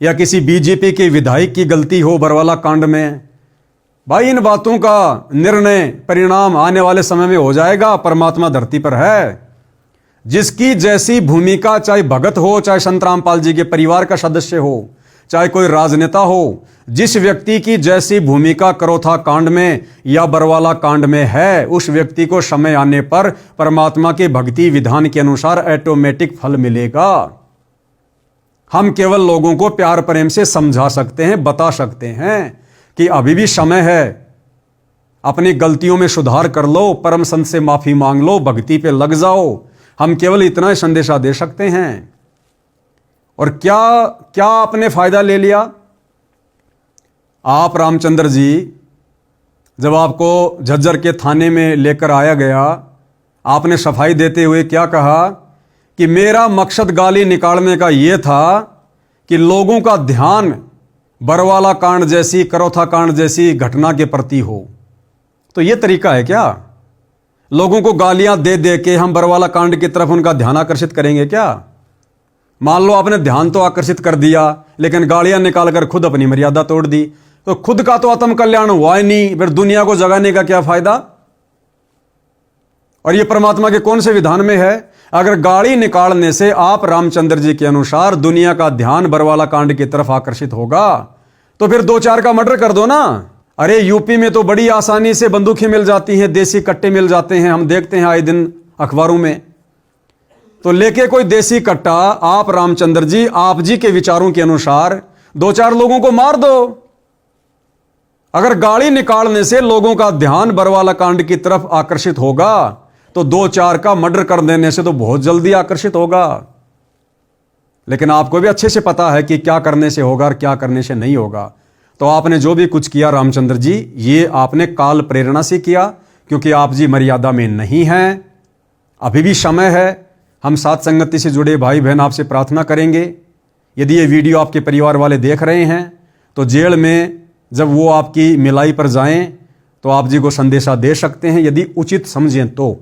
या किसी बीजेपी के विधायक की गलती हो बरवाला कांड में, भाई इन बातों का निर्णय परिणाम आने वाले समय में हो जाएगा। परमात्मा धरती पर है, जिसकी जैसी भूमिका, चाहे भगत हो, चाहे संत रामपाल जी के परिवार का सदस्य हो, चाहे कोई राजनेता हो, जिस व्यक्ति की जैसी भूमिका करौथा कांड में या बरवाला कांड में है, उस व्यक्ति को समय आने पर परमात्मा के भक्ति विधान के अनुसार ऑटोमेटिक फल मिलेगा। हम केवल लोगों को प्यार प्रेम से समझा सकते हैं, बता सकते हैं कि अभी भी समय है, अपनी गलतियों में सुधार कर लो, परम संत से माफी मांग लो, भक्ति पे लग जाओ। हम केवल इतना ही संदेशा दे सकते हैं। और क्या क्या आपने फायदा ले लिया? आप रामचंद्र जी, जब आपको झज्जर के थाने में लेकर आया गया, आपने सफाई देते हुए क्या कहा कि मेरा मकसद गाली निकालने का यह था कि लोगों का ध्यान बरवाला कांड जैसी, करौथा कांड जैसी घटना के प्रति हो। तो यह तरीका है क्या? लोगों को गालियां दे दे के हम बरवाला कांड की तरफ उनका ध्यान आकर्षित करेंगे क्या? मान लो आपने ध्यान तो आकर्षित कर दिया, लेकिन गालियां निकालकर खुद अपनी मर्यादा तोड़ दी, तो खुद का तो आत्म कल्याण हुआ ही नहीं, फिर दुनिया को जगाने का क्या फायदा? और यह परमात्मा के कौन से विधान में है? अगर गाली निकालने से आप रामचंद्र जी के अनुसार दुनिया का ध्यान बरवाला कांड की तरफ आकर्षित होगा, तो फिर 2-4 का मर्डर कर दो ना। अरे यूपी में तो बड़ी आसानी से बंदूकें मिल जाती हैं, देसी कट्टे मिल जाते हैं, हम देखते हैं आए दिन अखबारों में। तो लेके कोई देसी कट्टा आप रामचंद्र जी, आप जी के विचारों के अनुसार 2-4 लोगों को मार दो। अगर गाली निकालने से लोगों का ध्यान बरवाला कांड की तरफ आकर्षित होगा, तो 2-4 का मर्डर कर देने से तो बहुत जल्दी आकर्षित होगा। लेकिन आपको भी अच्छे से पता है कि क्या करने से होगा और क्या करने से नहीं होगा। तो आपने जो भी कुछ किया रामचंद्र जी, ये आपने काल प्रेरणा से किया, क्योंकि आप जी मर्यादा में नहीं हैं। अभी भी समय है। हम साथ संगति से जुड़े भाई बहन आपसे प्रार्थना करेंगे, यदि ये वीडियो आपके परिवार वाले देख रहे हैं, तो जेल में जब वो आपकी मिलाई पर जाएं, तो आप जी को संदेशा दे सकते हैं, यदि उचित समझें तो।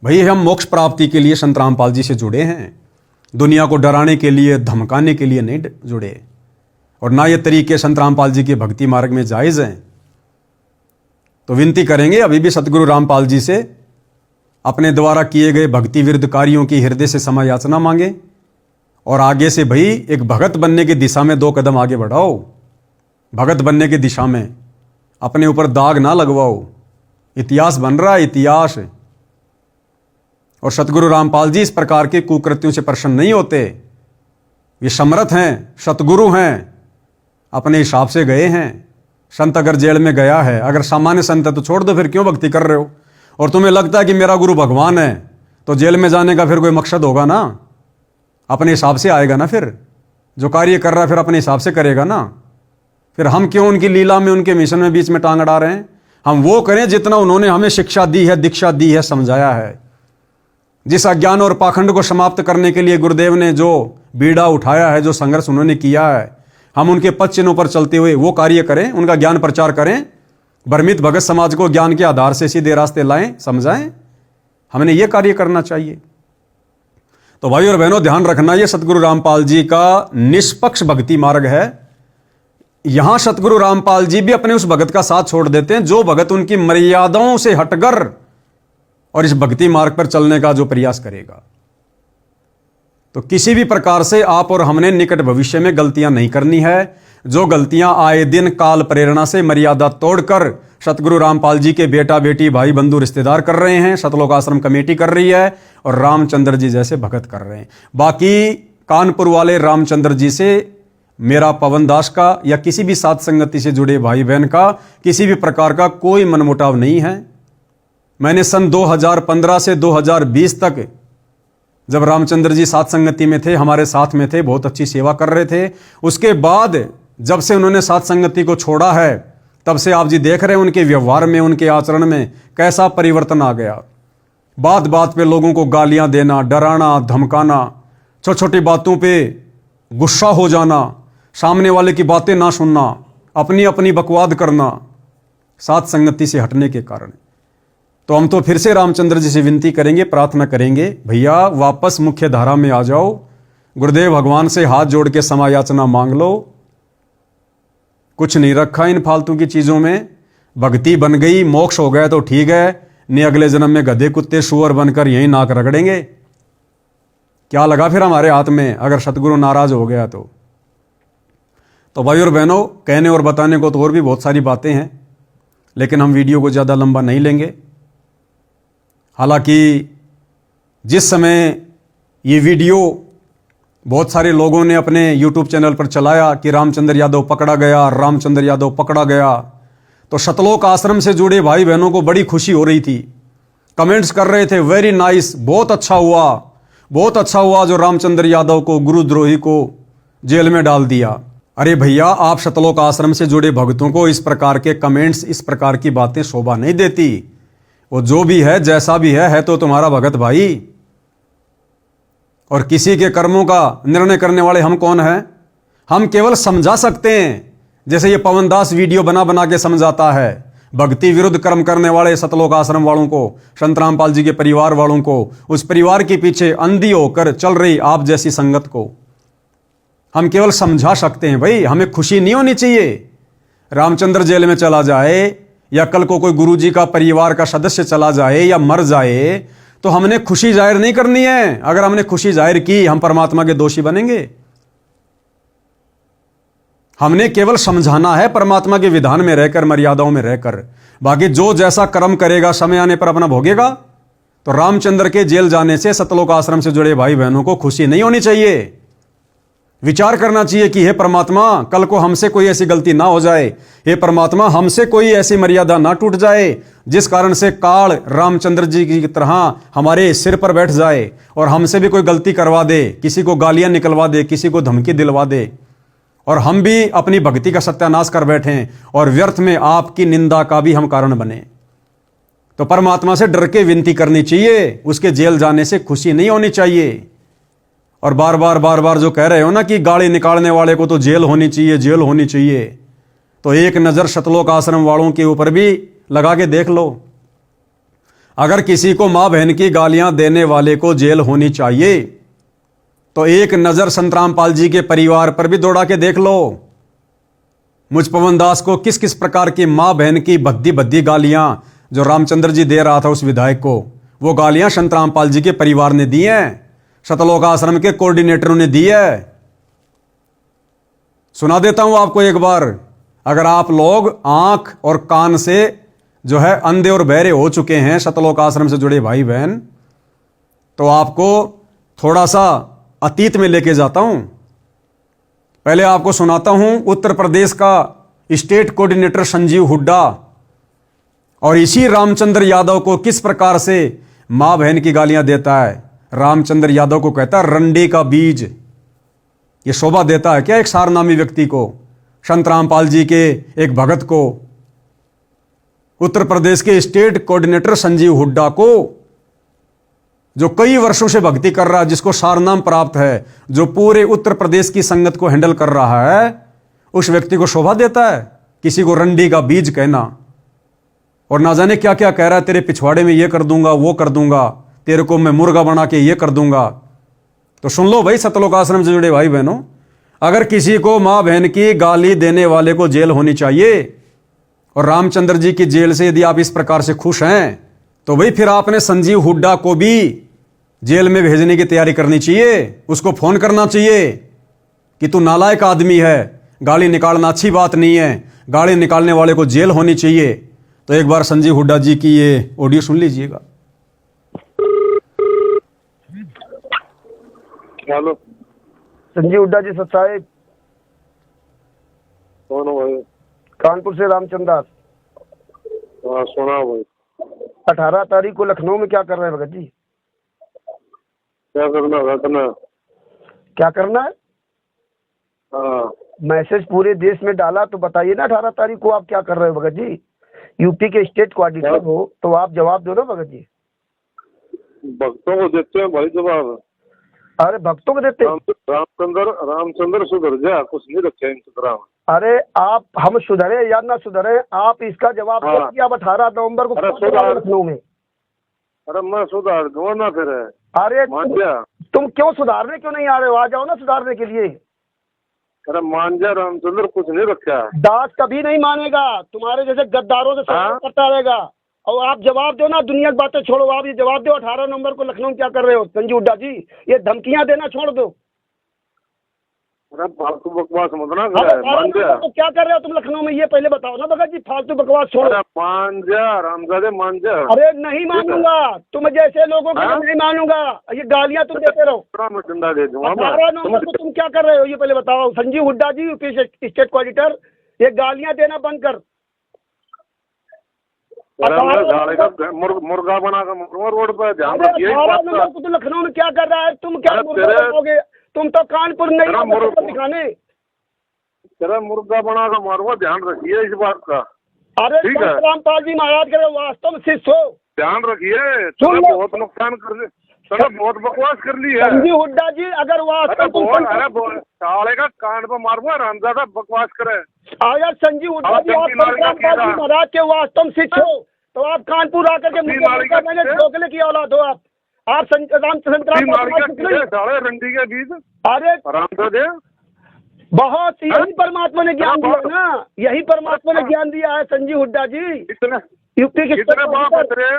भाई हम मोक्ष प्राप्ति के लिए संत रामपाल जी से जुड़े हैं, दुनिया को डराने के लिए, धमकाने के लिए नहीं जुड़े। और ना ये तरीके संत रामपाल जी के भक्ति मार्ग में जायज़ हैं। तो विनती करेंगे अभी भी सतगुरु रामपाल जी से, अपने द्वारा किए गए भक्ति विरुद्ध कार्यों की हृदय से क्षमा याचना मांगे, और आगे से भाई एक भगत बनने की दिशा में 2 कदम आगे बढ़ाओ। भगत बनने की दिशा में अपने ऊपर दाग ना लगवाओ। इतिहास बन रहा है, इतिहास। और सतगुरु रामपाल जी इस प्रकार के कुकृत्यों से प्रसन्न नहीं होते। ये समर्थ हैं, सतगुरु हैं, अपने हिसाब से गए हैं। संत अगर जेल में गया है, अगर सामान्य संत है तो छोड़ दो, फिर क्यों भक्ति कर रहे हो? और तुम्हें लगता है कि मेरा गुरु भगवान है, तो जेल में जाने का फिर कोई मकसद होगा ना? अपने हिसाब से आएगा ना, फिर जो कार्य कर रहा है फिर अपने हिसाब से करेगा ना। फिर हम क्यों उनकी लीला में, उनके मिशन में बीच में टांग अड़ा रहे हैं? हम वो करें जितना उन्होंने हमें शिक्षा दी है, दीक्षा दी है, समझाया है। जिस अज्ञान और पाखंड को समाप्त करने के लिए गुरुदेव ने जो बीड़ा उठाया है, जो संघर्ष उन्होंने किया है, हम उनके पद चिन्हों पर चलते हुए वो कार्य करें, उनका ज्ञान प्रचार करें, भ्रमित भगत समाज को ज्ञान के आधार से सीधे रास्ते लाएं, समझाएं। हमने ये कार्य करना चाहिए। तो भाई और बहनों, ध्यान रखना, ये सतगुरु रामपाल जी का निष्पक्ष भक्ति मार्ग है। यहां सतगुरु रामपाल जी भी अपने उस भगत का साथ छोड़ देते हैं जो भगत उनकी मर्यादाओं से हटकर और इस भक्ति मार्ग पर चलने का जो प्रयास करेगा। तो किसी भी प्रकार से आप और हमने निकट भविष्य में गलतियां नहीं करनी है। जो गलतियां आए दिन काल प्रेरणा से मर्यादा तोड़कर सतगुरु रामपाल जी के बेटा बेटी भाई बंधु रिश्तेदार कर रहे हैं, सतलोक आश्रम कमेटी कर रही है, और रामचंद्र जी जैसे भगत कर रहे हैं। बाकी कानपुर वाले रामचंद्र जी से मेरा पवन दास का या किसी भी साथ संगति से जुड़े भाई बहन का किसी भी प्रकार का कोई मनमुटाव नहीं है। मैंने सन 2015 से 2020 तक जब रामचंद्र जी साथ संगति में थे, हमारे साथ में थे, बहुत अच्छी सेवा कर रहे थे। उसके बाद जब से उन्होंने साथ संगति को छोड़ा है, तब से आप जी देख रहे हैं उनके व्यवहार में, उनके आचरण में कैसा परिवर्तन आ गया। बात बात पे लोगों को गालियां देना, डराना, धमकाना, छोटी छोटी बातों पे गुस्सा हो जाना, सामने वाले की बातें ना सुनना, अपनी अपनी बकवाद करना, साथ संगति से हटने के कारण। तो हम तो फिर से रामचंद्र जी से विनती करेंगे, प्रार्थना करेंगे, भैया वापस मुख्य धारा में आ जाओ, गुरुदेव भगवान से हाथ जोड़ के क्षमा याचना मांग लो। कुछ नहीं रखा इन फालतू की चीजों में। भक्ति बन गई, मोक्ष हो गया तो ठीक है, नहीं अगले जन्म में गधे कुत्ते सुअर बनकर यही नाक रगड़ेंगे। क्या लगा फिर हमारे हाथ में अगर सतगुरु नाराज हो गया तो भाई और बहनों, कहने और बताने को तो और भी बहुत सारी बातें हैं, लेकिन हम वीडियो को ज़्यादा लंबा नहीं लेंगे। हालांकि जिस समय ये वीडियो बहुत सारे लोगों ने अपने YouTube चैनल पर चलाया कि रामचंद्र यादव पकड़ा गया, रामचंद्र यादव पकड़ा गया, तो सतलोक आश्रम से जुड़े भाई बहनों को बड़ी खुशी हो रही थी। कमेंट्स कर रहे थे, वेरी नाइस, बहुत अच्छा हुआ, बहुत अच्छा हुआ जो रामचंद्र यादव को, गुरुद्रोही को जेल में डाल दिया। अरे भैया, आप सतलोक आश्रम से जुड़े भक्तों को इस प्रकार के कमेंट्स, इस प्रकार की बातें शोभा नहीं देती। वो जो भी है, जैसा भी है तो तुम्हारा भगत भाई, और किसी के कर्मों का निर्णय करने वाले हम कौन हैं? हम केवल समझा सकते हैं, जैसे ये पवन दास वीडियो बना बना के समझाता है। भक्ति विरुद्ध कर्म करने वाले सतलोक आश्रम वालों को, संत रामपाल जी के परिवार वालों को, उस परिवार के पीछे अंधी होकर चल रही आप जैसी संगत को हम केवल समझा सकते हैं। भाई, हमें खुशी नहीं होनी चाहिए रामचंद्र जेल में चला जाए, या कल को कोई गुरुजी का परिवार का सदस्य चला जाए या मर जाए, तो हमने खुशी जाहिर नहीं करनी है। अगर हमने खुशी जाहिर की, हम परमात्मा के दोषी बनेंगे। हमने केवल समझाना है, परमात्मा के विधान में रहकर, मर्यादाओं में रहकर। बाकी जो जैसा कर्म करेगा समय आने पर अपना भोगेगा। तो रामचंद्र के जेल जाने से सतलोक आश्रम से जुड़े भाई बहनों को खुशी नहीं होनी चाहिए। विचार करना चाहिए कि हे परमात्मा, कल को हमसे कोई ऐसी गलती ना हो जाए, हे परमात्मा हमसे कोई ऐसी मर्यादा ना टूट जाए जिस कारण से काल रामचंद्र जी की तरह हमारे सिर पर बैठ जाए और हमसे भी कोई गलती करवा दे, किसी को गालियां निकलवा दे, किसी को धमकी दिलवा दे, और हम भी अपनी भक्ति का सत्यानाश कर बैठें और व्यर्थ में आपकी निंदा का भी हम कारण बने। तो परमात्मा से डर के विनती करनी चाहिए, उसके जेल जाने से खुशी नहीं होनी चाहिए। और बार बार जो कह रहे हो ना कि गाली निकालने वाले को तो जेल होनी चाहिए, जेल होनी चाहिए, तो एक नज़र सतलोक आश्रम वालों के ऊपर भी लगा के देख लो। अगर किसी को माँ बहन की गालियां देने वाले को जेल होनी चाहिए, तो एक नज़र संत रामपाल जी के परिवार पर भी दौड़ा के देख लो। मुझ पवन दास को किस किस प्रकार की माँ बहन की भद्दी भद्दी गालियां जो रामचंद्र जी दे रहा था उस विधायक को, वो गालियां संत रामपाल जी के परिवार ने दी हैं, सतलोक आश्रम के कोऑर्डिनेटरों ने दी है। सुना देता हूं आपको एक बार, अगर आप लोग आंख और कान से जो है अंधे और बहरे हो चुके हैं सतलोक आश्रम से जुड़े भाई बहन, तो आपको थोड़ा सा अतीत में लेके जाता हूं। पहले आपको सुनाता हूं उत्तर प्रदेश का स्टेट कोऑर्डिनेटर संजीव हुड्डा और इसी रामचंद्र यादव को किस प्रकार से मां बहन की गालियां देता है। रामचंद्र यादव को कहता है रंडे का बीज। ये शोभा देता है क्या एक सारनामी व्यक्ति को, संत रामपाल जी के एक भगत को, उत्तर प्रदेश के स्टेट कोऑर्डिनेटर संजीव हुड्डा को, जो कई वर्षों से भक्ति कर रहा है, जिसको सारनाम प्राप्त है, जो पूरे उत्तर प्रदेश की संगत को हैंडल कर रहा है, उस व्यक्ति को शोभा देता है किसी को रंडी का बीज कहना। और ना जाने क्या क्या कह रहा है, तेरे पिछवाड़े में ये कर दूंगा, वो कर दूंगा, तेरे को मैं मुर्गा बना के ये कर दूंगा। तो सुन लो भाई सतलोक आश्रम से जुड़े भाई बहनों, अगर किसी को मां बहन की गाली देने वाले को जेल होनी चाहिए, और रामचंद्र जी की जेल से यदि आप इस प्रकार से खुश हैं, तो भाई फिर आपने संजीव हुड्डा को भी जेल में भेजने की तैयारी करनी चाहिए। उसको फोन करना चाहिए कि तू नालायक आदमी है, गाली निकालना अच्छी बात नहीं है, गाली निकालने वाले को जेल होनी चाहिए। तो एक बार संजीव हुड्डा जी की ये ऑडियो सुन लीजिएगा। हेलो, संजीव हुड्डा जी साहब। कौन हो भाई? कानपुर से रामचंद्र दास। हाँ सुना भाई। 18 तारीख को लखनऊ में क्या कर रहे हैं भगत जी? क्या करना है? क्या करना है? हाँ मैसेज पूरे देश में डाला तो बताइए ना 18 तारीख को आप क्या कर रहे हो भगत जी। यूपी के स्टेट कोऑर्डिनेटर हो तो आप जवाब दो ना भगत जी। भक्तों को देते हैं भाई जवाब। अरे भक्तों को देते हैं। रामचंद्र सुधर जा, कुछ नहीं रखे इंतजाम। अरे आप हम सुधरे या ना सुधरे, आप इसका जवाब दो हाँ। कि आप 18 नवंबर को अरे कौन सा सुधार। लखनऊ में। अरे मैं सुधार दूंगा ना फिर। अरे मान जा। तुम क्यों सुधारने क्यों नहीं आ रहे हो, आ जाओ ना सुधारने के लिए। अरे मान जा, रामचंद्र कुछ नहीं रखा। दास कभी नहीं मानेगा, तुम्हारे जैसे गद्दारों से हाँ? संपर्क करता रहेगा। और आप जवाब दो ना, दुनिया की बातें छोड़ो, आप ये जवाब दो 18 नवंबर को लखनऊ में क्या कर रहे हो संजीव हुड्डा जी। ये धमकियां देना छोड़ दो। अरे फालतू बकवास मत ना अरे करे, 18 मान जा। नवंबर को क्या कर रहे हो तुम लखनऊ में, ये पहले बताओ ना भगत जी। फालतू बकवास छोड़ो। अरे मान जा रामजादे, मान जा। अरे नहीं मानूंगा, तुम जैसे लोगों को हाँ? नहीं मानूंगा। ये गालियां तुम देते रहो। मैं डंडा दे दूंगा। 18 नवंबर को तुम क्या कर रहे हो ये पहले बताओ संजीव हुड्डा जी, यूपी स्टेट कोऑर्डिनेटर। ये गालियां देना बंद कर। मुर्गा बना कर मारूंगा रोड पर, ध्यान अरे रखिए इस 18 बात नवंबर का। को तो लखनऊ में क्या कर रहा है, तुम क्या अरे मुर्गा तेरे- बनाओगे? तुम तो कानपुर नहीं तेरा आओगे मुर्गा- चक्कर दिखाने। तेरा मुर्गा बना कर मारूंगा, ध्यान रखिए इस बात का। अरे ठीक है। रामपाल जी महाराज के वास्तव में शिष्य हो ध्यान रखिए, सुन तूने लो। बहुत नुकसान कर ली, तूने बहुत बकवास कर ली है। संजीव हुड्डा जी। अगर अरे वास्तव तुम बहुत, अरे साले का कान पर मारूंगा, रामजादा बकवास करे। अगर संजीव हुड्डा जी आप चंकी मारेगा रामपाल जी केला। महाराज के वास्तव में शिष्य हो तो आप कानपुर आकर के चंकी मुझे मारेगा मैंने किसे? ढोकले की औलाद हो आप। साले रंडी के बीच अरे रामजादे। बहुत यही परमात्मा ने ज्ञान दिया है ना, यही परमात्मा ने ज्ञान दिया है संजीव हुड्डा जी। इतने यूपी के कितने बाप है तेरे?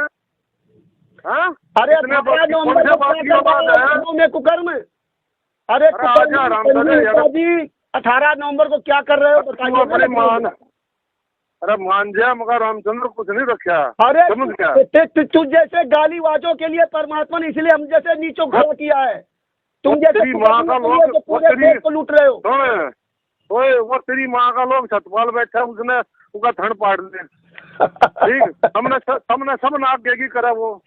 हाँ? अरे कितने 18 बाप- नवंबर कौन से को बाप क्या की कर औलाद रहे हो है? लखनऊ में कुकर्म। अरे अरे आजा रामचंद्र संजीव यार। हुड्डा जी 18 नवंबर को क्या कर रहे हो तू बताइए अपनी ना। मान, अरे मान जा, मगर रामचंद्र कुछ नहीं रखा। अरे समझ गया? तू जैसे गालीबाजों के लिए परमात्मा ने इसलिए हम जैसे नीचों खड़ा किया है। तुम जैसे तेरी माँ का कुकर्म लोग- तो पूरे तेरी- देश को लूट रहे हो। सुन, ओए वो तेरी माँ का लोग छतपाल बैठा, उसने उसका थड़ पाड़ दे। ठीक, हमने सब नाक देगी करा वो।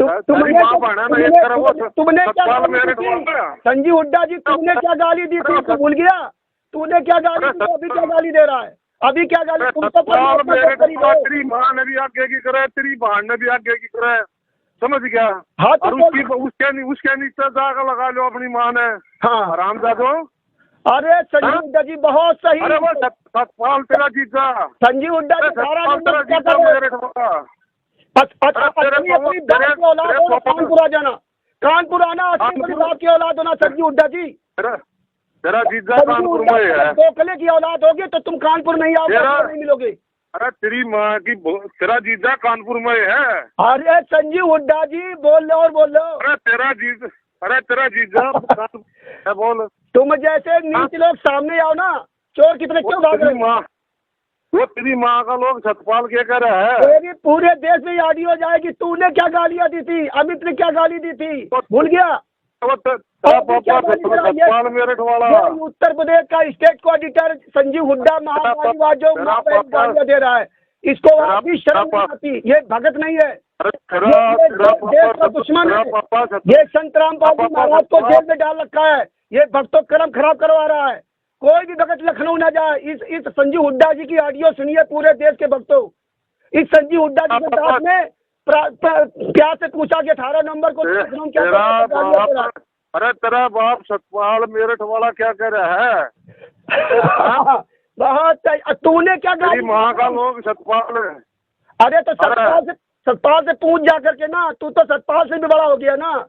तेरी माँ बहना ना एक करा वो तुमने क्या छतपाल गाली मेरे दी ढोल थी? पे। संजीव हुड्डा जी तुमने क्या गाली दी थी, तू भूल गया? तूने क्या गाली दी, अभी क्या गाली दे रहा है? अभी क्या गाली? तुम तो छतपाल परमात्मा मेरे के करीब ढोल, हो। तेरी माँ ने भी आगे की करे, तेरी बहन ने भी आगे की करे। समझ गया? हाँ, तो और उसके नीचे जाकर लगा लो अपनी माँ ने। हाँ। रामजादो। अरे संजीव हाँ? हुड्डा जी बहुत सही। अरे वो छतपाल तेरा जीजा। संजीव हुड्डा जी 18 छतपाल नवंबर तेरा को क्या जीजा कर रहे हो? मेरे ढोल। अपनी अपनी बाप की औलाद हो ना, कानपुर आ जाना। कानपुर आना, अपनी बाप की औलाद होना संजीव हुड्डा जी। तेरा जीजा संजीव कानपुर हुड्डा में है। ढोकले की औलाद होगी तो तुम कानपुर नहीं आओगे, तेरा- नहीं मिलोगे। अरे तेरी माँ की तेरा जीजा कानपुर में है। अरे संजीव हुड्डा जी बोल लो और बोल लो। अरे तेरा जीजा है, बोल। तुम जैसे नीच लोग सामने आओ ना, चोर कितने क्यों भाग रहे हो? वो तेरी माँ का लोग छतपाल क्या कर रहा है? मेरी पूरे देश में ऑडियो जाएगी, तूने क्या गालियां दी थी, अमित ने क्या गाली दी थी, भूल गया? वो तेरा पापा छतपाल मेरे वाला। ये उत्तर प्रदेश का स्टेट कोऑर्डिनेटर संजीव हुड्डा महागालीवाद जो तेरा पापा- गालियां दे रहा है, इसको तेरा- अभी शर्म नहीं तेरा- आती। ये भगत नहीं है, अरे ये देश का दुश्मन है। ये संत रामपाल जी महाराज को जेल में डाल रखा है। ये भक्तों का कर्म खराब करवा रहा है। कोई भी भगत लखनऊ ना जाए। इस संजीव हुड्डा जी की ऑडियो सुनिए पूरे देश के भक्तों। इस संजीव हुड्डा जी के दास ने प्यार से पूछा कि 18 नवंबर को लखनऊ क्या कर रहा है, गालियां दे रहा है। अरे तेरा बाप छतपाल मेरठ वाला क्या कह रहा है? बहुत सही। तूने क्या तेरी गाली? माँ का लोग छतपाल है। अरे तो सतपाल से पूछ जा करके ना, तू तो सतपाल से भी बड़ा हो गया ना।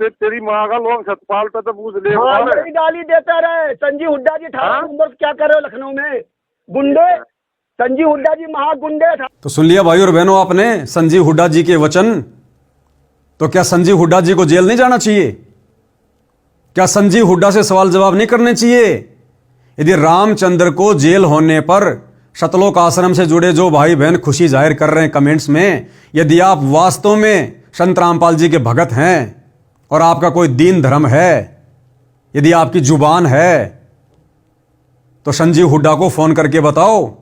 तेरी माँ का लोग छतपाल पे तो पूछ ले। हाँ, यही गाली देता रहे। संजीव हुड्डा जी 18 नवंबर को क्या कर रहे हो लखनऊ में, गुंडे? संजीव हुड्डा जी महागुंडे। तो सुन लिया भाई और बहनों आपने संजीव हुड्डा जी के वचन। तो क्या संजीव हुड्डा जी को जेल नहीं जाना चाहिए? क्या संजीव हुड्डा से सवाल जवाब नहीं करने चाहिए? यदि रामचंद्र को जेल होने पर शतलोक आश्रम से जुड़े जो भाई बहन खुशी जाहिर कर रहे हैं कमेंट्स में, यदि आप वास्तव में संत रामपाल जी के भगत हैं और आपका कोई दीन धर्म है, यदि आपकी जुबान है, तो संजीव हुड्डा को फोन करके बताओ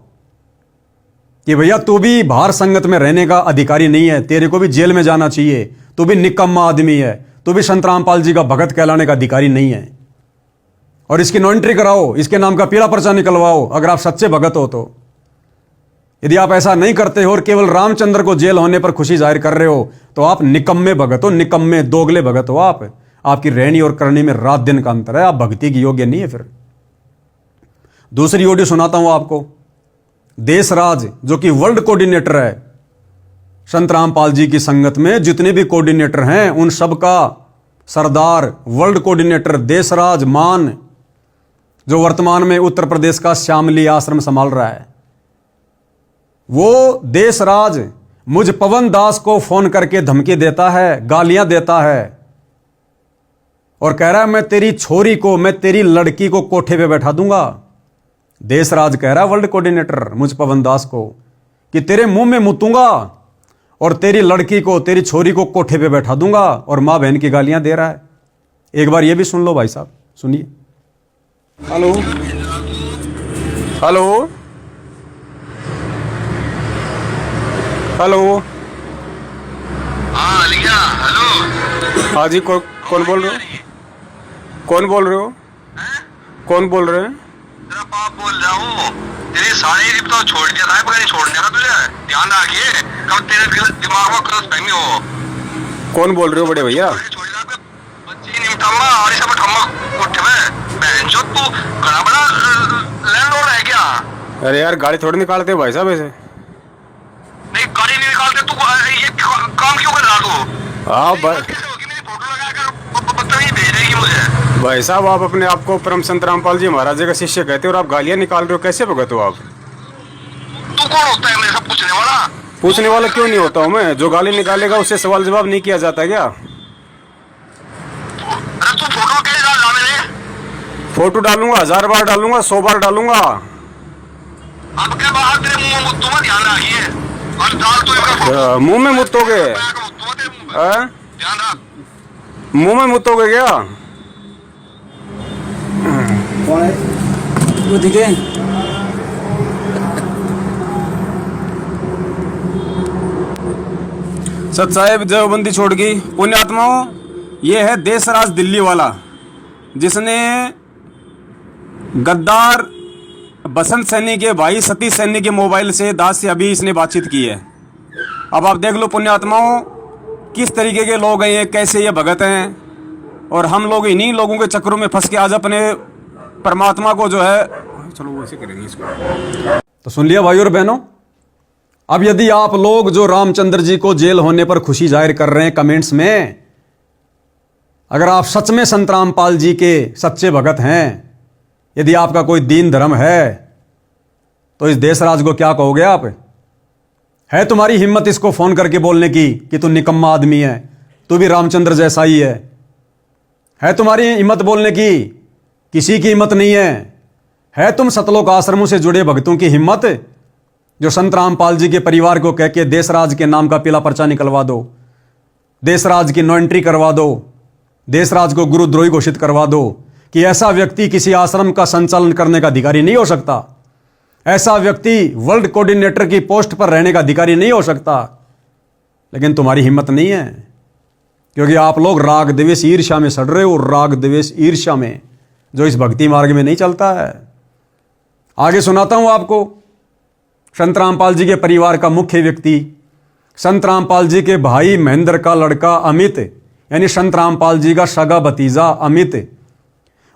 कि भैया तू भी बाहर संगत में रहने का अधिकारी नहीं है, तेरे को भी जेल में जाना चाहिए, तू भी निकम्मा आदमी है, तू भी संत रामपाल जी का भगत कहलाने का अधिकारी नहीं है। और इसकी नो एंट्री कराओ, इसके नाम का पीला पर्चा निकलवाओ, अगर आप सच्चे भगत हो तो। यदि आप ऐसा नहीं करते हो और केवल रामचंद्र को जेल होने पर खुशी जाहिर कर रहे हो तो आप निकम्मे भगत हो, निकम्मे दोगले भगत हो। आपकी रहनी और करनी में रात दिन का अंतर है, आप भक्ति की योग्य नहीं है। फिर दूसरी ऑडियो सुनाता हूं आपको। देशराज जो कि वर्ल्ड कोऑर्डिनेटर है, संत रामपाल जी की संगत में जितने भी कोऑर्डिनेटर हैं उन सबका सरदार, वर्ल्ड कोऑर्डिनेटर देशराज मान, जो वर्तमान में उत्तर प्रदेश का श्यामली आश्रम संभाल रहा है, वो देशराज मुझ पवन दास को फोन करके धमकी देता है, गालियां देता है और कह रहा है मैं तेरी छोरी को, मैं तेरी लड़की को कोठे पे बैठा दूंगा। देशराज कह रहा है वर्ल्ड कोऑर्डिनेटर मुझ पवन दास को कि तेरे मुंह में मुतूंगा और तेरी लड़की को, तेरी छोरी को कोठे पे बैठा दूंगा, और मां बहन की गालियां दे रहा है। एक बार ये भी सुन लो भाई साहब, सुनिए। Hello hello hello. हाँ लिया, हेलो। हाँ जी, कौन बोल रहे हो? कौन बोल रहे हो? कौन बोल रहे हैं? तेरा बाप बोल रहा हूँ। तेरी सारी रिप तो छोड़ दिया था, पता नहीं छोड़ने का तुझे, ध्यान रखिए कब तेरे दिमाग में गलत फहमी हो। कौन बोल रहे हो बड़े भैया? बच्ची निमठम्मा और ये सब ठम्मा उठ में बहनचोद, तू बड़ा बड़ा लैंडलॉर्ड है क्या? अरे यार, गाड़ी थोड़ी निकालते हो भाई साहब ऐसे। नहीं गाड़ी नहीं निकालते, तू ये काम क्यों कर रहा तू? हाँ मेरी फोटो लगाकर बदतमीजी भेज रही है मुझे। भाई साहब, आप अपने आप को परम संत रामपाल जी महाराज जी का शिष्य कहते हो और आप गालियां निकाल रहे हो, कैसे भगत हो आप? तू कौन होता है मेरे सब पूछने वाला? पूछने वाला क्यों नहीं होता हूँ मैं? जो गाली निकालेगा उससे सवाल जवाब नहीं किया जाता क्या? अरे तू फोटो कैसे डाल रहा मेरे? फोटो डालूंगा, 1000 बार डालूंगा, 100 बार डालूंगा। अब के बाद तेरे मुंह में मुद्दों में ध्यान रखिए और डाल तो इनका फोटो। मुंह में मुतोगे? ध्यान रख। मुंह में मुतोगे क्या? कौन है वो? दिखे सत साहेब देवबंदी छोड़ गई। पुण्यात्माओं, ये है देशराज दिल्ली वाला, जिसने गद्दार बसंत सैनी के भाई सतीश सैनी के मोबाइल से दास से अभी इसने बातचीत की है। अब आप देख लो पुण्यात्माओं, किस तरीके के लोग हैं ये, कैसे ये भगत हैं, और हम लोग इन्हीं लोगों के चक्करों में फंस के आज अपने परमात्मा को जो है, चलो वो ऐसे करेंगे इसको। तो सुन लिया भाई और बहनों। अब यदि आप लोग जो रामचंद्र जी को जेल होने पर खुशी जाहिर कर रहे हैं कमेंट्स में, अगर आप सच में संत रामपाल जी के सच्चे भगत हैं, यदि आपका कोई दीन धर्म है, तो इस देशराज को क्या कहोगे आप? है तुम्हारी हिम्मत इसको फोन करके बोलने की कि तू निकम्मा आदमी है, तू भी रामचंद्र जैसा ही है? है तुम्हारी हिम्मत बोलने की? किसी की हिम्मत नहीं है तुम सतलोक आश्रमों से जुड़े भक्तों की हिम्मत, जो संत रामपाल जी के परिवार को कह के देशराज के नाम का पीला पर्चा निकलवा दो, देशराज की नो एंट्री करवा दो, देशराज को गुरुद्रोही घोषित करवा दो कि ऐसा व्यक्ति किसी आश्रम का संचालन करने का अधिकारी नहीं हो सकता, ऐसा व्यक्ति वर्ल्ड कोऑर्डिनेटर की पोस्ट पर रहने का अधिकारी नहीं हो सकता। लेकिन तुम्हारी हिम्मत नहीं है, क्योंकि आप लोग राग द्वेष ईर्ष्या में सड़ रहे हो, राग द्वेष ईर्ष्या में, जो इस भक्ति मार्ग में नहीं चलता है। आगे सुनाता हूं आपको। संत रामपाल जी के परिवार का मुख्य व्यक्ति, संत रामपाल जी के भाई महेंद्र का लड़का अमित, यानी संत रामपाल जी का सगा भतीजा अमित,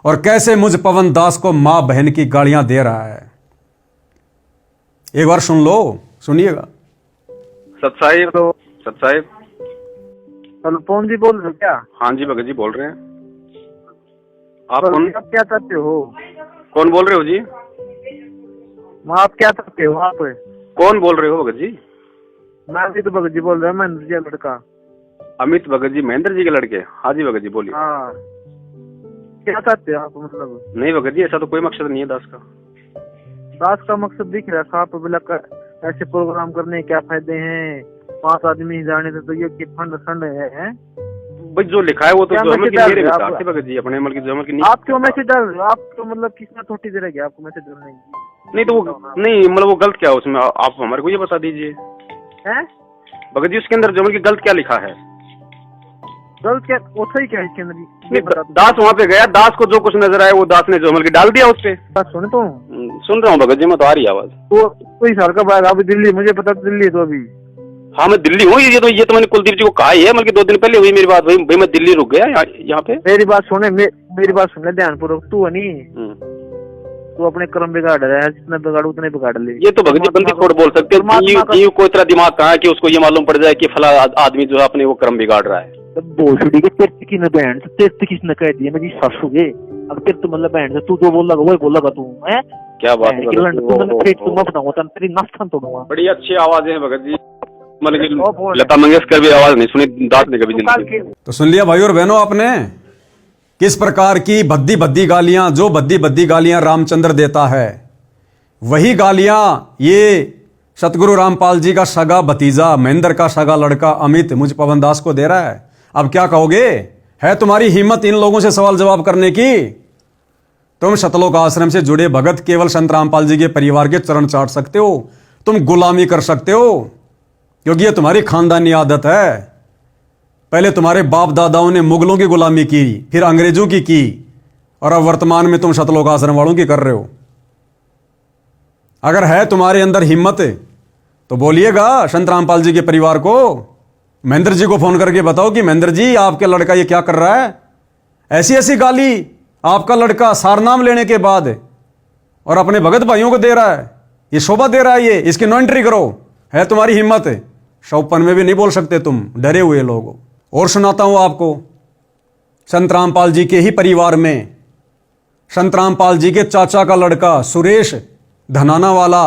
और कैसे मुझ पवन दास को मां बहन की गालियां दे रहा है। एक बार सुन लो, सुनिएगा। सत साहिब हेलो, पवन जी बोल रहे हो क्या? हाँ जी भगत जी बोल रहे हैं। आप तो कौन? आप क्या चाहते हो? कौन बोल रहे हो जी? आप क्या चाहते हो? आप कौन बोल रहे हो भगत जी? मैं भी तो भगत जी बोल रहा हूँ, महेंद्र जी का लड़का। अमित भगत जी महेंद्र जी के लड़के? हाँ जी भगत जी बोलिए। हाँ, क्या चाहते हो आप? मतलब नहीं भगत जी, ऐसा तो कोई मकसद नहीं है दास का। दास का मकसद दिख रहा था आप बोला ऐसे प्रोग्राम करने के क्या फायदे हैं? 5 आदमी जाने तो ये कि फंड है? भाई जो लिखा है वो तो जो अमल की मेरे विचार से भगत जी, अपने अमल की जो अमल की नहीं। आप क्यों मैसेज डाल रहे हो? आप तो मतलब किसने थोड़ी देर है आपको मैसेज डालने की? नहीं तो वो नहीं, मतलब वो गलत क्या है उसमें, आप हमारे को ये बता दीजिए। हैं भगत जी उसके अंदर जो अमल की गलत क्या लिखा है? गलत क्या वो सही क्या है इसके अंदर जी? दास वहाँ पे गया, दास को जो कुछ नजर आया वो दास ने जो डाल दिया उस पे। बात सुने तो सुन रहा हूँ भगत जी, मैं तो आ रही आवाज। तो कोई साल का बाद अभी दिल्ली, मुझे पता दिल्ली है तो अभी। हाँ मैं दिल्ली हूँ, ये तो मैंने कुलदीप जी को कहा ही है, बल्कि 2 दिन पहले हुई मेरी बात। भाई मैं दिल्ली रुक गया यहाँ पे। मेरी बात सुने, मेरी बात सुन ले ध्यानपूर्वक। तू है नहीं, तू अपने कर्म बिगाड़ रहा है, जितना बिगाड़ उतने बिगाड़ ले। ये तो भगत जी बंदी छोड़ बोल सकते हैं, को इतना दिमाग कहाँ है कि उसको ये मालूम पड़ जाए कि फला आदमी जो है अपने वो कर्म बिगाड़ रहा है। भोसड़ी के तेरे की न बहन से, तेरे किसने कह दिया मेरी सासू के? अब तेरे तो मतलब बहन से तू जो बोल लगा वही बोल लगा तू है। क्या बात है, तेरी नाश्ता तोड़ूंगा। बड़ी अच्छी आवाजें हैं भगत जी, मतलब लता मंगेशकर भी आवाज नहीं सुनी दास ने कभी जिंदगी। तो सुन लिया भाई और बहनों आपने किस प्रकार की भद्दी भद्दी गालियां, जो भद्दी भद्दी गालियां रामचंद्र देता है वही गालियां ये सतगुरु रामपाल जी का सगा भतीजा, महेंद्र का सगा लड़का अमित मुझ पवन दास को दे रहा है। अब क्या कहोगे? है तुम्हारी हिम्मत इन लोगों से सवाल जवाब करने की? तुम सतलोक आश्रम से जुड़े भगत केवल संत रामपाल जी के परिवार के चरण चाट सकते हो, तुम गुलामी कर सकते हो, क्योंकि ये तुम्हारी खानदानी आदत है। पहले तुम्हारे बाप दादाओं ने मुगलों की गुलामी की, फिर अंग्रेजों की, और अब वर्तमान में तुम सतलोक आश्रम वालों की कर रहे हो। अगर है तुम्हारे अंदर हिम्मत तो बोलिएगा संत रामपाल जी के परिवार को, महेंद्र जी को फोन करके बताओ कि महेंद्र जी आपके लड़का ये क्या कर रहा है, ऐसी ऐसी गाली आपका लड़का सारनाम लेने के बाद और अपने भगत भाइयों को दे रहा है, ये शोभा दे रहा है, ये इसकी नो एंट्री करो। है तुम्हारी हिम्मत? 100 में भी नहीं बोल सकते तुम, डरे हुए लोग। और सुनाता हूं आपको, संत रामपाल जी के ही परिवार में संत रामपाल जी के चाचा का लड़का सुरेश धनाना वाला,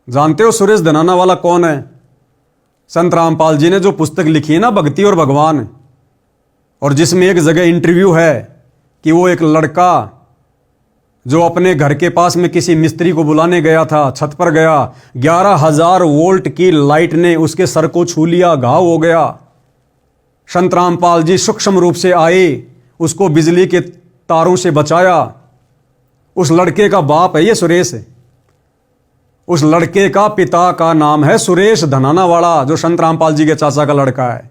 जानते हो सुरेश धनाना वाला कौन है? संत रामपाल जी ने जो पुस्तक लिखी है ना, भक्ति और भगवान, और जिसमें एक जगह इंटरव्यू है कि वो एक लड़का जो अपने घर के पास में किसी मिस्त्री को बुलाने गया था, छत पर गया, 11,000 वोल्ट की लाइट ने उसके सर को छू लिया, घाव हो गया। संत रामपाल जी सूक्ष्म रूप से आए, उसको बिजली के तारों से बचाया। उस लड़के का बाप है ये सुरेश, उस लड़के का पिता का नाम है सुरेश धनाना वाला, जो संत रामपाल जी के चाचा का लड़का है,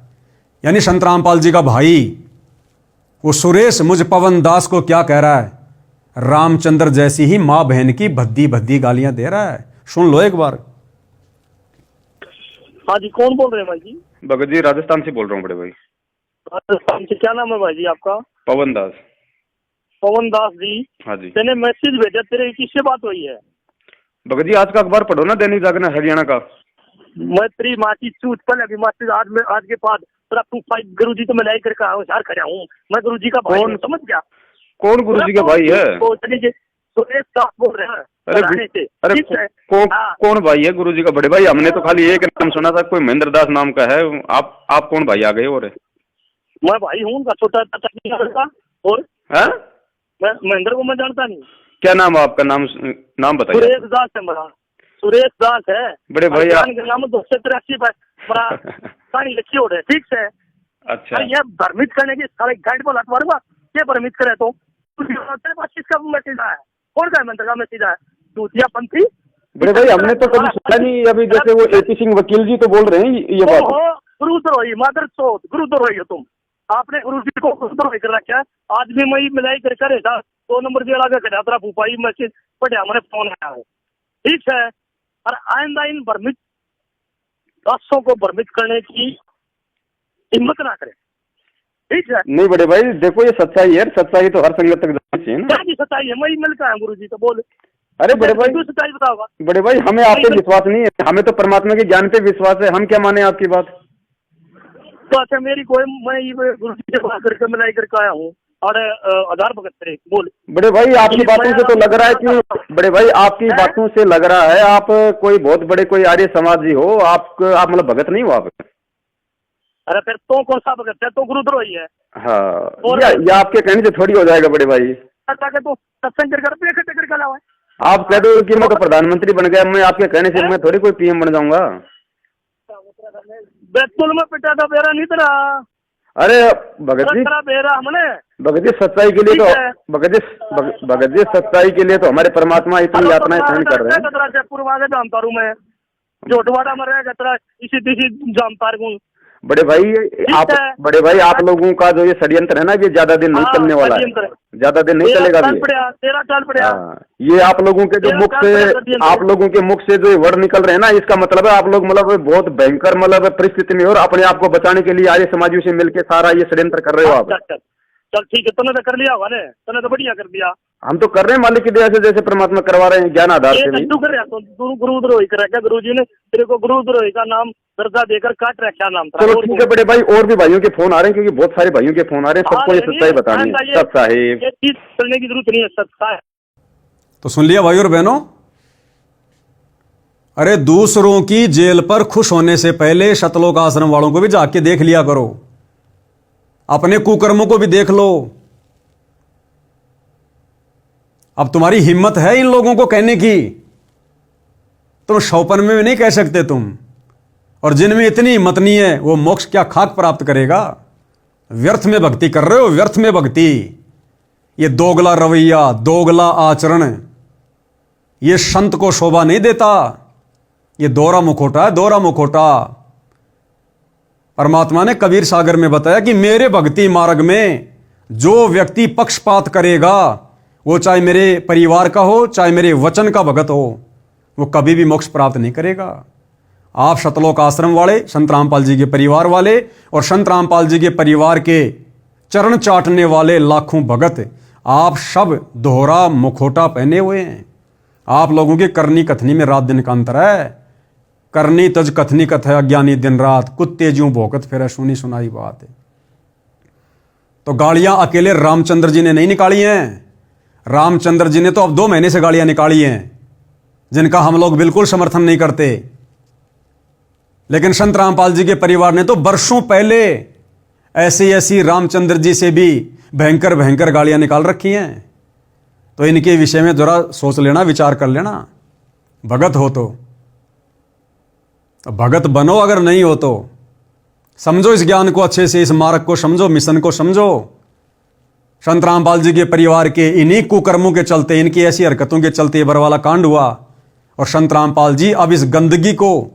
यानी संत रामपाल जी का भाई। वो सुरेश मुझ पवन दास को क्या कह रहा है? रामचंद्र जैसी ही मां बहन की भद्दी भद्दी गालियां दे रहा है। सुन लो एक बार। हाँ जी, कौन बोल रहे हैं भाई जी? भगत जी राजस्थान से बोल रहा हूँ बड़े भाई। राजस्थान से, क्या नाम है भाई जी आपका? पवन दास। पवन दास जी। हाँ जी। मैंने मैसेज भेजा, तेरे किससे बात हुई है? भगत जी आज का अखबार पढ़ो ना, दैनिक जागरण हरियाणा का। मैं तेरी माँ की चूत पहले अभी मैसेज आज के बाद तेरा 25 गुरु जी तो मैं लाई करके आया खड़ा हूँ, मैं गुरु जी का भाई हूँ, समझ गया? कौन गुरु जी का भाई है? सुरेश दास बोल रहे हैं। अरे कौन भाई है गुरु जी का? बड़े भाई हमने तो खाली एक नाम सुना था, कोई महेंद्र दास नाम का है। आप कौन भाई आ गए? और मैं भाई हूँ उनका, छोटा लड़का। और मैं महेंद्र को मैं जानता नहीं। क्या नाम है आपका? नाम बताइए। सुरेश दास है मेरा, सुरेश दास है बड़े भाई। नाम 283 बड़ा कहानी लिखी हो रहे, ठीक है? अच्छा, ये भ्रमित करने की सारे गाइड बोला तुम्हारे बात, ये भ्रमित करे तो किसका मैसेज आया? कौन का मंत्र का मैसेज आया? दूतिया पंथी। बड़े भाई हमने तो कभी सुना नहीं। अभी जैसे वो AP सिंह वकील जी तो बोल रहे हैं ये बात। गुरुद्रोही, मादर चौथ, गुरुद्रोही हो तुम। आपने गुरु जी को गुरुद्रोही कर रखा है। आज भी मैं मिलाई कर करे था 2 नंबर दिया लगा कर यात्रा फूफाई मैसेज पढ़े, हमारे फोन आया है, ठीक है? और आइंदा इन भ्रमित दासों को भ्रमित करने की हिम्मत ना करें, ठीक है? नहीं बड़े भाई देखो, ये सच्चाई है, सच्चाई तो हर संगत तक जानी चाहिए ना। क्या सच्चाई है? मैं मिलता है गुरु जी तो बोले। अरे बड़े भाई सच्चाई बताओगा? बड़े भाई हमें आप पे विश्वास नहीं है, हमें तो परमात्मा के ज्ञान पे विश्वास है। हम क्या माने आपकी बात? तो अच्छा मेरी कोई, मैं गुरु जी से बात करके मिलाई करके आया हूँ और आधार भगत करे बोल। बड़े भाई आपकी बातों से तो लग रहा है कि बड़े भाई आपकी बातों से लग रहा है आप कोई बहुत बड़े कोई आर्य समाजी हो। आप मतलब भगत नहीं हो आप? अरे फिर तो कौन सा भगत है? तो गुरुद्रोही है। हाँ, ये आपके कहने से थोड़ी हो जाएगा बड़े भाई। तो सत्संग करके लाओ। आप कह दो कि मैं तो प्रधानमंत्री बन गया, मैं आपके कहने से मैं थोड़ी कोई PM बन जाऊंगा। बैतूल में पिटा था बेरा नहीं तेरा। अरे भगत जी, भगत जी सच्चाई के लिए तो भगत जी सच्चाई के लिए तो हमारे परमात्मा इतनी यातनाएं सहन कर रहे हैं। जयपुर में जानता हूँ मैं, जोटवाड़ा में रहेगा तेरा इसी जानता हूँ। बड़े भाई आप लोगों का जो ये षड्यंत्र है ना, ये ज्यादा दिन नहीं चलने वाला है, ज्यादा दिन नहीं चलेगा ये आप लोगों के जो मुख से जो वर्ड निकल रहे हैं ना, इसका मतलब है आप लोग मतलब बहुत भयंकर मतलब परिस्थिति में और अपने आप को बचाने के लिए आर्य समाजियों से मिलकर सारा ये षड्यंत्र कर रहे हो आप। चल ठीक है, तूने तो कर लिया होगा ने, तूने तो बढ़िया कर दिया। हम तो कर रहे हैं मालिक की दया से, जैसे परमात्मा करवा रहे हैं ज्ञान आधार से। तू कर रहा तो गुरुद्रोही कर रखा, गुरु जी ने तेरे को गुरुद्रोही का नाम दर्जा देकर काट रखा नाम। चलो ठीक है बड़े भाई, और भी भाइयों के फोन आ रहे हैं, क्योंकि बहुत सारे भाइयों के फोन आ रहे हैं, सबको ये सच्चाई बतानी है। सब साहेब चलने की जरूरत नहीं है, सच्चा है। तो सुन लिया भाई और बहनों, अरे दूसरों की जेल पर खुश होने से पहले शतलोक आश्रम वालों को भी जाके देख लिया करो, अपने कुकर्मों को भी देख लो। अब तुम्हारी हिम्मत है इन लोगों को कहने की, तुम 100 में भी नहीं कह सकते तुम, और जिनमें इतनी हिम्मत नहीं है वो मोक्ष क्या खाक प्राप्त करेगा। व्यर्थ में भक्ति कर रहे हो, व्यर्थ में भक्ति। ये दोगला रवैया, दोगला आचरण, ये संत को शोभा नहीं देता। ये दोहरा मुखौटा है, दोहरा मुखौटा। परमात्मा ने कबीर सागर में बताया कि मेरे भक्ति मार्ग में जो व्यक्ति पक्षपात करेगा, वो चाहे मेरे परिवार का हो, चाहे मेरे वचन का भगत हो, वो कभी भी मोक्ष प्राप्त नहीं करेगा। आप शतलोक आश्रम वाले, संत रामपाल जी के परिवार वाले और संत रामपाल जी के परिवार के चरण चाटने वाले लाखों भगत, आप सब दोहरा मुखौटा पहने हुए हैं। आप लोगों की करनी कथनी में रात दिन का अंतर है। करनी तज कथनी कथ है, अज्ञानी दिन रात, कुत्ते ज्यों भौंकत फिर सुनी सुनाई बात है। तो गाड़ियां अकेले रामचंद्र जी ने नहीं निकाली हैं। रामचंद्र जी ने तो अब 2 महीने से गाड़ियां निकाली हैं, जिनका हम लोग बिल्कुल समर्थन नहीं करते। लेकिन संत रामपाल जी के परिवार ने तो वर्षों पहले ऐसी रामचंद्र जी से भी भयंकर भयंकर गाड़ियां निकाल रखी हैं। तो इनके विषय में जरा सोच लेना, विचार कर लेना। भगत हो तो भगत बनो, अगर नहीं हो तो समझो इस ज्ञान को अच्छे से, इस मार्ग को समझो, मिशन को समझो। संत रामपाल जी के परिवार के इन्हीं कुकर्मों के चलते, इनकी ऐसी हरकतों के चलते ये बरवाला कांड हुआ। और संत रामपाल जी अब इस गंदगी को,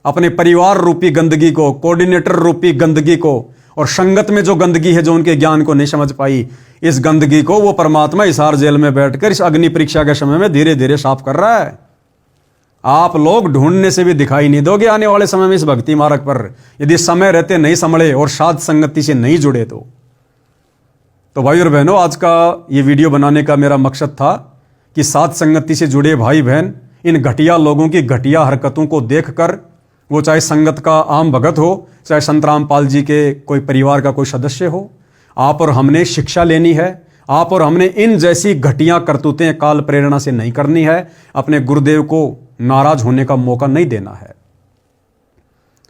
अपने परिवार रूपी गंदगी को, कोऑर्डिनेटर रूपी गंदगी को, और संगत में जो गंदगी है जो उनके ज्ञान को नहीं समझ पाई, इस गंदगी को वो परमात्मा हिसार जेल में बैठकर इस अग्नि परीक्षा के समय में धीरे धीरे साफ कर रहा है। आप लोग ढूंढने से भी दिखाई नहीं दोगे आने वाले समय में इस भक्ति मार्ग पर, यदि समय रहते नहीं संभले और साध संगति से नहीं जुड़े तो भाई और बहनों, आज का ये वीडियो बनाने का मेरा मकसद था कि साध संगति से जुड़े भाई बहन इन घटिया लोगों की घटिया हरकतों को देखकर, वो चाहे संगत का आम भगत हो, चाहे संत रामपाल जी के कोई परिवार का कोई सदस्य हो, आप और हमने शिक्षा लेनी है। आप और हमने इन जैसी घटिया करतूतें काल प्रेरणा से नहीं करनी है। अपने गुरुदेव को नाराज होने का मौका नहीं देना है।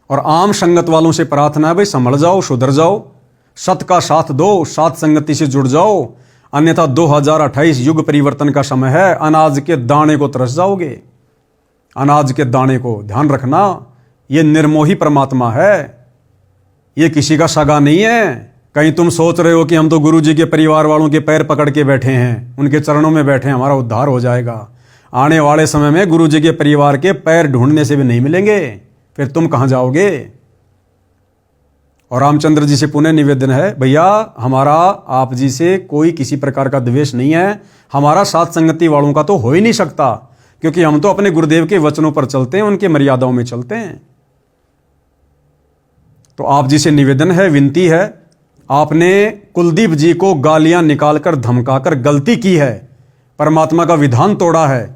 और आम संगत वालों से प्रार्थना है, भाई संभल जाओ, सुधर जाओ, सत का साथ दो, साथ संगति से जुड़ जाओ, अन्यथा 2028 युग परिवर्तन का समय है। अनाज के दाने को तरस जाओगे। अनाज के दाने को ध्यान रखना, ये निर्मोही परमात्मा है, ये किसी का सगा नहीं है। कहीं तुम सोच रहे हो कि हम तो गुरु जी के परिवार वालों के पैर पकड़ के बैठे हैं, उनके चरणों में बैठे हैं, हमारा उद्धार हो जाएगा। आने वाले समय में गुरु जी के परिवार के पैर ढूंढने से भी नहीं मिलेंगे, फिर तुम कहां जाओगे। और रामचंद्र जी से पुनः निवेदन है, भैया हमारा आप जी से कोई किसी प्रकार का द्वेष नहीं है, हमारा साथ संगति वालों का तो हो ही नहीं सकता, क्योंकि हम तो अपने गुरुदेव के वचनों पर चलते हैं, उनके मर्यादाओं में चलते हैं। तो आप जी से निवेदन है, विनती है, आपने कुलदीप जी को गालियां निकालकर धमकाकर गलती की है, परमात्मा का विधान तोड़ा है।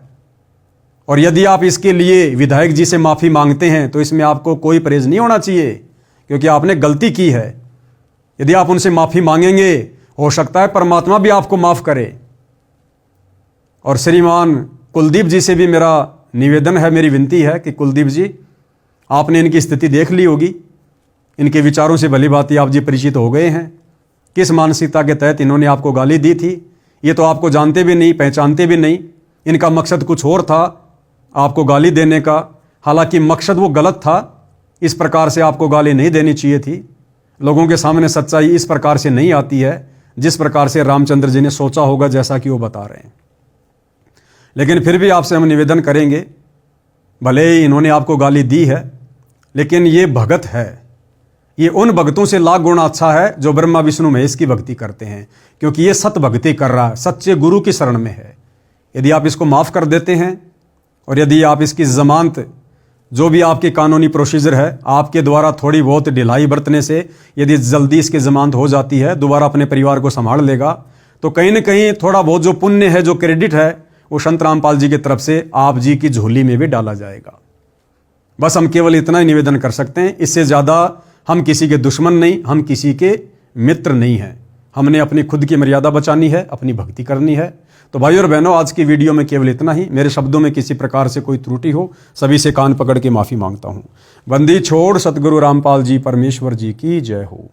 और यदि आप इसके लिए विधायक जी से माफी मांगते हैं तो इसमें आपको कोई परहेज नहीं होना चाहिए, क्योंकि आपने गलती की है। यदि आप उनसे माफी मांगेंगे, हो सकता है परमात्मा भी आपको माफ करे। और श्रीमान कुलदीप जी से भी मेरा निवेदन है, मेरी विनती है कि कुलदीप जी, आपने इनकी स्थिति देख ली होगी, इनके विचारों से भली भांति आप जी परिचित हो गए हैं। किस मानसिकता के तहत इन्होंने आपको गाली दी थी, ये तो आपको जानते भी नहीं, पहचानते भी नहीं। इनका मकसद कुछ और था आपको गाली देने का, हालांकि मकसद वो गलत था। इस प्रकार से आपको गाली नहीं देनी चाहिए थी। लोगों के सामने सच्चाई इस प्रकार से नहीं आती है जिस प्रकार से रामचंद्र जी ने सोचा होगा, जैसा कि वो बता रहे हैं। लेकिन फिर भी आपसे हम निवेदन ये उन भक्तों से लाख गुना अच्छा है जो ब्रह्मा विष्णु महेश की भक्ति करते हैं, क्योंकि ये सत भक्ति कर रहा है, सच्चे गुरु की शरण में है। यदि आप इसको माफ़ कर देते हैं और यदि आप इसकी जमानत, जो भी आपकी कानूनी प्रोसीजर है, आपके द्वारा थोड़ी बहुत ढिलाई बरतने से यदि जल्दी इसकी जमानत हो जाती है, दोबारा अपने परिवार को संभाल लेगा, तो कहीं ना कहीं थोड़ा बहुत जो पुण्य है, जो क्रेडिट है, वो संत रामपाल जी की तरफ से आप जी की झोली में भी डाला जाएगा। बस हम केवल इतना ही निवेदन कर सकते हैं, इससे ज़्यादा हम किसी के दुश्मन नहीं, हम किसी के मित्र नहीं हैं। हमने अपनी खुद की मर्यादा बचानी है, अपनी भक्ति करनी है। तो भाई और बहनों, आज की वीडियो में केवल इतना ही। मेरे शब्दों में किसी प्रकार से कोई त्रुटि हो, सभी से कान पकड़ के माफ़ी मांगता हूँ। बंदी छोड़ सतगुरु रामपाल जी परमेश्वर जी की जय हो।